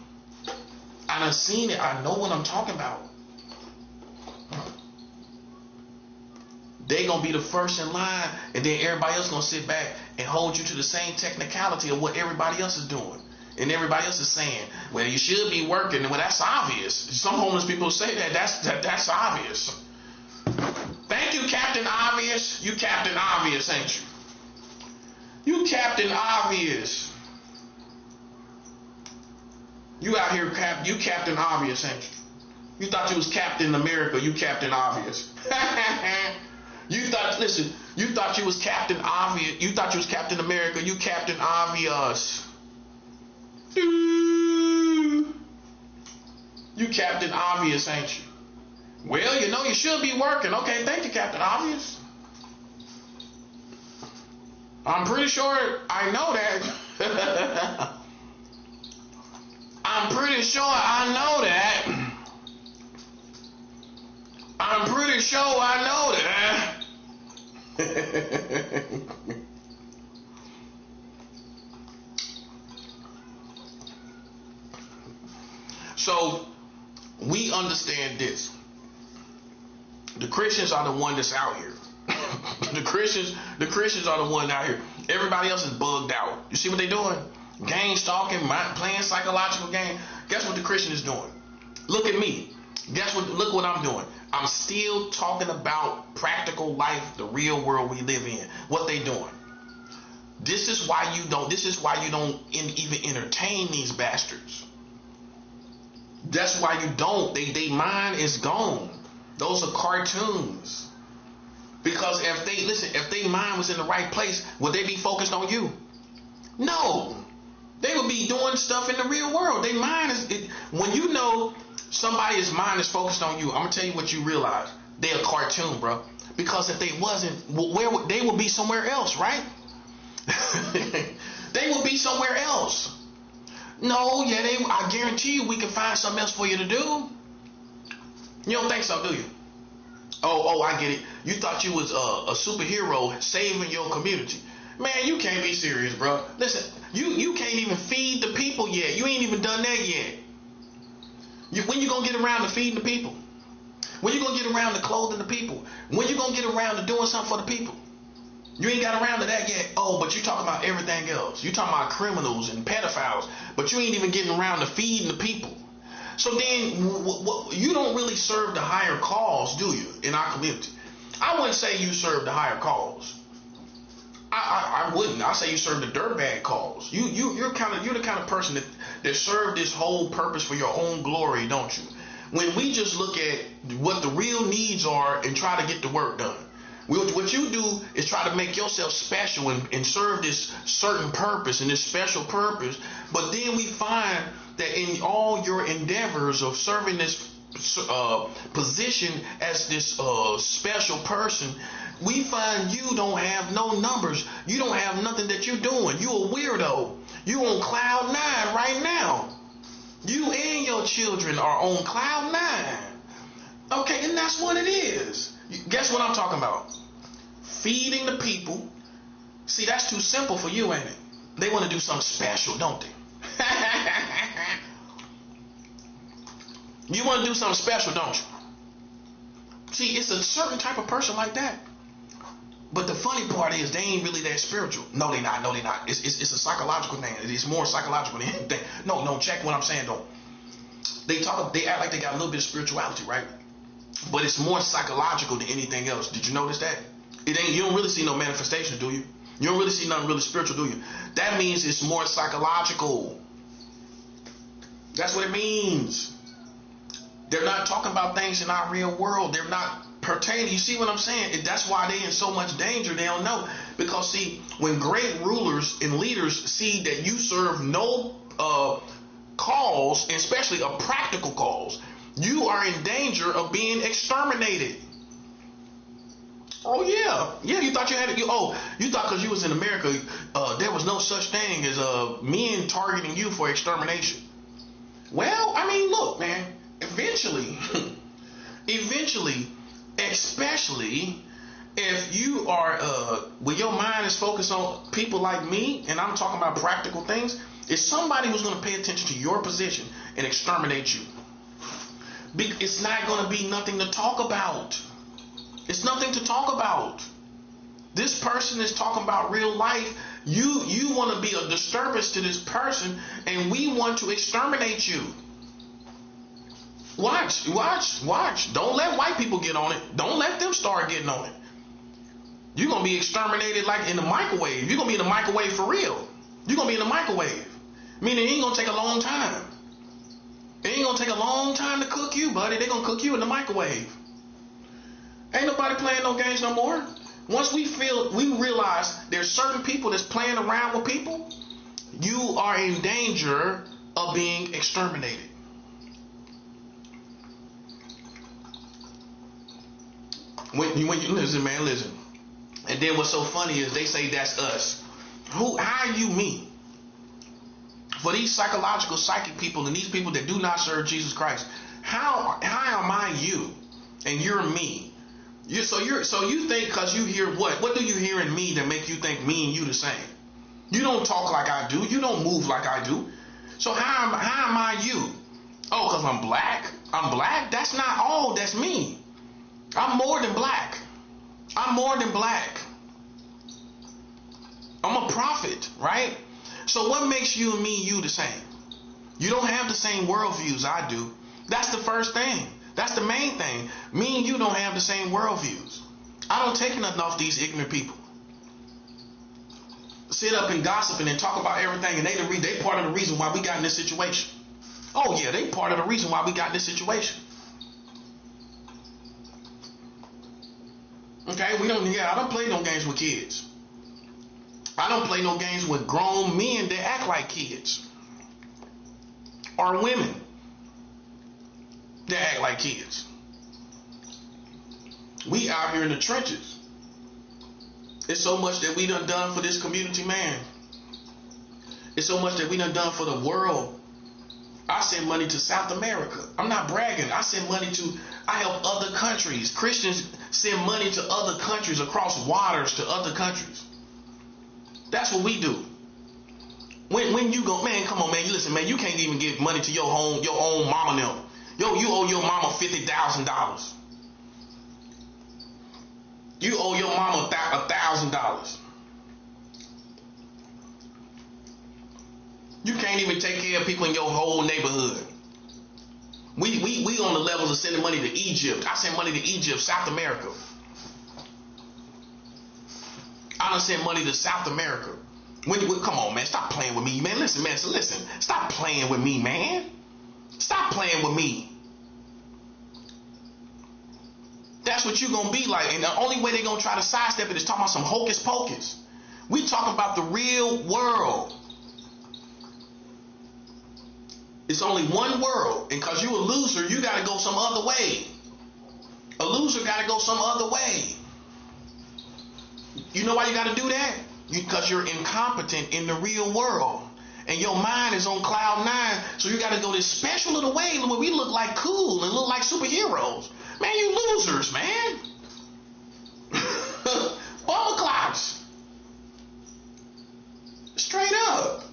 I done seen it. I know what I'm talking about. They gonna be the first in line, and then everybody else gonna sit back and hold you to the same technicality of what everybody else is doing. And everybody else is saying, well, you should be working. Well, that's obvious. Some homeless people say that. That's obvious. Thank you, Captain Obvious. You Captain Obvious, ain't you? You Captain Obvious. You out here, you Captain Obvious, ain't you? You thought you was Captain America. You Captain Obvious. You thought, listen, you thought you was Captain Obvious. You thought you was Captain America. You Captain Obvious. You Captain Obvious, ain't you? Well, you know you should be working. Okay, thank you, Captain Obvious. I'm pretty sure I know that. I'm pretty sure I know that. I'm pretty sure I know that. So we understand this. The Christians are the one that's out here. the Christians are the one out here. Everybody else is bugged out. You see what they're doing? Gang stalking, playing psychological game. Guess what the Christian is doing? Look at me. Look what I'm doing. I'm still talking about practical life, the real world we live in. What they doing. This is why you don't even entertain these bastards. That's why you don't. They mind is gone. Those are cartoons. Because if they mind was in the right place, would they be focused on you? No. They would be doing stuff in the real world. They mind is when you know somebody's mind is focused on you, I'm gonna tell you what you realize. They're a cartoon, bro. Because if they wasn't, they would be somewhere else, right? They would be somewhere else. No, yeah, I guarantee you we can find something else for you to do. You don't think so, do you? Oh, I get it. You thought you was a superhero saving your community. Man, you can't be serious, bro. Listen, you can't even feed the people yet. You ain't even done that yet. When you gonna get around to feeding the people? When you gonna get around to clothing the people? When you gonna get around to doing something for the people? You ain't got around to that yet. Oh, but you talking about everything else. You talking about criminals and pedophiles, but you ain't even getting around to feeding the people. So then, you don't really serve the higher cause, do you, in our community? I wouldn't say you serve the higher cause. I wouldn't. I say you serve the dirtbag cause. You're the kind of person that serve this whole purpose for your own glory, don't you? When we just look at what the real needs are and try to get the work done. What you do is try to make yourself special and serve this certain purpose and this special purpose. But then we find that in all your endeavors of serving this position as this special person, we find you don't have no numbers. You don't have nothing that you're doing. You a weirdo. You on cloud 9 right now. You and your children are on cloud 9. Okay, and that's what it is. Guess what I'm talking about? Feeding the people. See, that's too simple for you, ain't it? They want to do something special, don't they? You want to do something special, don't you? See, it's a certain type of person like that. But the funny part is they ain't really that spiritual. No, they not. It's a psychological thing. It's more psychological than anything. No, check what I'm saying though. They act like they got a little bit of spirituality, right? But it's more psychological than anything else. Did you notice that? You don't really see no manifestation, do you? You don't really see nothing really spiritual, do you? That means it's more psychological. That's what it means. They're not talking about things in our real world. They're not pertaining. You see what I'm saying? That's why they're in so much danger. They don't know. Because see, when great rulers and leaders see that you serve no cause, especially a practical cause, you are in danger of being exterminated. Oh yeah, you thought you had to. You thought because you was in America, there was no such thing as men targeting you for extermination. Well, I mean, look, man. Eventually, especially if you are, when your mind is focused on people like me, and I'm talking about practical things, It's somebody who's going to pay attention to your position and exterminate you. It's not going to be nothing to talk about. It's nothing to talk about. This person is talking about real life. You want to be a disturbance to this person, and we want to exterminate you. Watch. Don't let white people get on it. Don't let them start getting on it. You're going to be exterminated like in the microwave. You're going to be in the microwave for real. You're going to be in the microwave. Meaning it ain't going to take a long time. It ain't going to take a long time to cook you, buddy. They're going to cook you in the microwave. Ain't nobody playing no games no more. Once we realize there's certain people that's playing around with people, you are in danger of being exterminated. When you listen, man, listen. And then what's so funny is they say that's us. How are you me? For these psychological, psychic people and these people that do not serve Jesus Christ, how am I you and you're me? So you think because you hear what? What do you hear in me that make you think me and you the same? You don't talk like I do. You don't move like I do. So how am I you? Oh, because I'm black? I'm black? That's not all. That's me. I'm more than black. I'm more than black. I'm a prophet, right? So what makes you and me you the same? You don't have the same worldviews I do. That's the first thing. That's the main thing. Me and you don't have the same worldviews. I don't take nothing off these ignorant people. Sit up and gossip and then talk about everything, and they part of the reason why we got in this situation. Oh yeah, they part of the reason why we got in this situation. Okay, I don't play no games with kids. I don't play no games with grown men that act like kids. Or women that act like kids. We out here in the trenches. It's so much that we done for this community, man. It's so much that we done for the world. I send money to South America. I'm not bragging. I help other countries. Christians send money to other countries across waters to other countries. That's what we do. When you go, man, come on, man. You listen, man. You can't even give money to your own mama now. Yo, you owe your mama $50,000. You owe your mama $1,000. You can't even take care of people in your whole neighborhood. We on the levels of sending money to Egypt. I send money to Egypt, South America. I done send money to South America. Come on, man. Stop playing with me, man. Listen, man. So listen. Stop playing with me, man. Stop playing with me. That's what you're going to be like. And the only way they're going to try to sidestep it is talking about some hocus pocus. We talking about the real world. It's only one world. And because you're a loser, you got to go some other way. A loser got to go some other way. You know why you got to do that? Because you're incompetent in the real world. And your mind is on cloud 9. So you got to go this special little way where we look like cool and look like superheroes. Man, you losers, man. Bummer clocks. Straight up.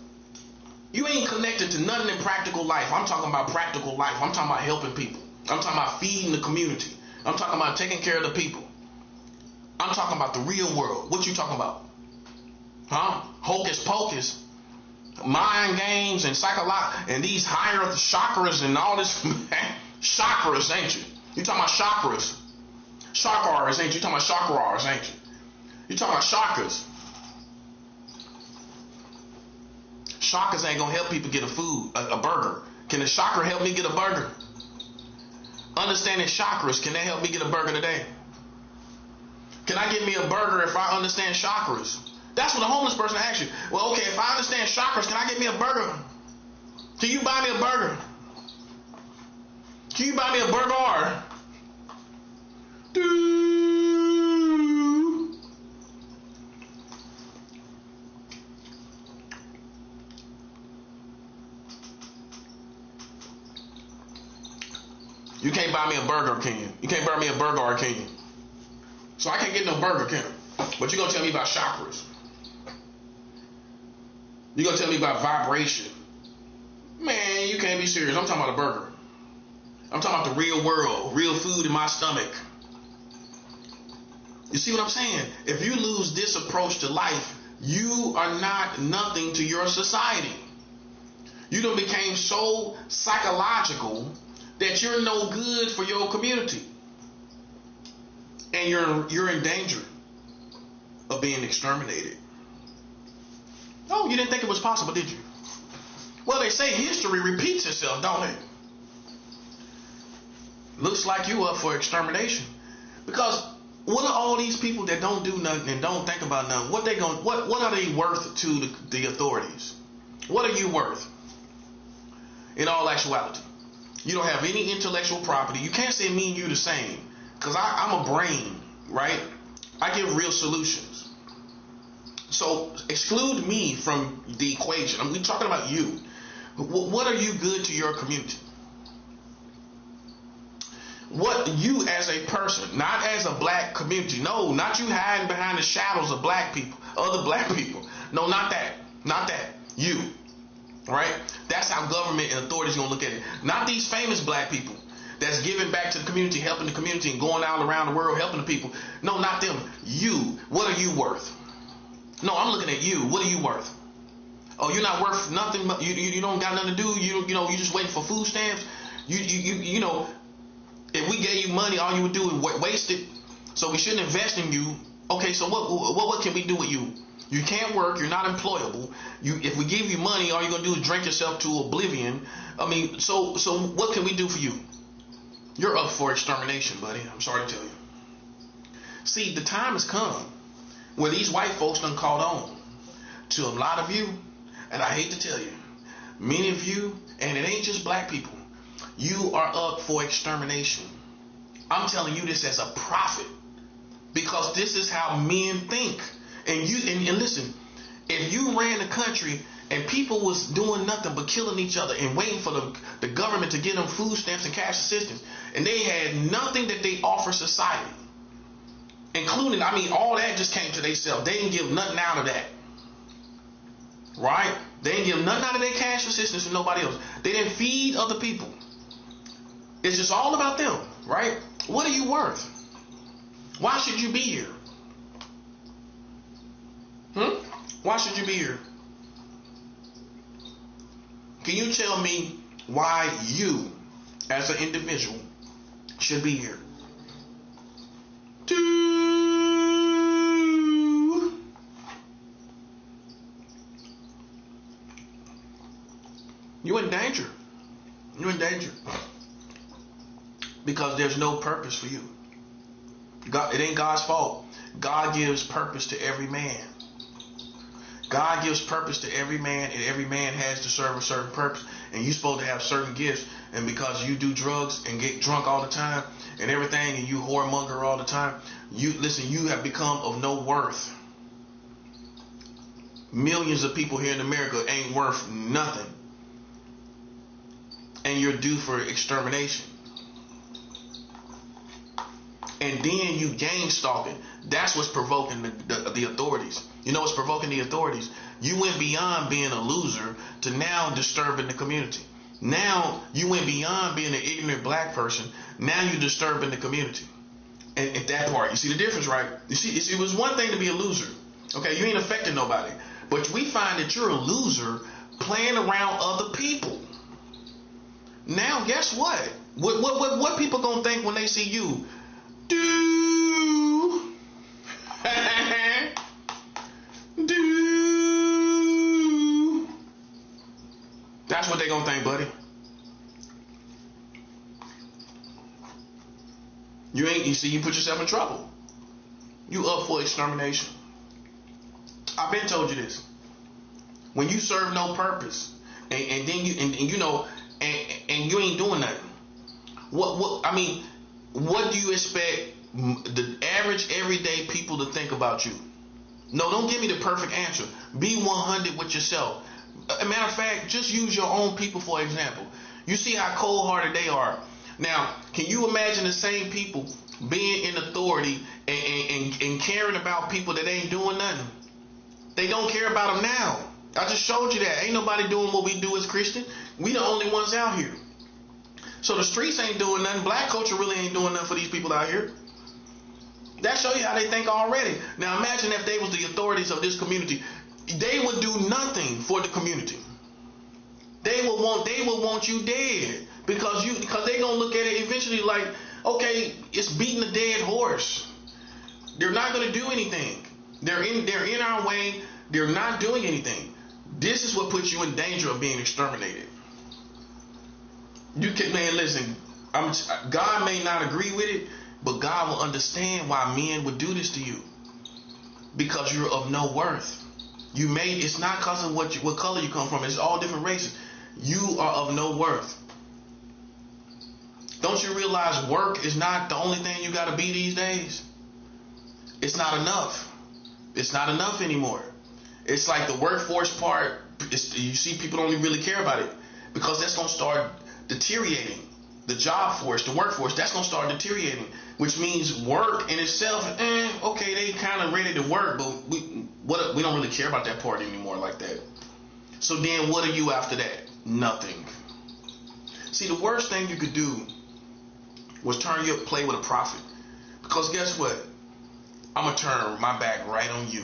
You ain't connected to nothing in practical life. I'm talking about practical life. I'm talking about helping people. I'm talking about feeding the community. I'm talking about taking care of the people. I'm talking about the real world. What you talking about? Huh? Hocus pocus. Mind games and and these higher chakras and all this. Chakras, ain't you? You talking about chakras. Chakras, ain't you? You talking about chakras, ain't you? You talking about chakras. Chakras ain't gonna help people get a burger. Can the chakra help me get a burger? Understanding chakras, can that help me get a burger today? Can I get me a burger if I understand chakras? That's what a homeless person asks you. Well, okay, if I understand chakras, can I get me a burger? Can you buy me a burger? Can you buy me a burger? You can't buy me a burger, can you? You can't buy me a burger, can you? So I can't get no burger, can you? But you're going to tell me about chakras. You gonna tell me about vibration? Man, you can't be serious. I'm talking about a burger. I'm talking about the real world, real food in my stomach. You see what I'm saying? If you lose this approach to life, you are not nothing to your society. You done became so psychological that you're no good for your community. And you're in danger of being exterminated. Oh, you didn't think it was possible, did you? Well, they say history repeats itself, don't it? Looks like you up for extermination. Because what are all these people that don't do nothing and don't think about nothing? What are they worth to the authorities? What are you worth? In all actuality, you don't have any intellectual property. You can't say me and you the same. Because I'm a brain, right? I give real solutions. So exclude me from the equation. We're talking about you. What are you good to your community? What you as a person, not as a black community. No, not you hiding behind the shadows of black people, other black people. No, not that. Not that. You. Right? That's how government and authorities gonna look at it. Not these famous black people that's giving back to the community, helping the community, and going out around the world helping the people. No, not them. You. What are you worth? No, I'm looking at you. What are you worth? Oh, you're not worth nothing. You don't got nothing to do. You just waiting for food stamps. You know, if we gave you money, all you would do is waste it. So we shouldn't invest in you. Okay, so what can we do with you? You can't work. You're not employable. If we give you money, all you're gonna do is drink yourself to oblivion. I mean, so what can we do for you? You're up for extermination, buddy. I'm sorry to tell you. See, the time has come where these white folks done caught on to a lot of you, and I hate to tell you, many of you, and it ain't just black people, you are up for extermination. I'm telling you this as a prophet, because this is how men think. And listen, if you ran the country and people was doing nothing but killing each other and waiting for the government to give them food stamps and cash assistance, and they had nothing that they offer society, including, I mean, all that just came to themselves. They didn't give nothing out of that. Right? They didn't give nothing out of their cash assistance to nobody else. They didn't feed other people. It's just all about them, right? What are you worth? Why should you be here? Why should you be here? Can you tell me why you, as an individual, should be here? You're in danger. You're in danger. Because there's no purpose for you. God, it ain't God's fault. God gives purpose to every man. God gives purpose to every man, and every man has to serve a certain purpose. And you're supposed to have certain gifts. And because you do drugs and get drunk all the time and everything, and you whoremonger all the time, you have become of no worth. Millions of people here in America ain't worth nothing. And you're due for extermination. And then you gang stalking. That's what's provoking the authorities. You know what's provoking the authorities? You went beyond being a loser to now disturbing the community. Now you went beyond being an ignorant black person. Now you're disturbing the community. And at that part, you see the difference, right? You see, it was one thing to be a loser. Okay, you ain't affecting nobody. But we find that you're a loser playing around other people. Now, guess what? What people gonna think when they see you? Do that's what they gonna think, buddy. You put yourself in trouble. You up for extermination. I've been told you this. When you serve no purpose, and then you ain't doing nothing. What do you expect the average everyday people to think about you? No, don't give me the perfect answer. Be 100 with yourself. A matter of fact, just use your own people for example. You see how cold-hearted they are. Now, can you imagine the same people being in authority and caring about people that ain't doing nothing? They don't care about them now. I just showed you that. Ain't nobody doing what we do as Christian. We the only ones out here. So the streets ain't doing nothing. Black culture really ain't doing nothing for these people out here. That show you how they think already. Now imagine if they was the authorities of this community. They would do nothing for the community. They will want you dead because they gonna look at it eventually like, okay, it's beating a dead horse. They're not gonna do anything. They're in our way. They're not doing anything. This is what puts you in danger of being exterminated. You can, man, listen. God may not agree with it, but God will understand why men would do this to you because you're of no worth. It's not because of what color you come from. It's all different races. You are of no worth. Don't you realize work is not the only thing you got to be these days? It's not enough. It's not enough anymore. It's like the workforce part. You see, people don't really care about it because that's going to start deteriorating. The job force, the workforce, that's going to start deteriorating, which means work in itself, okay, they kind of ready to work, but we don't really care about that part anymore like that. So then what are you after that? Nothing. See, the worst thing you could do was play with a prophet. Because guess what? I'm going to turn my back right on you.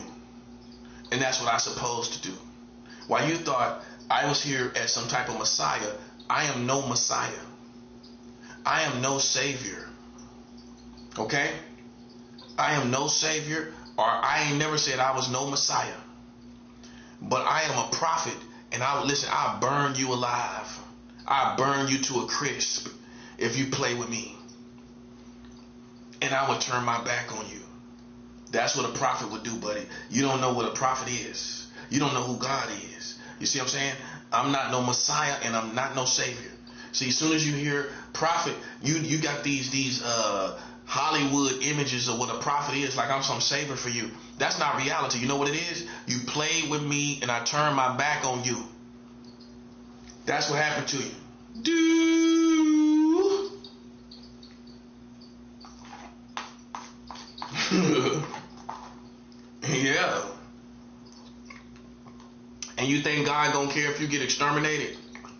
And that's what I'm supposed to do. While you thought I was here as some type of Messiah, I am no Messiah. I am no Savior. Okay? I am no Savior, or I ain't never said I was no Messiah. But I am a prophet, and I'll burn you alive. I'll burn you to a crisp if you play with me. And I would turn my back on you. That's what a prophet would do, buddy. You don't know what a prophet is. You don't know who God is. You see what I'm saying? I'm not no Messiah, and I'm not no Savior. See, as soon as you hear prophet, you got these Hollywood images of what a prophet is, like I'm some savior for you. That's not reality. You know what it is? You played with me and I turned my back on you. That's what happened to you. Yeah. And you think God gonna care if you get exterminated?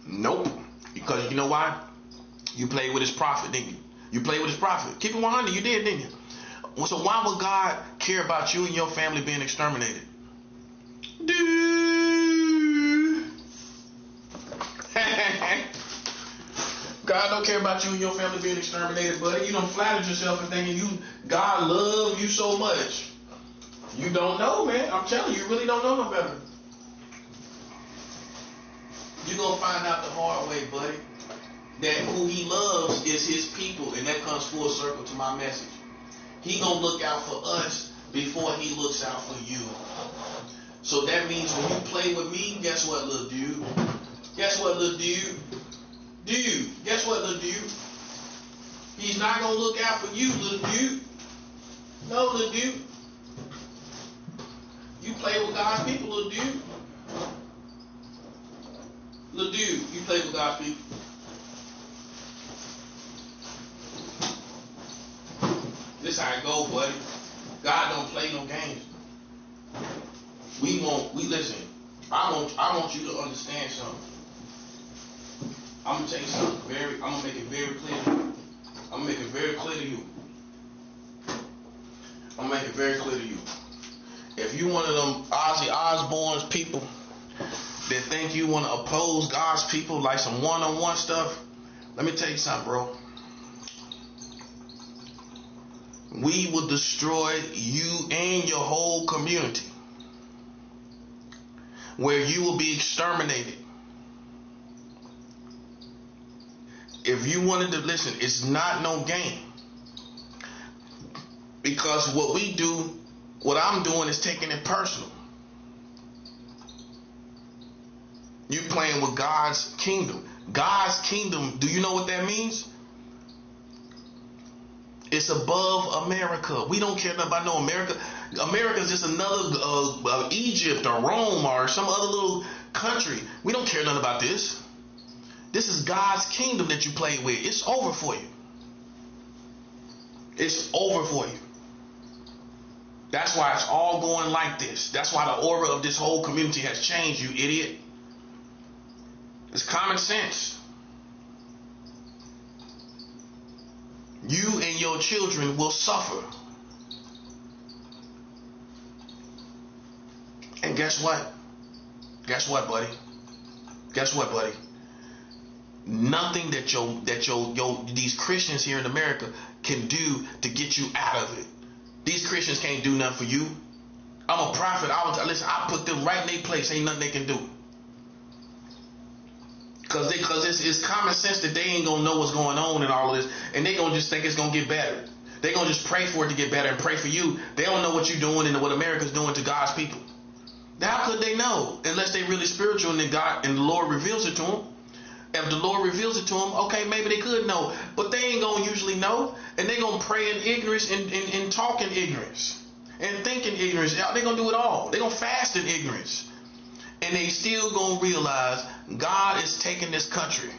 Nope. Because you know why? You played with his prophet, didn't you? You played with his prophet. Keep it 100, you did, didn't you? So why would God care about you and your family being exterminated? God don't care about you and your family being exterminated, buddy. You done flattered yourself and thinking God loves you so much. You don't know, man. I'm telling you, you really don't know no better. You're going to find out the hard way, buddy, that who he loves is his people, and that comes full circle to my message. He going to look out for us before he looks out for you. So that means when you play with me, guess what, little dude? Guess what, little dude? Guess what, little dude? He's not going to look out for you, little dude. No, little dude. You play with God's people, little dude. Little dude, you play with God's people. This how it go, buddy. God don't play no games. Listen. I want you to understand something. I'm gonna tell you something I'm gonna make it very clear to you. I'm gonna make it very clear to you. If you one of them Ozzy Osbourne's people that think you want to oppose God's people like some one-on-one stuff, let me tell you something, bro. We will destroy you and your whole community, where you will be exterminated. If you wanted to listen, it's not no game. Because what I'm doing is taking it personal. You playing with God's kingdom. God's kingdom, do you know what that means? It's above America. We don't care about no America. America is just another Egypt or Rome or some other little country. We don't care nothing about this. This is God's kingdom that you play with. It's over for you. It's over for you. That's why it's all going like this. That's why the aura of this whole community has changed, you idiot. It's common sense. You and your children will suffer. And guess what? Guess what, buddy? Guess what, buddy? Nothing that these Christians here in America can do to get you out of it. These Christians can't do nothing for you. I'm a prophet. Listen, I put them right in their place. Ain't nothing they can do. Because it's common sense that they ain't going to know what's going on and all of this. And they going to just think it's going to get better. They going to just pray for it to get better and pray for you. They don't know what you're doing and what America's doing to God's people. How could they know? Unless they really spiritual and God and the Lord reveals it to them. If the Lord reveals it to them, okay, maybe they could know. But they ain't going to usually know. And they going to pray in ignorance and talk in ignorance. And think in ignorance. They're going to do it all. They're going to fast in ignorance. And they still going to realize God is taking this country.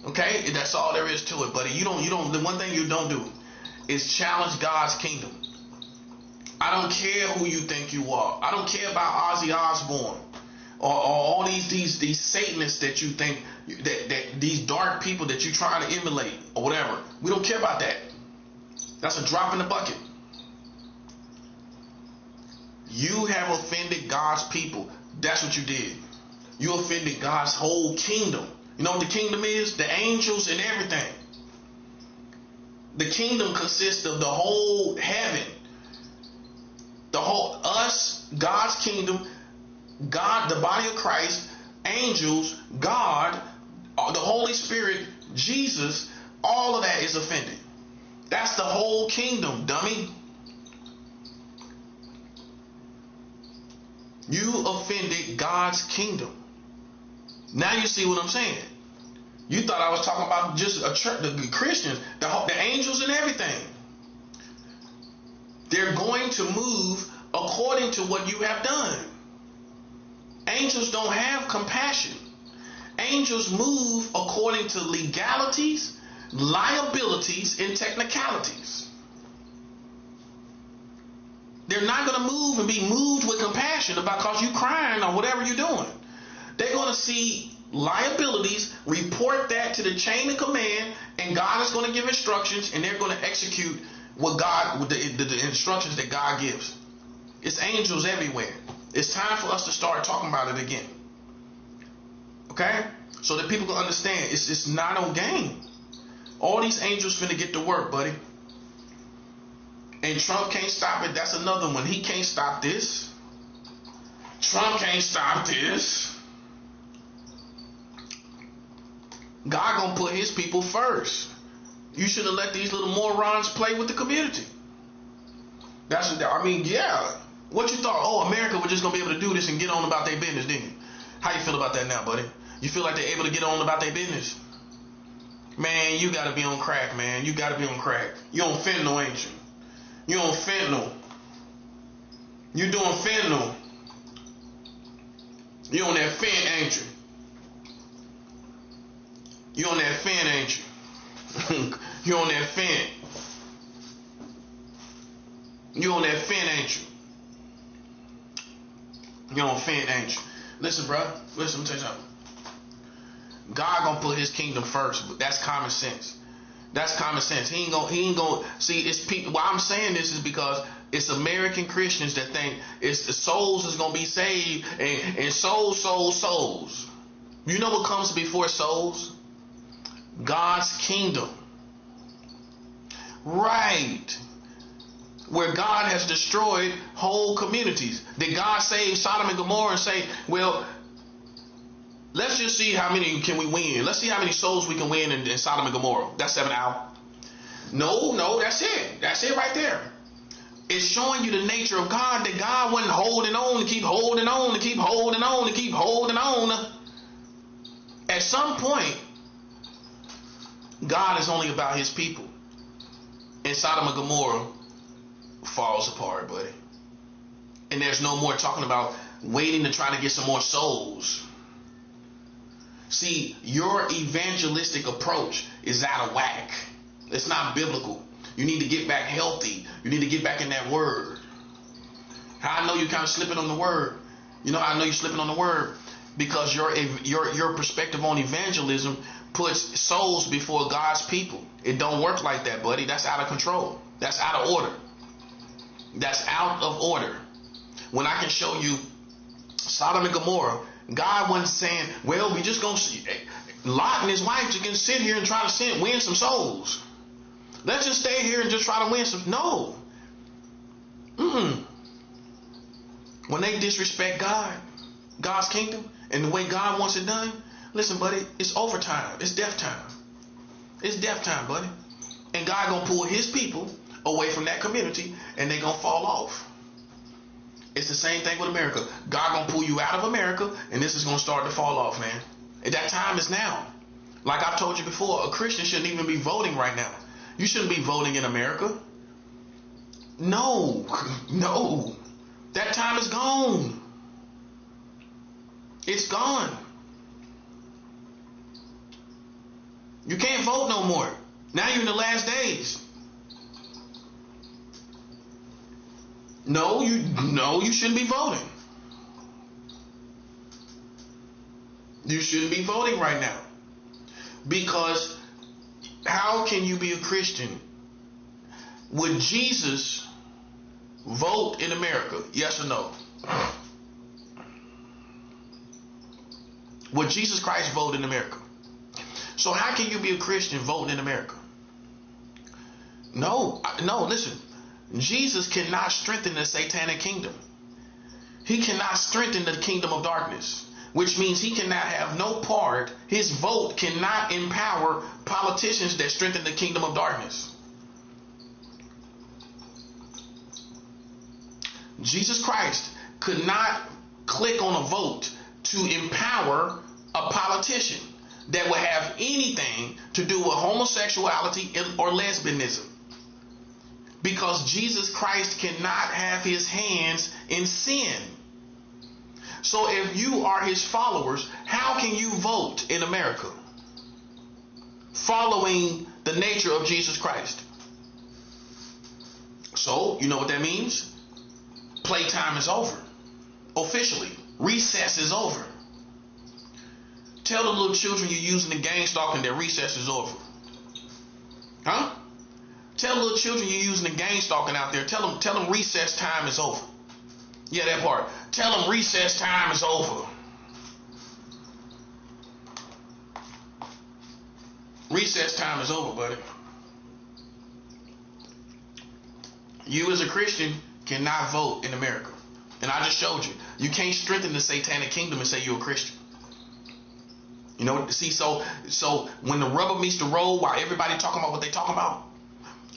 Okay? And that's all there is to it, buddy. You don't, the one thing you don't do is challenge God's kingdom. I don't care who you think you are. I don't care about Ozzy Osbourne or all these Satanists that you think that these dark people that you're trying to emulate or whatever. We don't care about that. That's a drop in the bucket. You have offended God's people. That's what you did. You offended God's whole kingdom. You know what the kingdom is? The angels and everything. The kingdom consists of the whole heaven. The whole us, God's kingdom, God, the body of Christ, angels, God, the Holy Spirit, Jesus, all of that is offended. That's the whole kingdom, dummy. You offended God's kingdom. Now you see what I'm saying. You thought I was talking about just a church, the Christians, the angels and everything. They're going to move according to what you have done. Angels don't have compassion. Angels move according to legalities, liabilities, and technicalities. They're not going to move and be moved with compassion about because you crying or whatever you're doing. They're going to see liabilities, report that to the chain of command, and God is going to give instructions, and they're going to execute what God, with the instructions that God gives. It's angels everywhere. It's time for us to start talking about it again. Okay? So that people can understand it's not on game. All these angels finna get to work, buddy. And Trump can't stop it. That's another one. He can't stop this. Trump can't stop this. God gonna put his people first. You should have let these little morons play with the community. That's what I mean, yeah. What you thought? Oh, America was just gonna be able to do this and get on about their business, didn't you? How you feel about that now, buddy? You feel like they're able to get on about their business? Man, you gotta be on crack, man. You gotta be on crack. You on fentanyl, ain't you? You on fentanyl. You doing fentanyl. You on that fent, ain't you? You on that fent, ain't you? You on that fent. You on that fent, ain't you? You on fent, ain't you? Listen, bro. Listen, let me tell you something. God gonna put his kingdom first, but that's common sense. That's common sense. He ain't gonna see. It's people. Why I'm saying this is because it's American Christians that think it's the souls is gonna be saved and souls. You know what comes before souls? God's kingdom. Right. Where God has destroyed whole communities. Did God save Sodom and Gomorrah and say, well, let's just see how many can we win. Let's see how many souls we can win in Sodom and Gomorrah. That's 7 out. No, that's it. That's it right there. It's showing you the nature of God, that God wasn't holding on to keep holding on to keep holding on to keep holding on. At some point, God is only about his people. And Sodom and Gomorrah falls apart, buddy. And there's no more talking about waiting to try to get some more souls. See, your evangelistic approach is out of whack. It's not biblical. You need to get back healthy. You need to get back in that word. How I know you're kind of slipping on the word? You know how I know you're slipping on the word? Because your perspective on evangelism puts souls before God's people. It don't work like that, buddy. That's out of control. That's out of order. That's out of order. When I can show you Sodom and Gomorrah, God wasn't saying, well, we just gonna see Lot and his wife just gonna sit here and try to win some souls. Let's just stay here and just try to win some. No. When they disrespect God, God's kingdom, and the way God wants it done, listen, buddy, it's overtime. It's death time. It's death time, buddy. And God gonna pull his people away from that community, and they gonna fall off. It's the same thing with America. God gonna pull you out of America, and this is gonna start to fall off, man. And that time is now. Like I've told you before, a Christian shouldn't even be voting right now. You shouldn't be voting in America. No. That time is gone. It's gone. You can't vote no more. Now you're in the last days. No, you shouldn't be voting. You shouldn't be voting right now. Because how can you be a Christian? Would Jesus vote in America? Yes or no? Would Jesus Christ vote in America? So how can you be a Christian voting in America? No, listen. Jesus cannot strengthen the satanic kingdom. He cannot strengthen the kingdom of darkness, which means he cannot have no part. His vote cannot empower politicians that strengthen the kingdom of darkness. Jesus Christ could not click on a vote to empower a politician that would have anything to do with homosexuality or lesbianism. Because Jesus Christ cannot have his hands in sin. So if you are his followers, how can you vote in America following the nature of Jesus Christ? So, you know what that means? Playtime is over. Officially. Recess is over. Tell the little children you're using the gang stalking that recess is over. Huh? Tell little children you're using the gang stalking out there. Tell them recess time is over. Yeah, that part. Tell them recess time is over. Recess time is over, buddy. You as a Christian cannot vote in America. And I just showed you. You can't strengthen the satanic kingdom and say you're a Christian. You know, see, so when the rubber meets the road, while everybody talking about what they talking about,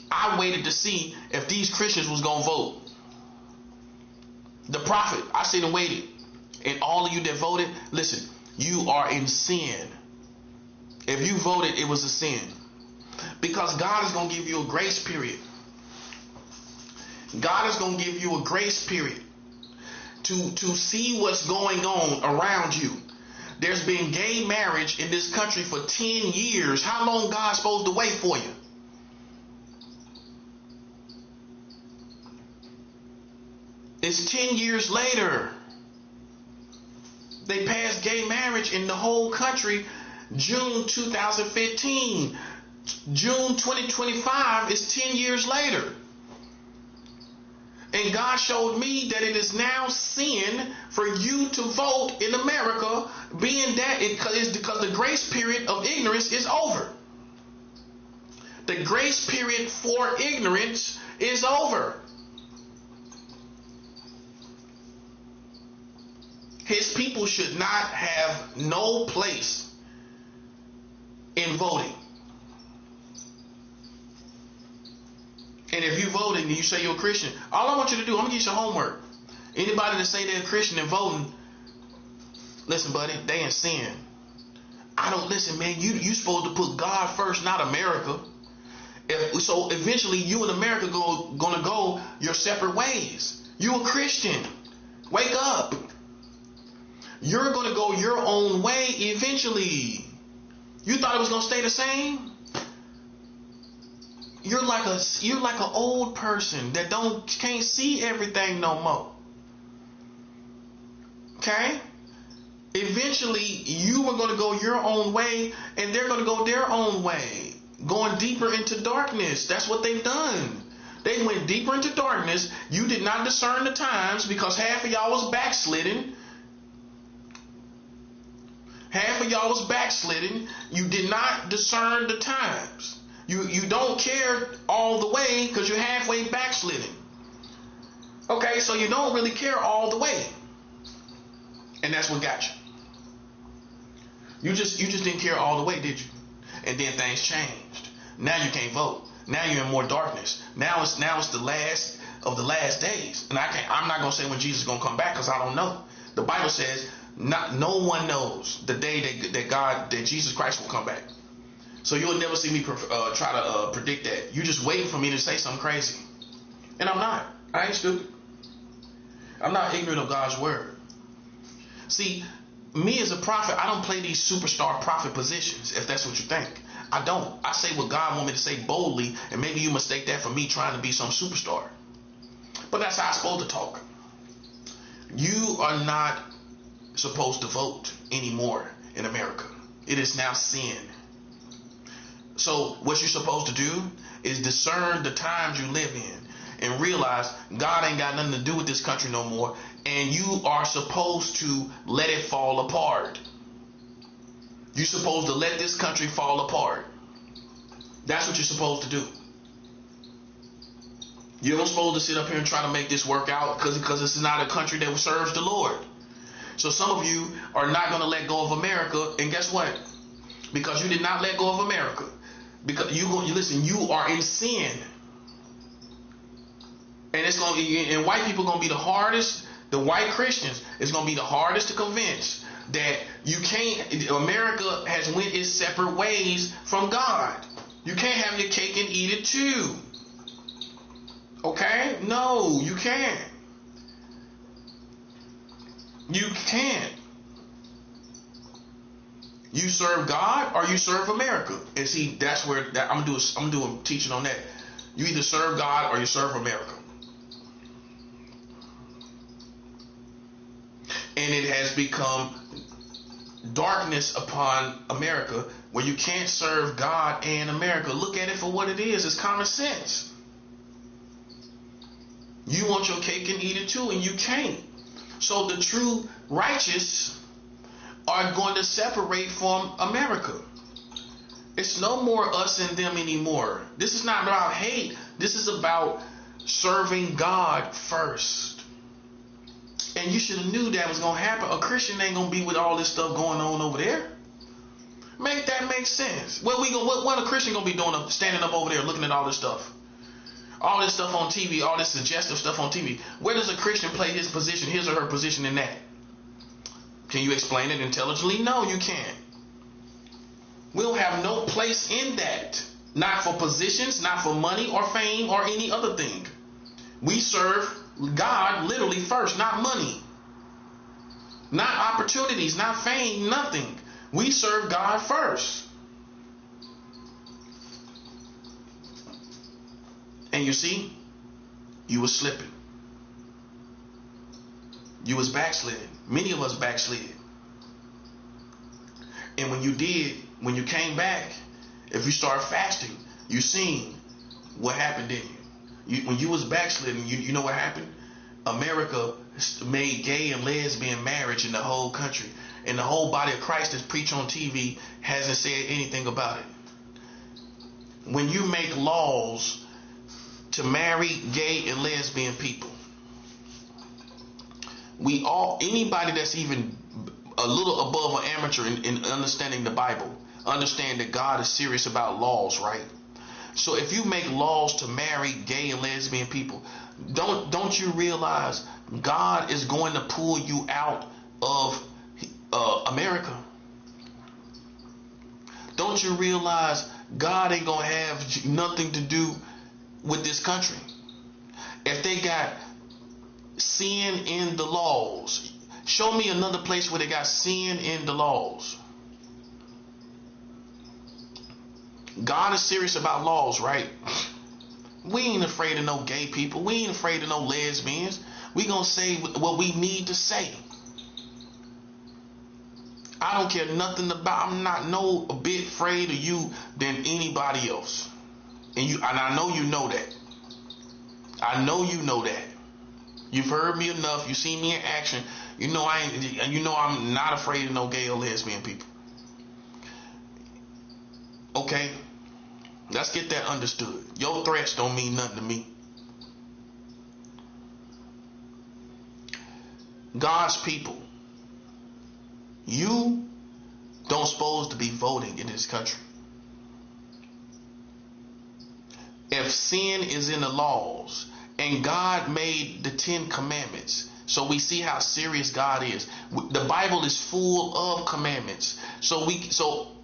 I waited to see if these Christians was going to vote. The prophet, I said and waited. And all of you that voted, listen, you are in sin. If you voted, it was a sin. Because God is going to give you a grace period. God is going to give you a grace period to see what's going on around you. There's been gay marriage in this country for 10 years. How long God's supposed to wait for you? It's 10 years later. They passed gay marriage in the whole country June 2015. June 2025 is 10 years later. And God showed me that it is now sin for you to vote in America, being that because the grace period of ignorance is over. The grace period for ignorance is over. His people should not have no place in voting. And if you voting and you say you're a Christian, all I want you to do, I'm going to give you some homework. Anybody that say they're a Christian and voting, listen, buddy, they in sin. I don't listen, man. You supposed to put God first, not America. So eventually you and America gonna go your separate ways. You a Christian. Wake up. You're gonna go your own way eventually. You thought it was gonna stay the same? You're like an old person that can't see everything no more. Okay? Eventually, you are going to go your own way, and they're going to go their own way, going deeper into darkness. That's what they've done. They went deeper into darkness. You did not discern the times because half of y'all was backsliding. Half of y'all was backsliding. You did not discern the times. You don't care all the way because you're halfway backsliding. Okay, so you don't really care all the way. And that's what got you. You just didn't care all the way, did you? And then things changed. Now you can't vote. Now you're in more darkness. Now it's the last of the last days. And I'm not gonna say when Jesus is gonna come back because I don't know. The Bible says no one knows the day that Jesus Christ will come back. So you'll never see me try to predict that. You're just waiting for me to say something crazy, and I'm not. I ain't stupid. I'm not ignorant of God's word. See, me as a prophet, I don't play these superstar prophet positions, if that's what you think. I don't. I say what God wants me to say boldly, and maybe you mistake that for me trying to be some superstar. But that's how I'm supposed to talk. You are not supposed to vote anymore in America. It is now sin. So what you're supposed to do is discern the times you live in and realize God ain't got nothing to do with this country no more, and you are supposed to let it fall apart. You're supposed to let this country fall apart. That's what you're supposed to do. You're not supposed to sit up here and try to make this work out because this is not a country that serves the Lord. So some of you are not going to let go of America, and guess what? Because you did not let go of America, because you are in sin, and white people are going to be the hardest. The white Christians is going to be the hardest to convince that you can't. America has went its separate ways from God. You can't have your cake and eat it too. Okay? No, you can't. You can't. You serve God or you serve America. And see, that's where I'm gonna do a teaching on that. You either serve God or you serve America. And it has become darkness upon America where you can't serve God and America. Look at it for what it is. It's common sense. You want your cake and eat it too, and you can't. So the true righteous are going to separate from America. It's no more us and them anymore. This is not about hate. This is about serving God first. And you should have knew that was going to happen. A Christian ain't going to be with all this stuff going on over there. Make that make sense. What a Christian going to be doing, standing up over there looking at all this stuff? All this stuff on TV, all this suggestive stuff on TV. Where does a Christian play his position, his or her position in that? Can you explain it intelligently? No, you can't. We'll have no place in that. Not for positions, not for money or fame or any other thing. We serve God literally first, not money. Not opportunities, not fame, nothing. We serve God first. And you see, you was slipping. You was backsliding. Many of us backslid. And when you came back, if you start fasting, you seen what happened, didn't you? When you was backsliding, you know what happened? America made gay and lesbian marriage in the whole country. And the whole body of Christ that's preached on TV hasn't said anything about it. When you make laws to marry gay and lesbian people, anybody that's even a little above an amateur in understanding the Bible, understand that God is serious about laws, right? So if you make laws to marry gay and lesbian people, don't you realize God is going to pull you out of America? Don't you realize God ain't gonna have nothing to do with this country? If they got sin in the laws, show me another place where they got sin in the laws. God is serious about laws, right? We ain't afraid of no gay people. We ain't afraid of no lesbians. We gonna say what we need to say. I don't care nothing about. I'm not no a bit afraid of you than anybody else. And I know you know that. I know you know that. You've heard me enough. You see me in action. You know I'm not afraid of no gay or lesbian people. Okay? Let's get that understood. Your threats don't mean nothing to me. God's people, you don't supposed to be voting in this country. If sin is in the laws, and God made the 10 commandments, so we see how serious God is. The Bible is full of commandments. So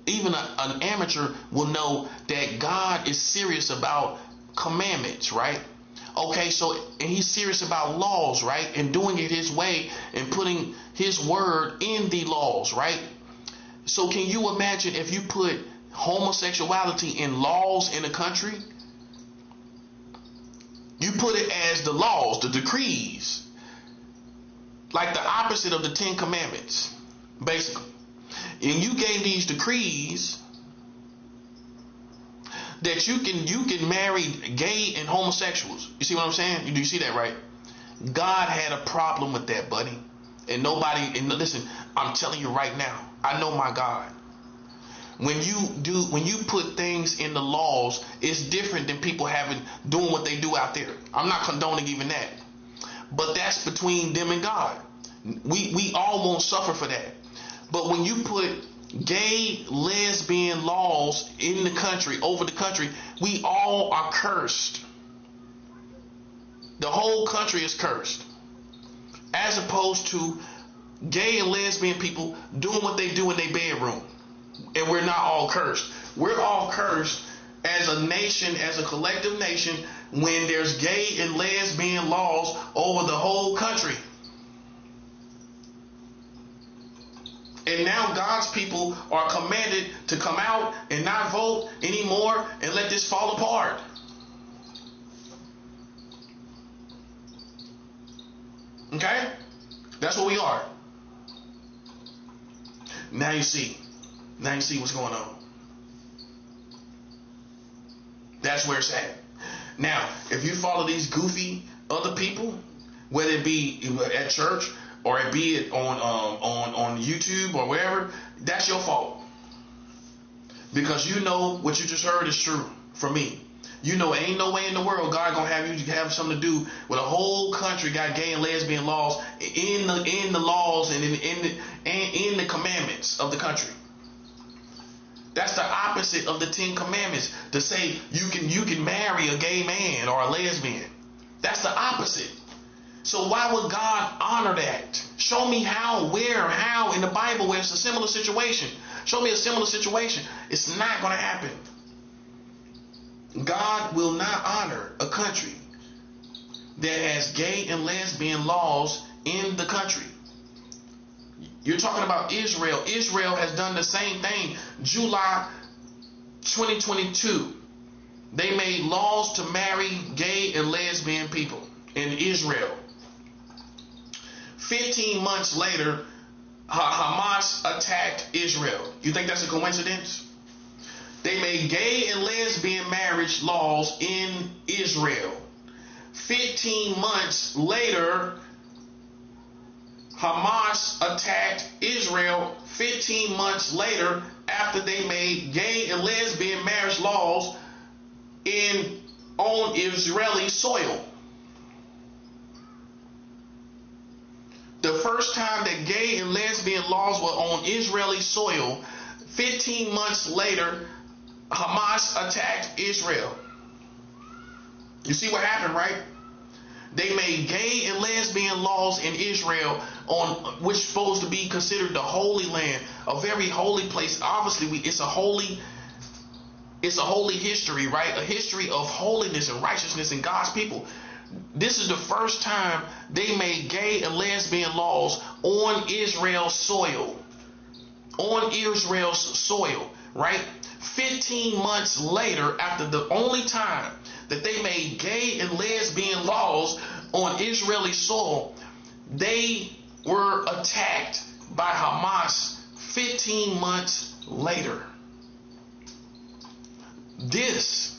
even an amateur will know that God is serious about commandments, right? Okay, and he's serious about laws, right? And doing it his way and putting his word in the laws, right? So can you imagine if you put homosexuality in laws in a country? You put it as the laws, the decrees, like the opposite of the 10 commandments, basically. And you gave these decrees that you can marry gay and homosexuals. You see what I'm saying? Do you see that, right? God had a problem with that, buddy. And listen, I'm telling you right now, I know my God. When you put things in the laws, it's different than people doing what they do out there. I'm not condoning even that. But that's between them and God. We all won't suffer for that. But when you put gay, lesbian laws in the country, over the country, we all are cursed. The whole country is cursed. As opposed to gay and lesbian people doing what they do in their bedroom. And we're not all cursed. We're all cursed as a nation, as a collective nation, when there's gay and lesbian laws over the whole country. And now God's people are commanded to come out and not vote anymore and let this fall apart. Okay? That's what we are. Now you see what's going on. That's where it's at. Now, if you follow these goofy other people, whether it be at church or it be it on YouTube or wherever, that's your fault. Because you know what you just heard is true for me. You know, ain't no way in the world God gonna have you have something to do with a whole country got gay and lesbian laws in the laws and in the commandments of the country. That's the opposite of the 10 commandments, to say you can marry a gay man or a lesbian. That's the opposite. So why would God honor that? Show me how in the Bible where it's a similar situation. Show me a similar situation. It's not going to happen. God will not honor a country that has gay and lesbian laws in the country. You're talking about Israel. Israel has done the same thing. July 2022, they made laws to marry gay and lesbian people in Israel. 15 months later, Hamas attacked Israel. You think that's a coincidence? They made gay and lesbian marriage laws in Israel. 15 months later, Hamas attacked Israel 15 months later after they made gay and lesbian marriage laws on Israeli soil. The first time that gay and lesbian laws were on Israeli soil, 15 months later, Hamas attacked Israel. You see what happened, right? They made gay and lesbian laws in Israel, which is supposed to be considered the Holy Land, a very holy place. Obviously, it's a holy history, right? A history of holiness and righteousness in God's people. This is the first time they made gay and lesbian laws on Israel's soil. On Israel's soil, right? 15 months later, after the only time that they made gay and lesbian laws on Israeli soil, they were attacked by Hamas 15 months later. This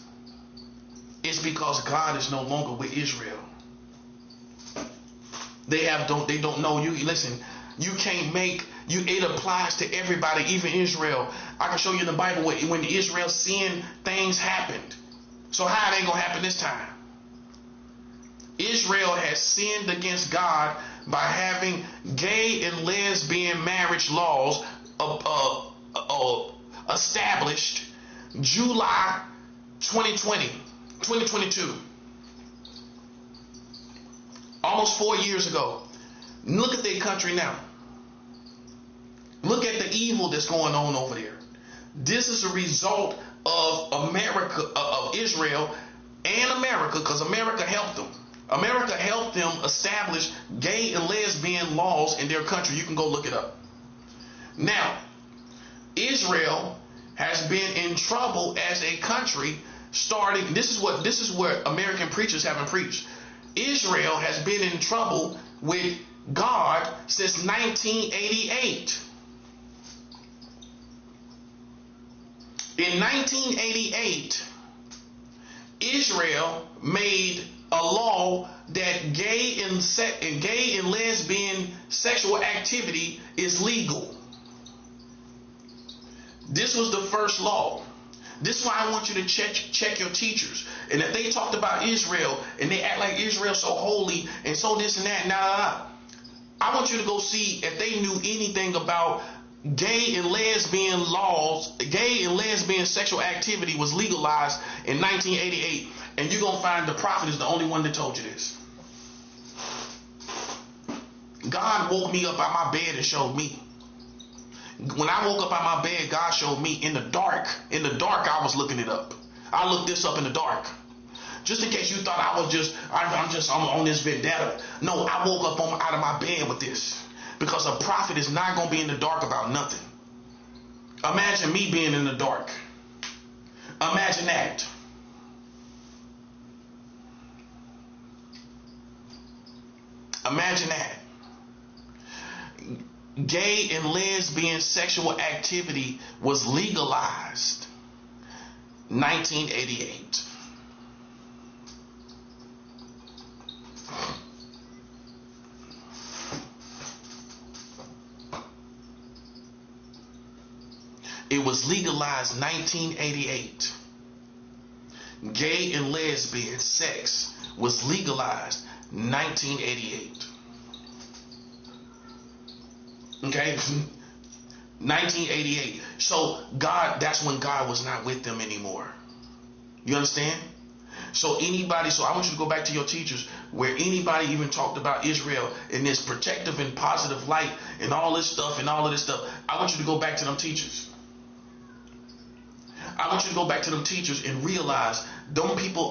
is because God is no longer with Israel. They don't know you. Listen, you can't make you. It applies to everybody, even Israel. I can show you in the Bible when Israel sinned, things happened. So how it ain't gonna happen this time? Israel has sinned against God by having gay and lesbian marriage laws established July 2022. Almost 4 years ago. Look at their country now. Look at the evil that's going on over there. This is a result of America, of Israel and America, because America helped them. America helped them establish gay and lesbian laws in their country. You can go look it up. Now, Israel has been in trouble as a country starting. This is what American preachers haven't preached. Israel has been in trouble with God since 1988. In 1988, Israel made a law that gay and lesbian sexual activity is legal. This was the first law. This is why I want you to check your teachers. And if they talked about Israel and they act like Israel's so holy and so this and that, nah. I want you to go see if they knew anything about gay and lesbian laws. Gay and lesbian sexual activity was legalized in 1988. And you're going to find the prophet is the only one that told you this. God woke me up out my bed and showed me. When I woke up out my bed, God showed me in the dark. In the dark, I was looking it up. I looked this up in the dark. Just in case you thought I was I'm on this vendetta. No, I woke up out of my bed with this. Because a prophet is not going to be in the dark about nothing. Imagine me being in the dark. Imagine that. Imagine that. Gay and lesbian sexual activity was legalized 1988. It was legalized 1988. Gay and lesbian sex was legalized 1988. Okay, 1988. So that's when God was not with them anymore. You understand? So I want you to go back to your teachers where anybody even talked about Israel in this protective and positive light and all this stuff and all of this stuff. I want you to go back to them teachers. I want you to go back to them teachers and realize them people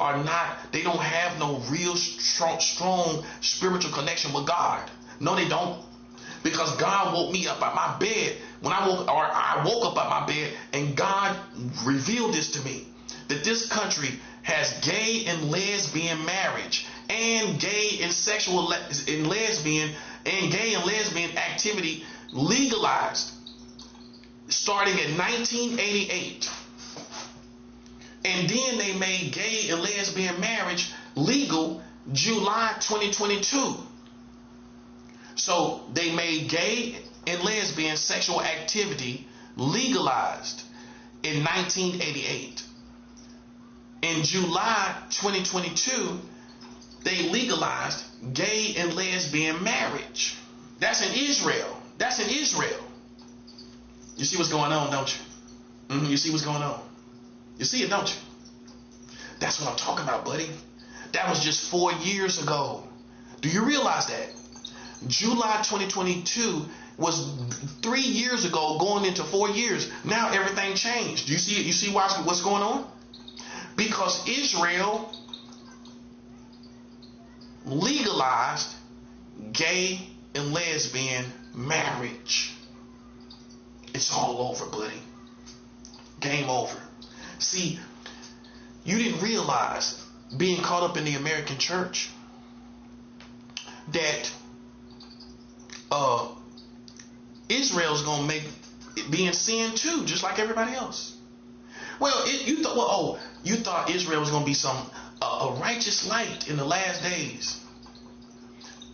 they don't have no real strong spiritual connection with God. No, they don't. Because God woke me up out my bed. I woke up out my bed and God revealed this to me. That this country has gay and lesbian marriage and gay and lesbian activity legalized starting in 1988. And then they made gay and lesbian marriage legal July 2022. So they made gay and lesbian sexual activity legalized in 1988. In July 2022, they legalized gay and lesbian marriage. That's in Israel. You see what's going on, don't you? You see what's going on. You see it, don't you? That's what I'm talking about, buddy. That was just 4 years ago. Do you realize that? July 2022 was 3 years ago, going into 4 years. Now everything changed. Do you see it? You see what's going on? Because Israel legalized gay and lesbian marriage. It's all over, buddy. Game over. See, you didn't realize, being caught up in the American church, that Israel's gonna make being sin too, just like everybody else. Well, you thought Israel was going to be a righteous light in the last days.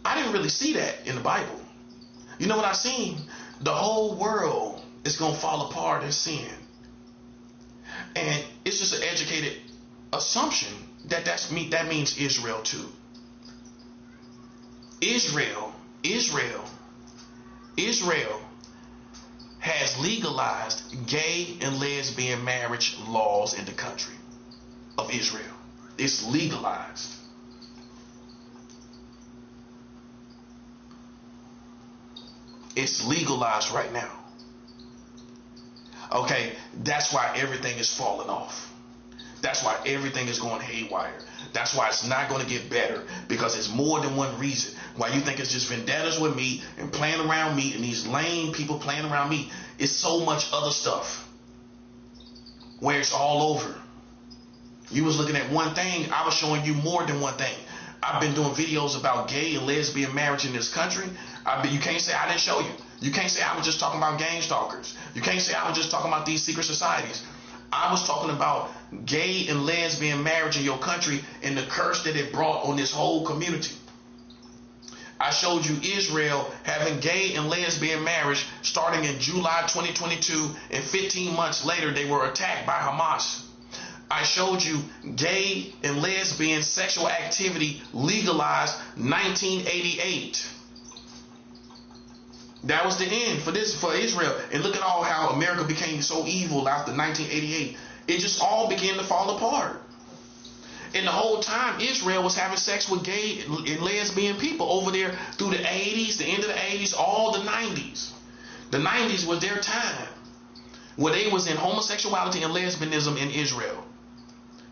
I didn't really see that in the Bible. You know what I seen? The whole world is going to fall apart in sin. And it's just an educated assumption that means Israel too. Israel has legalized gay and lesbian marriage laws in the country of Israel. It's legalized. It's legalized right now. Okay, that's why everything is falling off. That's why everything is going haywire. That's why it's not going to get better, because it's more than one reason. Why you think it's just vendettas with me and playing around me and these lame people playing around me. It's so much other stuff where it's all over. You was looking at one thing, I was showing you more than one thing. I've been doing videos about gay and lesbian marriage in this country. You can't say I didn't show you. You can't say I was just talking about gang stalkers. You can't say I was just talking about these secret societies. I was talking about gay and lesbian marriage in your country and the curse that it brought on this whole community. I showed you Israel having gay and lesbian marriage starting in July 2022, and 15 months later they were attacked by Hamas. I showed you gay and lesbian sexual activity legalized 1988. That was the end for Israel. And look at how America became so evil after 1988. It just all began to fall apart. And the whole time Israel was having sex with gay and lesbian people over there through the 80s, the end of the 80s, all the 90s. The 90s was their time where they was in homosexuality and lesbianism in Israel.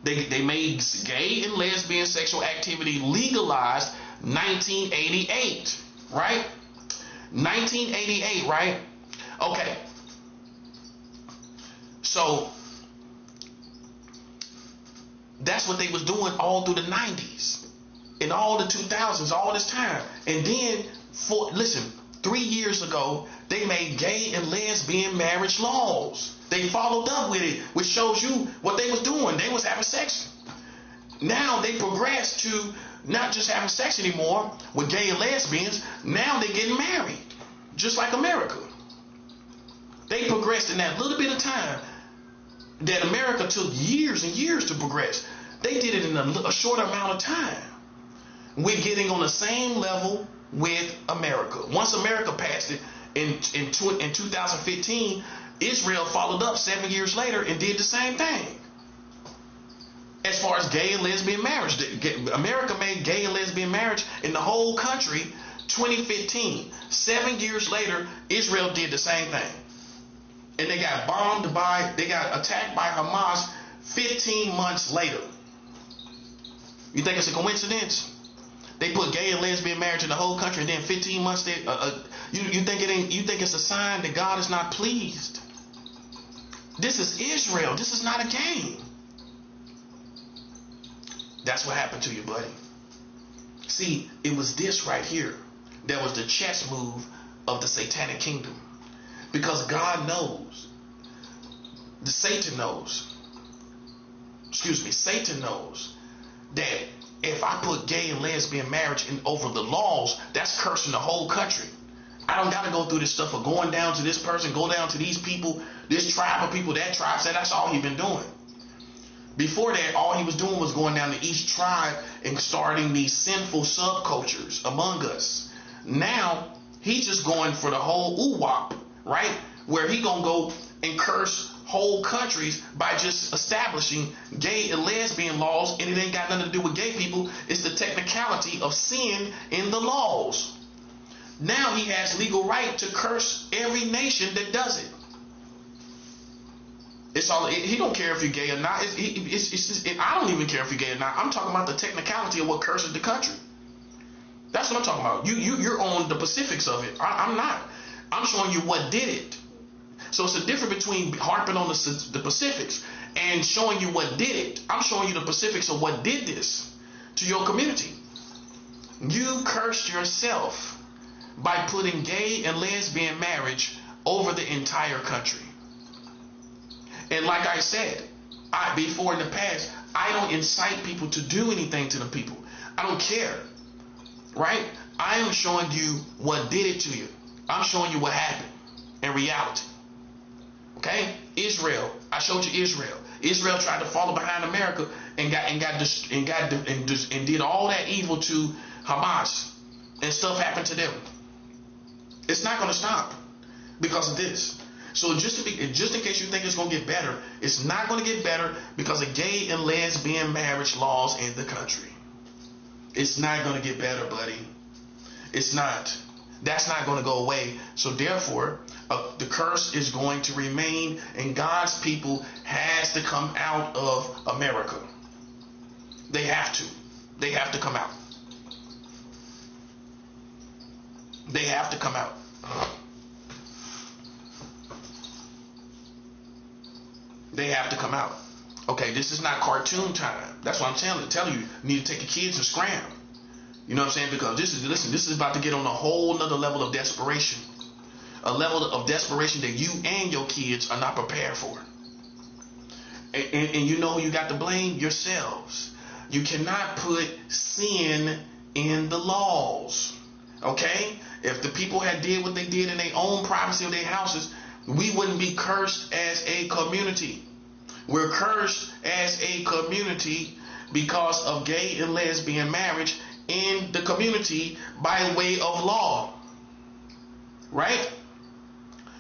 They made gay and lesbian sexual activity legalized 1988, right? 1988, right? Okay. So that's what they was doing all through the 90s and all the 2000s, all this time. And then, 3 years ago, they made gay and lesbian marriage laws. They followed up with it, which shows you what they was doing. They was having sex. Now they progressed to not just having sex anymore with gay and lesbians. Now they're getting married, just like America. They progressed in that little bit of time that America took years and years to progress. They did it in a short amount of time. We're getting on the same level with America. Once America passed it in 2015, Israel followed up 7 years later and did the same thing. As far as gay and lesbian marriage, America made gay and lesbian marriage in the whole country 2015. 7 years later, Israel did the same thing. And they got they got attacked by Hamas 15 months later. You think it's a coincidence? They put gay and lesbian marriage in the whole country, and then 15 months you think it's a sign that God is not pleased? This is Israel. This is not a game. That's what happened to you, buddy. See, it was this right here that was the chess move of the satanic kingdom. Because God knows, Satan knows that if I put gay and lesbian marriage over the laws, that's cursing the whole country. I don't got to go through this stuff of going down to this person, go down to these people, this tribe of people, that tribe. So that's all he's been doing. Before that, all he was doing was going down to each tribe and starting these sinful subcultures among us. Now, he's just going for the whole oo-wop, right? Where he gonna go and curse whole countries by just establishing gay and lesbian laws, and it ain't got nothing to do with gay people. It's the technicality of sin in the laws. Now he has legal right to curse every nation that does it. He don't care if you're gay or not. I don't even care if you're gay or not. I'm talking about the technicality of what curses the country. That's what I'm talking about. You're on the specifics of it. I'm not. I'm showing you what did it. So it's a difference between harping on the specifics and showing you what did it. I'm showing you the specifics of what did this to your community. You cursed yourself by putting gay and lesbian marriage over the entire country. And like I said, before in the past, I don't incite people to do anything to the people. I don't care, right? I am showing you what did it to you. I'm showing you what happened in reality. Okay? Israel. I showed you Israel. Israel tried to follow behind America and did all that evil to Hamas, and stuff happened to them. It's not going to stop because of this. So just in case you think it's going to get better, it's not going to get better because of gay and lesbian marriage laws in the country. It's not going to get better, buddy. It's not. That's not going to go away. So therefore, the curse is going to remain, and God's people has to come out of America. They have to. They have to come out. They have to come out. They have to come out. Okay, this is not cartoon time. That's what I'm telling you. You need to take your kids and scram. You know what I'm saying? Because this is about to get on a whole nother level of desperation. A level of desperation that you and your kids are not prepared for. And you know who you got to blame? Yourselves. You cannot put sin in the laws. Okay? If the people had did what they did in their own privacy of their houses, we wouldn't be cursed as a community. We're cursed as a community because of gay and lesbian marriage in the community by way of law. Right?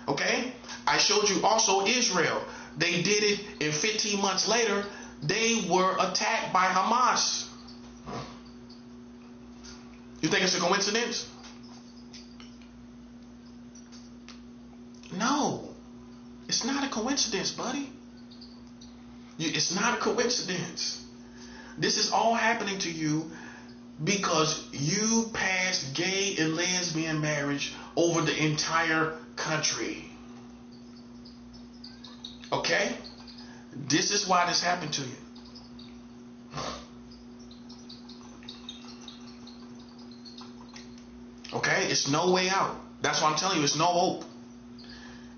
Okay? I showed you also Israel. They did it, and 15 months later, they were attacked by Hamas. You think it's a coincidence? No. It's not a coincidence, buddy. It's not a coincidence. This is all happening to you because you passed gay and lesbian marriage over the entire country. Okay? This is why this happened to you. Okay? It's no way out. That's why I'm telling you, it's no hope.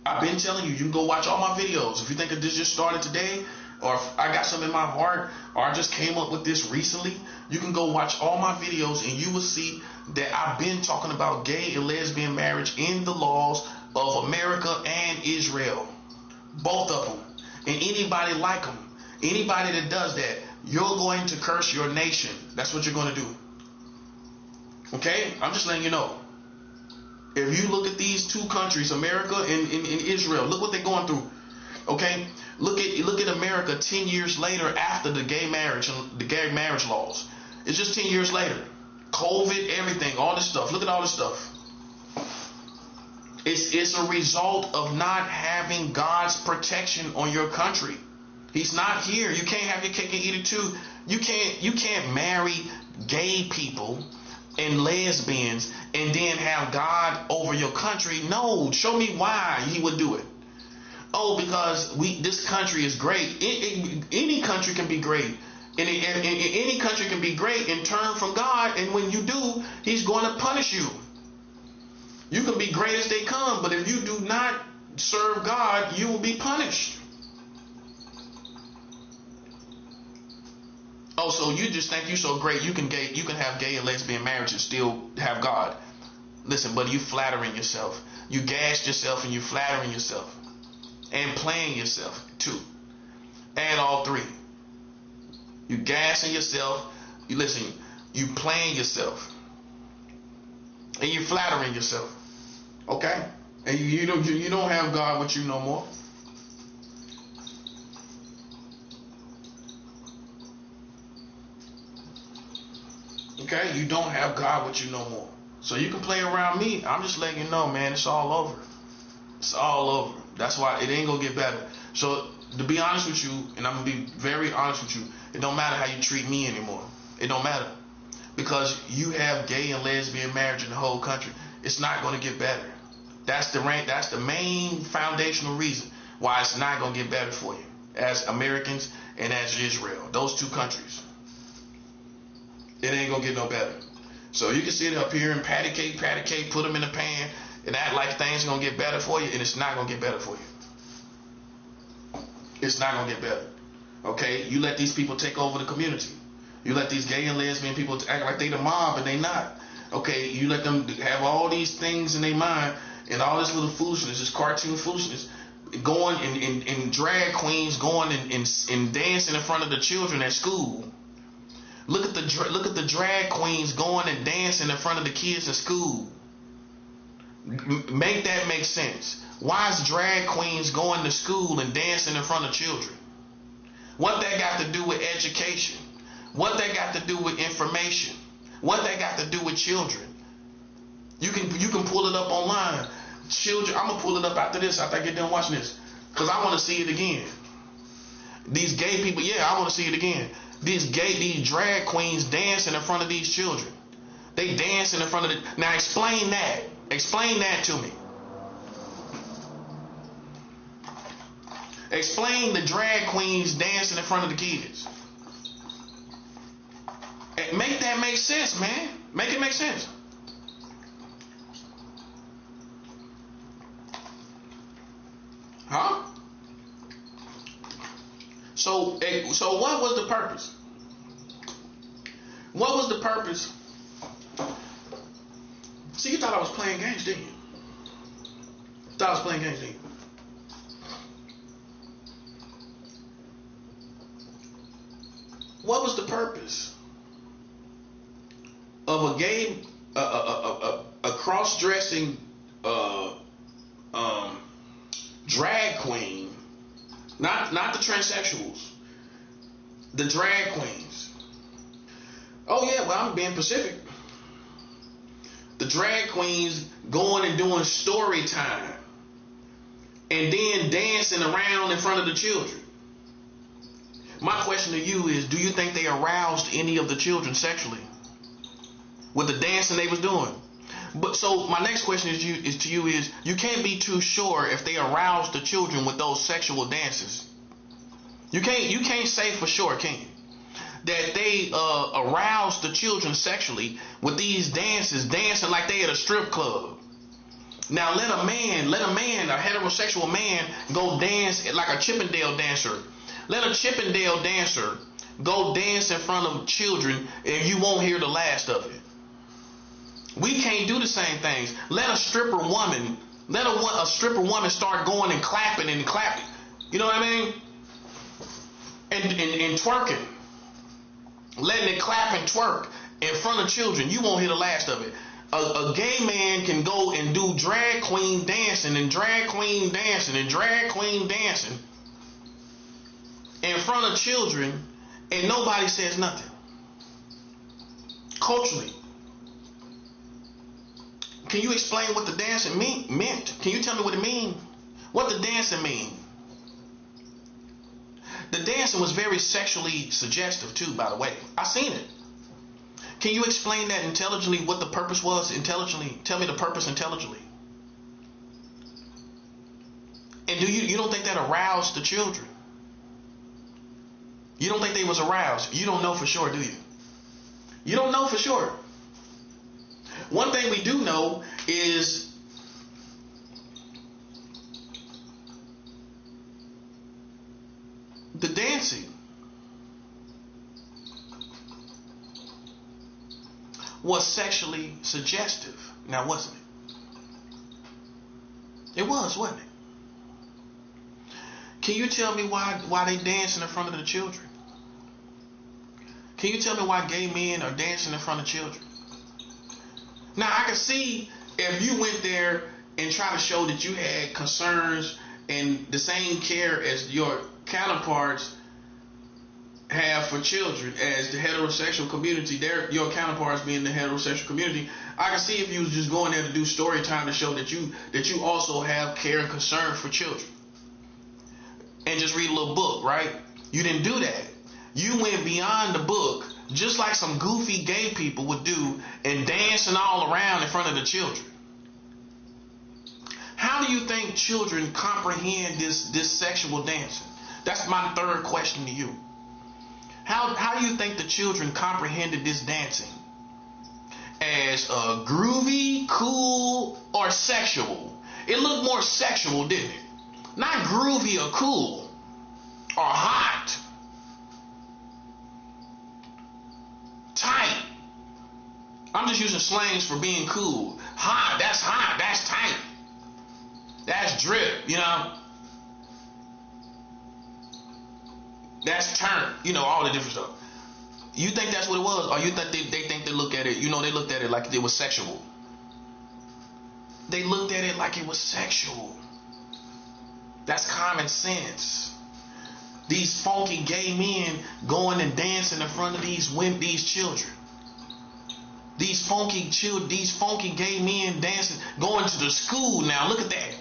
I've been telling you, you can go watch all my videos. If you think that this just started today, or if I got something in my heart, or I just came up with this recently, you can go watch all my videos and you will see that I've been talking about gay and lesbian marriage in the laws of America and Israel. Both of them. And anybody like them, anybody that does that, you're going to curse your nation. That's what you're going to do. Okay? I'm just letting you know. If you look at these two countries, America and Israel, look what they're going through. Okay? Look at America 10 years later after the gay marriage laws. It's just 10 years later. COVID, everything, all this stuff. Look at all this stuff. It's a result of not having God's protection on your country. He's not here. You can't have your cake and eat it too. You can't marry gay people and lesbians and then have God over your country. No, show me why he would do it. Oh, because this country is great. Any country can be great. And any country can be great and turn from God. And when you do, he's going to punish you. You can be great as they come, but if you do not serve God, you will be punished. Oh, so you just think you're so great, you can have gay and lesbian marriage and still have God. Listen, buddy, you flattering yourself. You gassed yourself and you flattering yourself. And playing yourself too. Add all three. You gassing yourself. You playing yourself. And you flattering yourself. Okay? And you don't have God with you no more. Okay? You don't have God with you no more. So you can play around me. I'm just letting you know, man, it's all over. It's all over. That's why it ain't gonna get better. So to be honest with you, and I'm gonna be very honest with you, it don't matter how you treat me anymore. It don't matter. Because you have gay and lesbian marriage in the whole country. It's not gonna get better. That's the main foundational reason why it's not gonna get better for you as Americans and as Israel. Those two countries. It ain't gonna get no better. So you can sit up here and patty cake, put them in the pan, and act like things are gonna get better for you, and it's not gonna get better for you. It's not gonna get better. Okay, you let these people take over the community. You let these gay and lesbian people act like they the mob, and they not. Okay, you let them have all these things in their mind and all this little foolishness, this cartoon foolishness, going and drag queens going and dancing in front of the children at school. Look at the drag queens going and dancing in front of the kids at school. Make that make sense. Why is drag queens going to school and dancing in front of children? What that got to do with education? What that got to do with information? What that got to do with children? You can pull it up online. Children, I'm gonna pull it up after this, after I get done watching this, because I want to see it again. These gay people, yeah, I want to see it again. These drag queens dancing in front of these children. They dancing in front of the. Now explain that. Explain that to me. Explain the drag queens dancing in front of the kids. Make that make sense, man. Make it make sense. Huh? So what was the purpose? What was the purpose? See, you thought I was playing games, didn't you? Thought I was playing games, didn't you? What was the purpose of a gay, a cross-dressing drag queen, not the transsexuals, the drag queens? Oh yeah, well, I'm being Pacific. The drag queens going and doing story time and then dancing around in front of the children. My question to you is, do you think they aroused any of the children sexually with the dancing they was doing? But so my next question is you can't be too sure if they aroused the children with those sexual dances. You can't say for sure, can you, that they aroused the children sexually with these dances, dancing like they at a strip club. Now let a man, a heterosexual man, go dance like a Chippendale dancer. Let a Chippendale dancer go dance in front of children and you won't hear the last of it. We can't do the same things. Let a stripper woman start going and clapping. You know what I mean? And twerking. Letting it clap and twerk in front of children. You won't hear the last of it. A gay man can go and do drag queen dancing and drag queen dancing and drag queen dancing in front of children and nobody says nothing. Culturally. Can you explain what the dancing meant? Can you tell me what it mean? What the dancing mean? The dancing was very sexually suggestive too, by the way. I seen it. Can you explain that intelligently, what the purpose was intelligently? Tell me the purpose intelligently. And you don't think that aroused the children? You don't think they was aroused? You don't know for sure, do you? You don't know for sure. One thing we do know is the dancing was sexually suggestive. Now, wasn't it? It was, wasn't it? Can you tell me why they dancing in front of the children? Can you tell me why gay men are dancing in front of children? Now, I can see if you went there and try to show that you had concerns and the same care as your counterparts have for children as the heterosexual community, your counterparts being the heterosexual community. I can see if you was just going there to do story time to show that you also have care and concern for children. And just read a little book, right? You didn't do that. You went beyond the book, just like some goofy gay people would do, and dancing all around in front of the children. How do you think children comprehend this sexual dancing? That's my third question to you. How do you think the children comprehended this dancing? as groovy, cool, or sexual. It looked more sexual, didn't it? Not groovy or cool or hot. Tight. I'm just using slangs for being cool. Hot, that's tight. That's drip, you know. That's turn, you know, all the different stuff. You think that's what it was, or you think they think they look at it, you know, they looked at it like it was sexual. They looked at it like it was sexual. That's common sense. These funky gay men going and dancing in front of these children. These funky gay men dancing, going to the school now. Look at that.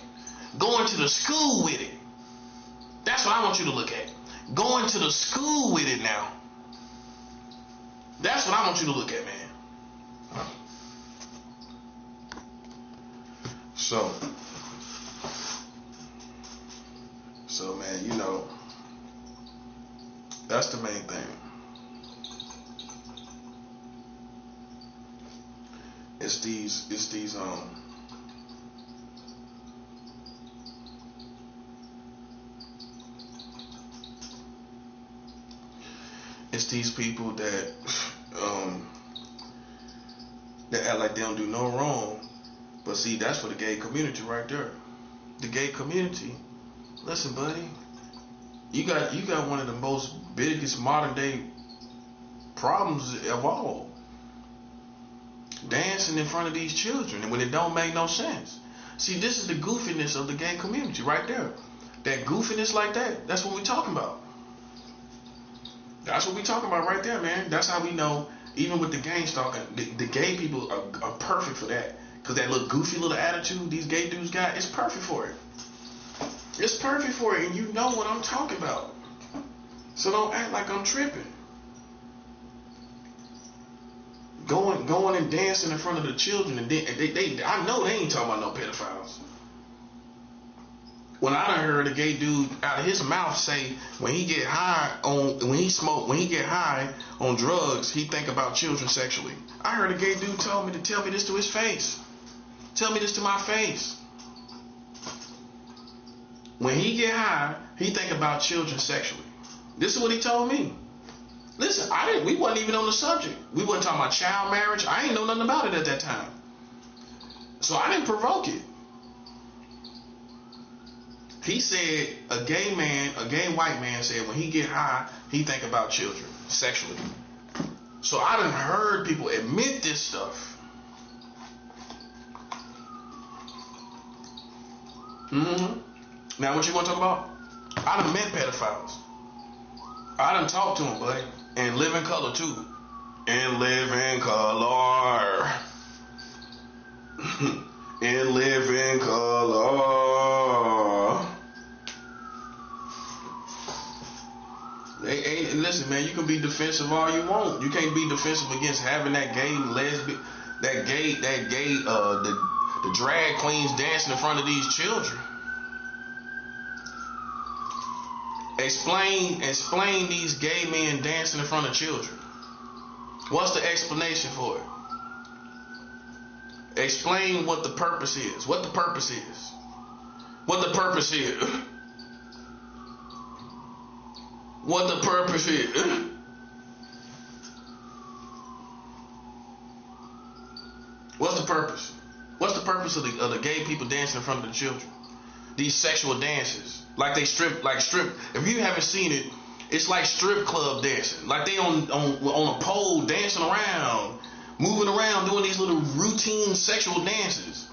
Going to the school with it. That's what I want you to look at. Going to the school with it now. That's what I want you to look at, man. So man, you know, that's the main thing. It's these people that act like they don't do no wrong. But see, that's for the gay community right there. The gay community. Listen, buddy, you got one of the most biggest modern day problems of all. Dancing in front of these children, and when it don't make no sense. See, this is the goofiness of the gay community right there. That goofiness like that, that's what we're talking about. That's what we're talking about right there, man. That's how we know, even with the gang stalking, the gay people are perfect for that. Because that little goofy little attitude these gay dudes got, it's perfect for it. It's perfect for it, and you know what I'm talking about. So don't act like I'm tripping. Going and dancing in front of the children, and they I know they ain't talking about no pedophiles. When I done heard a gay dude out of his mouth say when he get high on drugs, he think about children sexually. I heard a gay dude tell me this to his face. Tell me this to my face. When he get high, he think about children sexually. This is what he told me. Listen, we wasn't even on the subject. We wasn't talking about child marriage. I ain't know nothing about it at that time. So I didn't provoke it. He said a gay white man said when he get high, he think about children sexually. So I done heard people admit this stuff. Now what you want to talk about? I done met pedophiles. I done talked to them, buddy. And live in color too. And live in color. And live in color. Listen, man, you can be defensive all you want. You can't be defensive against having that gay lesbian, the drag queens dancing in front of these children. Explain these gay men dancing in front of children. What's the explanation for it? Explain what the purpose is. What the purpose is. What the purpose is. What the purpose is. What's the purpose? What's the purpose of the gay people dancing in front of the children? These sexual dances. Like they strip. If you haven't seen it, it's like strip club dancing. Like they on a pole dancing around, moving around, doing these little routine sexual dances.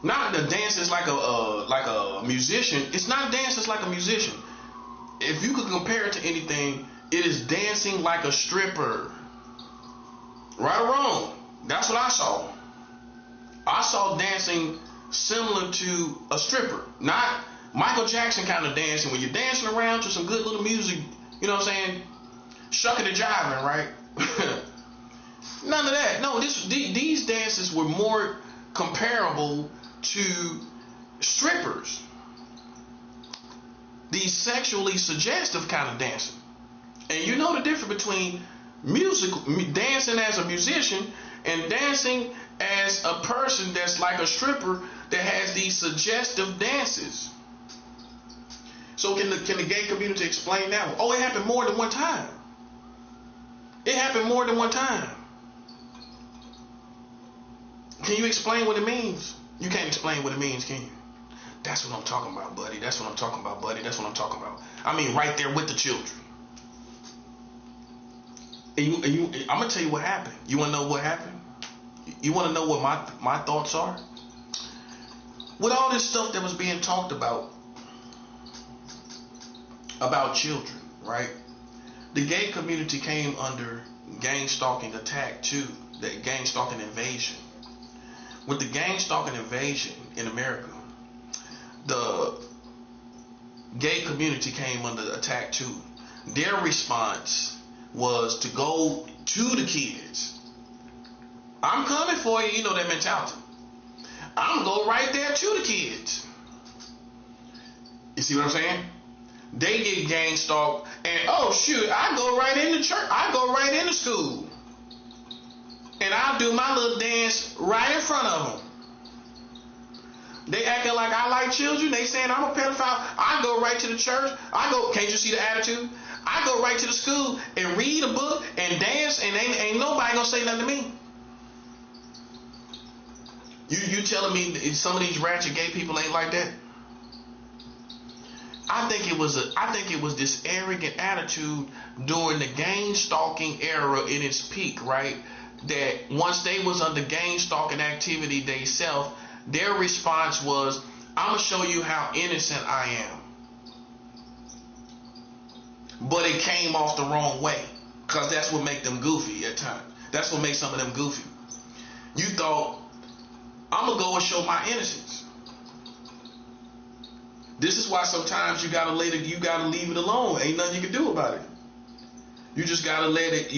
Not the dances like a musician. It's not dances like a musician. If you could compare it to anything, it is dancing like a stripper. Right or wrong, that's what I saw. I saw dancing similar to a stripper. Not Michael Jackson kind of dancing when you're dancing around to some good little music, you know what I'm saying? Shucking and jiving, right? None of that. No, these dances were more comparable to strippers. These sexually suggestive kind of dancing. And you know the difference between dancing as a musician and dancing as a person that's like a stripper that has these suggestive dances. So can the gay community explain that one? Oh, it happened more than one time. It happened more than one time. Can you explain what it means? You can't explain what it means, can you? That's what I'm talking about, buddy. That's what I'm talking about, buddy. That's what I'm talking about. I mean, right there with the children. And I'm going to tell you what happened. You want to know what happened? You want to know what my thoughts are? With all this stuff that was being talked about children, right? The gay community came under gang stalking attack too, the gang stalking invasion. With the gang stalking invasion in America, the gay community came under attack too. Their response was to go to the kids. I'm coming for you, you know that mentality. I'm gonna go right there to the kids. You see what I'm saying? They get gang stalked, and oh shoot, I go right into church. I go right into school, and I'll do my little dance right in front of them. They acting like I like children. They saying I'm a pedophile. I go right to the church. Can't you see the attitude? I go right to the school and read a book and dance, and ain't nobody gonna say nothing to me. You telling me some of these ratchet gay people ain't like that? I think it was this arrogant attitude during the gang stalking era in its peak, right? That once they was under gang stalking activity themselves, their response was, I'm gonna show you how innocent I am. But it came off the wrong way, because that's what make them goofy at times. That's what makes some of them goofy. You thought, I'm gonna go and show my innocence. This is why sometimes you gotta leave it alone. Ain't nothing you can do about it. You just gotta let it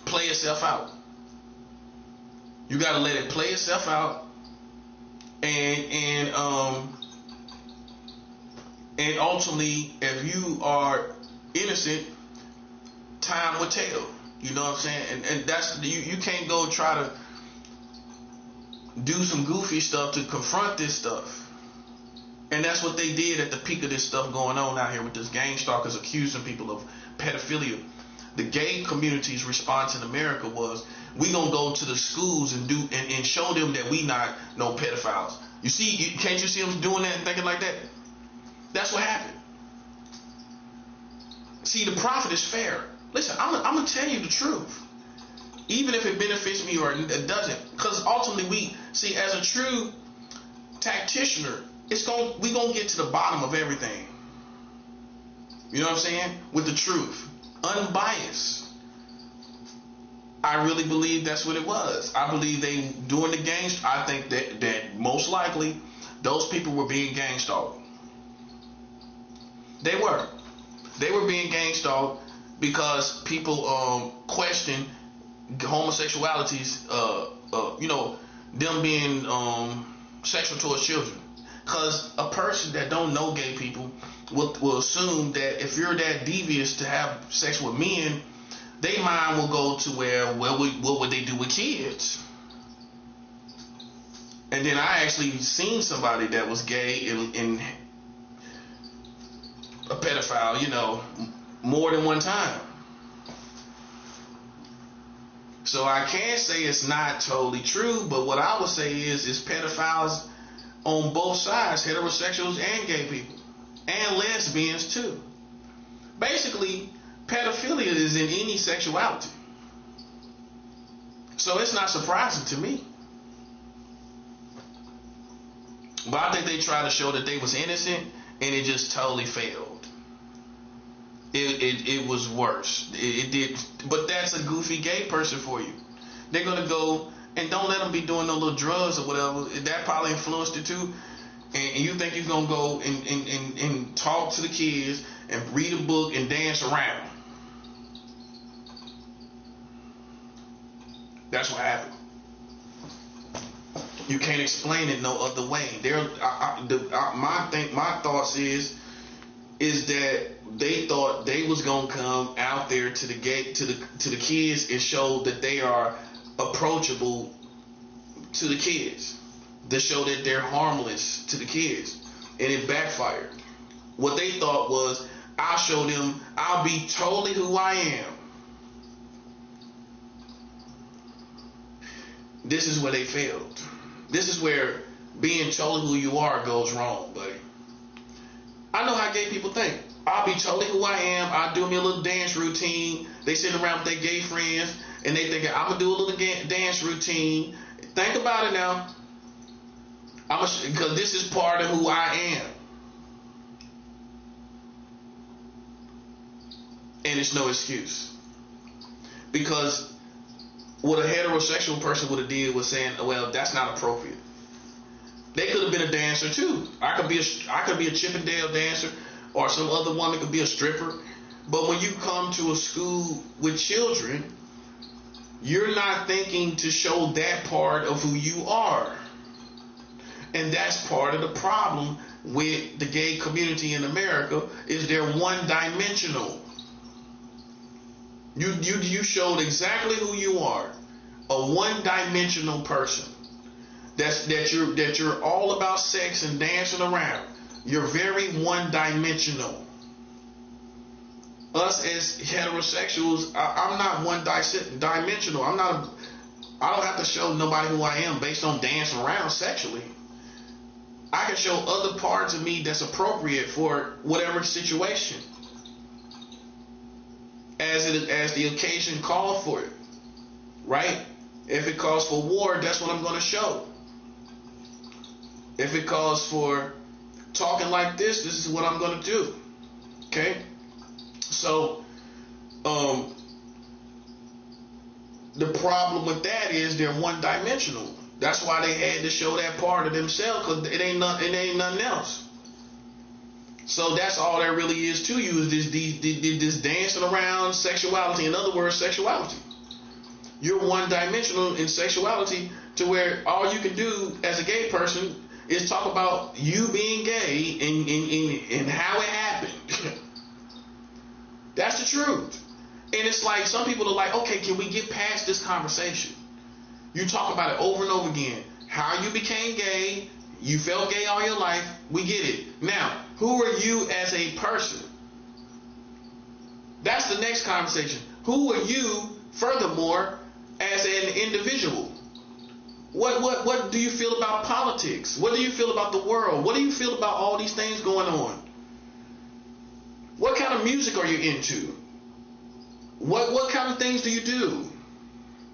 play itself out. You gotta let it play itself out, and ultimately, if you are innocent, time will tell. You know what I'm saying? And that's you can't go try to do some goofy stuff to confront this stuff. And that's what they did at the peak of this stuff going on out here with this gang stalkers accusing people of pedophilia. The gay community's response in America was, we gonna go to the schools and show them that we not no pedophiles. You see, can't you see them doing that and thinking like that? That's what happened. See, the prophet is fair. Listen, I'm gonna tell you the truth, even if it benefits me or it doesn't, because ultimately we see, as a true tacticianer, we gonna get to the bottom of everything. You know what I'm saying? With the truth, unbiased. I really believe that's what it was. I believe they during the gang. I think that most likely those people were being gang stalked. They were being gang stalked because people question homosexuality's them being sexual towards children. Because a person that don't know gay people will assume that if you're that devious to have sex with men, their mind will go to what would they do with kids? And then I actually seen somebody that was gay and a pedophile, more than one time. So I can't say it's not totally true, but what I would say is pedophiles on both sides, heterosexuals and gay people, and lesbians too. Basically, pedophilia is in any sexuality. So it's not surprising to me. But I think they tried to show that they was innocent, and it just totally failed. It was worse. It did. But that's a goofy gay person for you. They're going to go, and don't let them be doing no little drugs or whatever. That probably influenced it too. And you think you're going to go and talk to the kids and read a book and dance around. That's what happened. You can't explain it no other way. My thoughts is that they thought they was gonna come out there to the gate to the kids and show that they are approachable to the kids, to show that they're harmless to the kids, and it backfired. What they thought was, I'll show them, I'll be totally who I am. This is where they failed. This is where being totally who you are goes wrong, buddy. I know how gay people think. I'll be totally who I am. I'll do me a little dance routine. They sitting around with their gay friends and they think I'm gonna do a little dance routine. Think about it now. Because this is part of who I am. And it's no excuse. Because what a heterosexual person would have did was saying, well, that's not appropriate. They could have been a dancer too. I could be a Chippendale dancer, or some other woman could be a stripper. But when you come to a school with children, you're not thinking to show that part of who you are. And that's part of the problem with the gay community in America, is they're one-dimensional. You showed exactly who you are, a one-dimensional person. That you're all about sex and dancing around. You're very one-dimensional. Us as heterosexuals, I'm not one-dimensional. I don't have to show nobody who I am based on dancing around sexually. I can show other parts of me that's appropriate for whatever situation, as the occasion calls for it, right? If it calls for war, that's what I'm going to show. If it calls for talking like this is what I'm going to do. Okay? So, the problem with that is they're one-dimensional. That's why they had to show that part of themselves, because it ain't nothing else. So that's all there really is to you, is this dancing around sexuality. In other words, sexuality. You're one-dimensional in sexuality, to where all you can do as a gay person is talk about you being gay and how it happened. That's the truth. And it's like, some people are like, okay, can we get past this conversation? You talk about it over and over again. How you became gay, you felt gay all your life, we get it. Now, who are you as a person? That's the next conversation. Who are you, furthermore, as an individual? What do you feel about politics? What do you feel about the world? What do you feel about all these things going on? What kind of music are you into? What kind of things do you do?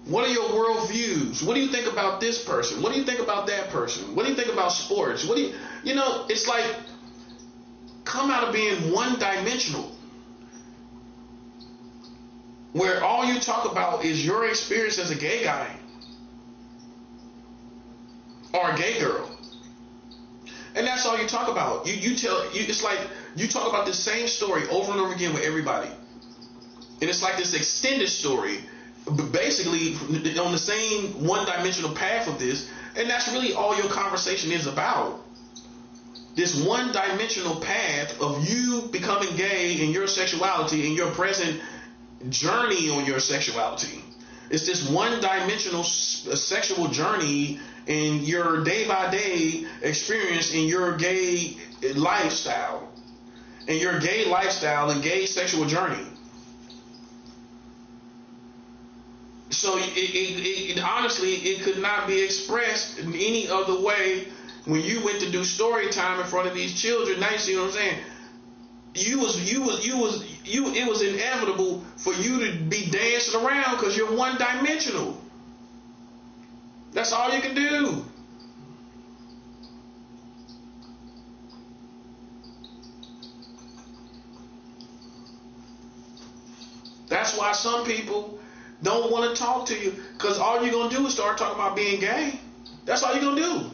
What are your worldviews? What do you think about this person? What do you think about that person? What do you think about sports? It's like, come out of being one-dimensional, where all you talk about is your experience as a gay guy or a gay girl, and that's all you talk about. It's like you talk about the same story over and over again with everybody, and it's like this extended story, basically on the same one-dimensional path of this, and that's really all your conversation is about. This one-dimensional path of you becoming gay and your sexuality and your present journey on your sexuality. It's this one-dimensional sexual journey in your day-by-day experience in your gay lifestyle, and your gay lifestyle and gay sexual journey. So honestly, it could not be expressed in any other way. When you went to do story time in front of these children, now you see what I'm saying? It was inevitable for you to be dancing around, because you're one-dimensional. That's all you can do. That's why some people don't want to talk to you, because all you're going to do is start talking about being gay. That's all you're going to do.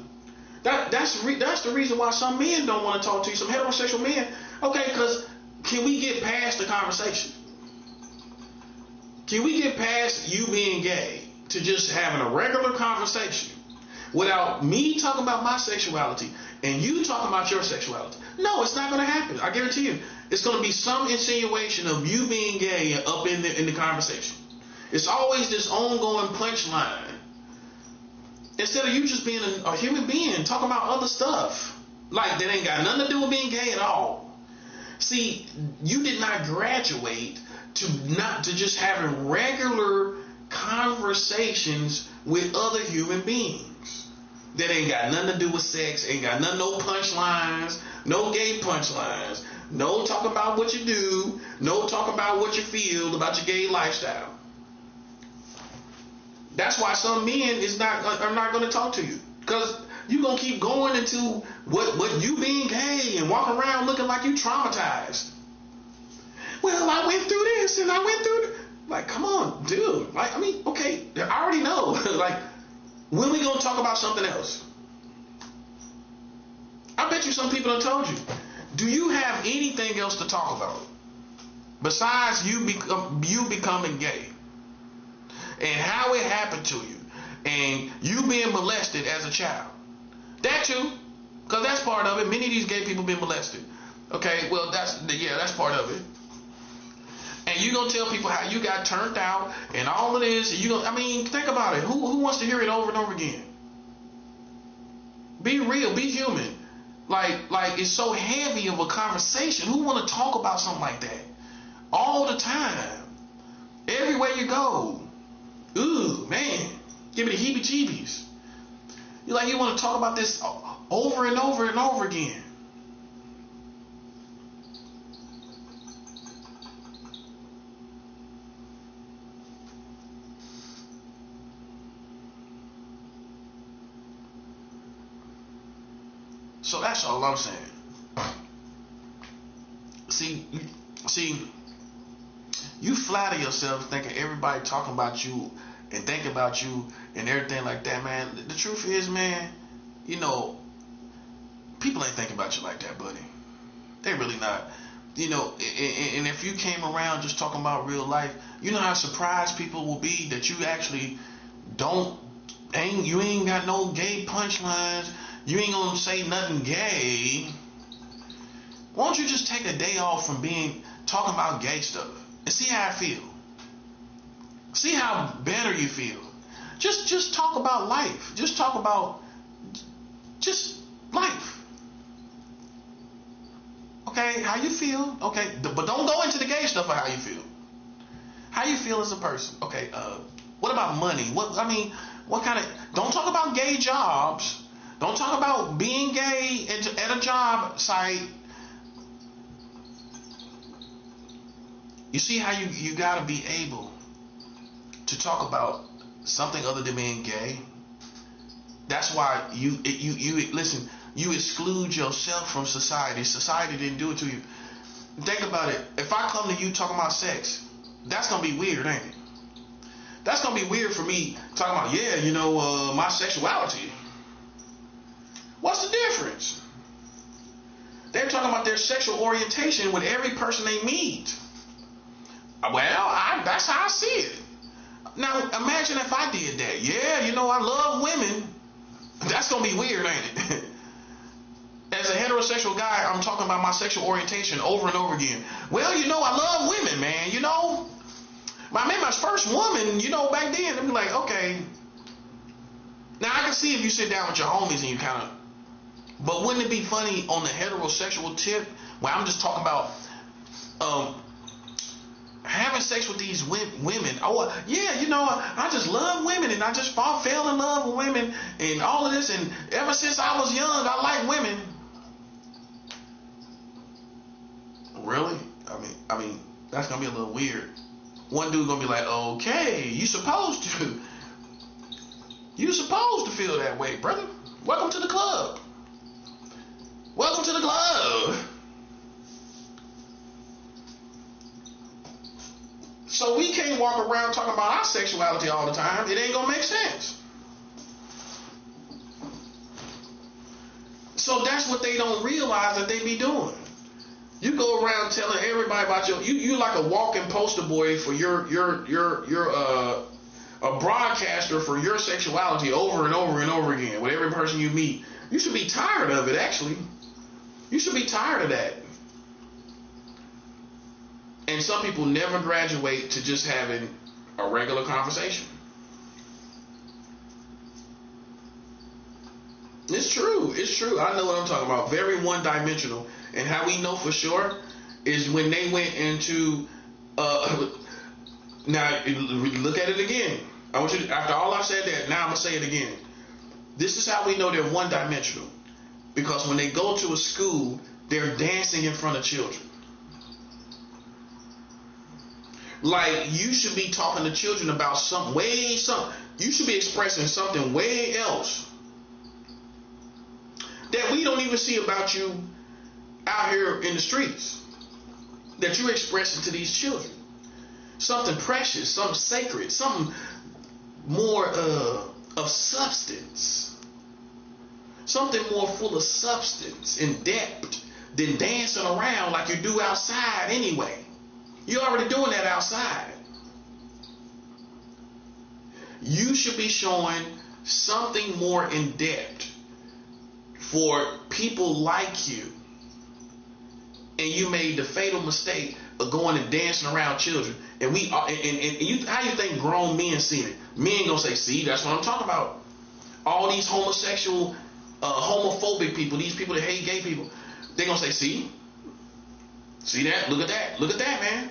That's the reason why some men don't want to talk to you, some heterosexual men. Okay, because can we get past the conversation? Can we get past you being gay to just having a regular conversation without me talking about my sexuality and you talking about your sexuality? No, it's not going to happen. I guarantee you. It's going to be some insinuation of you being gay up in the conversation. It's always this ongoing punchline. Instead of you just being a human being, talking about other stuff. Like, that ain't got nothing to do with being gay at all. See, you did not graduate to just having regular conversations with other human beings. That ain't got nothing to do with sex, ain't got nothing, no punchlines, no gay punchlines, no talk about what you do, no talk about what you feel about your gay lifestyle. That's why some men are not going to talk to you, because you're going to keep going into what you being gay and walking around looking like you traumatized. Well, I went through this and I went through that. Like, come on, dude. Like, I mean, okay, I already know. Like, when we going to talk about something else? I bet you some people have told you. Do you have anything else to talk about besides you becoming gay and how it happened to you and you being molested as a child? That too, because that's part of it. Many of these gay people been molested. Okay, well that's part of it. And you gonna tell people how you got turned out and all of this. And I mean, think about it. Who wants to hear it over and over again? Be real. Be human. Like it's so heavy of a conversation. Who want to talk about something like that all the time? Everywhere you go. Ooh, man, give me the heebie-jeebies. You want to talk about this over and over and over again. So that's all I'm saying. See, you flatter yourself thinking everybody talking about you and thinking about you and everything like that, man. The truth is, man, people ain't thinking about you like that, buddy. They really not. And if you came around just talking about real life, you know how surprised people will be that you actually you ain't got no gay punchlines. You ain't gonna say nothing gay. Why don't you just take a day off from talking about gay stuff and see how I feel? See how better you feel. Just talk about life. Just talk about just life. Okay, how you feel? Okay, but don't go into the gay stuff of how you feel. How you feel as a person? Okay, what about money? What kind of? Don't talk about gay jobs. Don't talk about being gay at a job site. You see how you gotta be able to talk about something other than being gay. That's why you listen. You exclude yourself from society. Society didn't do it to you. Think about it. If I come to you talking about sex, that's gonna be weird, ain't it? That's gonna be weird for me talking about my sexuality. What's the difference? They're talking about their sexual orientation with every person they meet. Well, that's how I see it. Now, imagine if I did that. Yeah, I love women. That's going to be weird, ain't it? As a heterosexual guy, I'm talking about my sexual orientation over and over again. Well, I love women, man. I made my first woman, back then. I'd be like, okay. Now, I can see if you sit down with your homies and you kind of... But wouldn't it be funny on the heterosexual tip where I'm just talking about having sex with these women? Oh, yeah, I just love women and I just fell in love with women and all of this. And ever since I was young, I like women. Really? I mean, that's going to be a little weird. One dude going to be like, okay, you supposed to feel that way, brother. Welcome to the club. Welcome to the club. So we can't walk around talking about our sexuality all the time. It ain't gonna make sense. So that's what they don't realize that they be doing. You go around telling everybody about you like a walking poster boy for your a broadcaster for your sexuality over and over and over again with every person you meet. You should be tired of it, actually. You should be tired of that. And some people never graduate to just having a regular conversation. It's true. It's true. I know what I'm talking about. Very one-dimensional. And how we know for sure is when they went into. Now look at it again. I want you to, after all I've said that, now I'm gonna say it again. This is how we know they're one-dimensional, because when they go to a school, they're dancing in front of children. Like, you should be talking to children about something. You should be expressing something way else that we don't even see about you out here in the streets, that you're expressing to these children. Something precious, something sacred, something more of substance. Something more full of substance and depth than dancing around like you do outside anyway. You're already doing that outside. You should be showing something more in depth for people like you. And you made the fatal mistake of going and dancing around children. And how you think grown men see it? Men gonna say, see, that's what I'm talking about. All these homosexual, homophobic people, these people that hate gay people, they gonna say, see that? Look at that, man.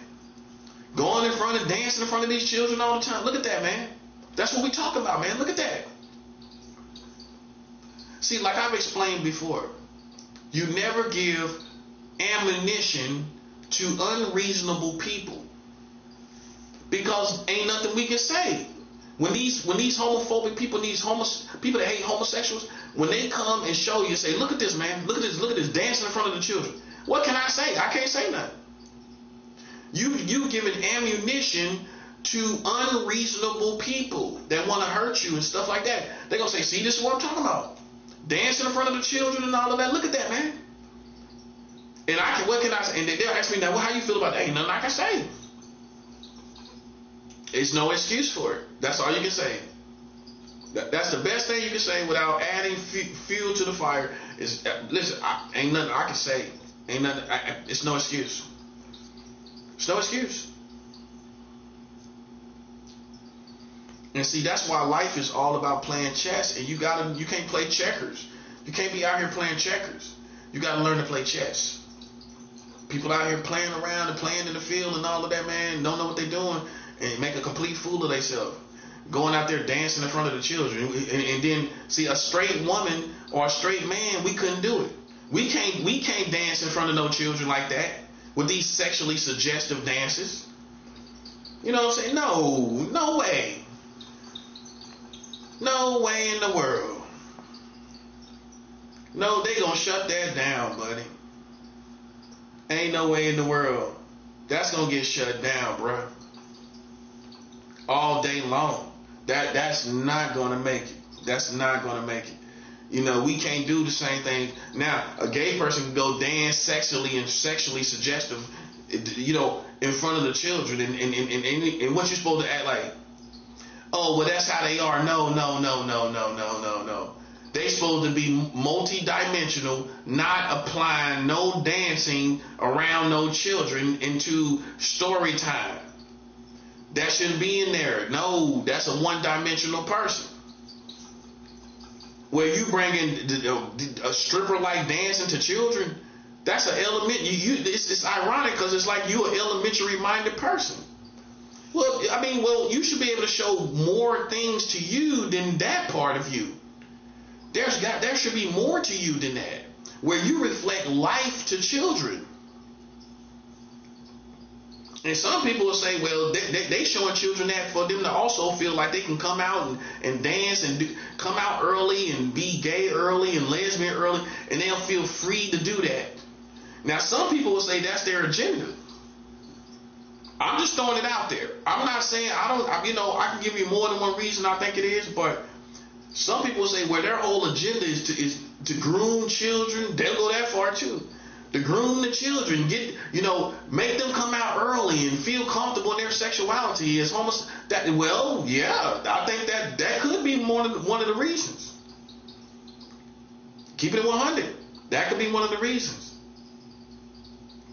Going in front of, dancing in front of these children all the time. Look at that, man. That's what we talk about, man. Look at that. See, like I've explained before, you never give ammunition to unreasonable people, because ain't nothing we can say. When these homophobic people, people that hate homosexuals, when they come and show you, say, look at this, man, look at this dancing in front of the children. What can I say? I can't say nothing. You giving ammunition to unreasonable people that want to hurt you and stuff like that. They're gonna say, see, this is what I'm talking about. Dancing in front of the children and all of that. Look at that, man. And what can I say? And they'll ask me now, well, how you feel about that? Ain't nothing I can say. It's no excuse for it. That's all you can say. That's the best thing you can say without adding fuel to the fire. Is listen, ain't nothing I can say. Ain't nothing. It's no excuse. It's no excuse. And see, that's why life is all about playing chess. And you can't play checkers. You can't be out here playing checkers. You got to learn to play chess. People out here playing around and playing in the field and all of that, man, don't know what they're doing and make a complete fool of themselves. Going out there dancing in front of the children. And then, see, a straight woman or a straight man, we couldn't do it. We can't dance in front of no children like that with these sexually suggestive dances. You know what I'm saying? No way. No way in the world. No, they gonna shut that down, buddy. Ain't no way in the world. That's gonna get shut down, bruh. All day long. That's not gonna make it. That's not gonna make it. You know, we can't do the same thing. Now, a gay person can go dance sexually suggestive, you know, in front of the children, and what you supposed to act like? Oh, well, that's how they are. No. They supposed to be multi-dimensional, not applying no dancing around no children into story time. That shouldn't be in there. No, that's a one-dimensional person. Where you bring in a stripper like dancing to children, that's an element. It's ironic because it's like you're an elementary-minded person. Well, I mean, you should be able to show more things to you than that part of you. There should be more to you than that, where you reflect life to children. And some people will say, well, they showing children that for them to also feel like they can come out and dance and come out early and be gay early and lesbian early, and they'll feel free to do that. Now, some people will say that's their agenda. I'm just throwing it out there. I'm not saying I can give you more than one reason I think it is, but some people will say, well, their whole agenda is to groom children. They'll go that far too. To groom the children, make them come out early and feel comfortable in their sexuality as homeless. I think that could be one of the reasons. Keep it at 100. That could be one of the reasons.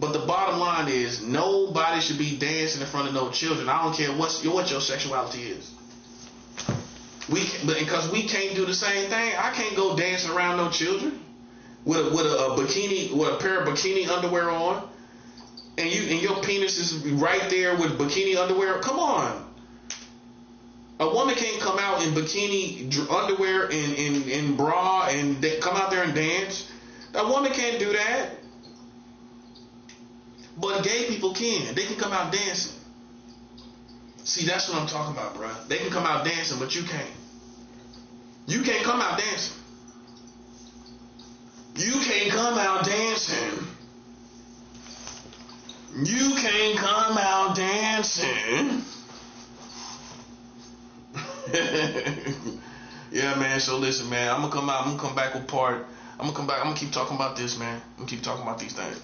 But the bottom line is nobody should be dancing in front of no children. I don't care what your sexuality is. Because we can't do the same thing. I can't go dancing around no children with a bikini, with a pair of bikini underwear on, and your penis is right there with bikini underwear. Come on. A woman can't come out in bikini underwear in bra and come out there and dance. A woman can't do that. But gay people can. They can come out dancing. See, that's what I'm talking about, bro. They can come out dancing, but you can't. You can't come out dancing. You can't come out dancing. You can't come out dancing. Yeah, man. So listen, man. I'm gonna come back with part. I'm gonna keep talking about this, man. I'm gonna keep talking about these things.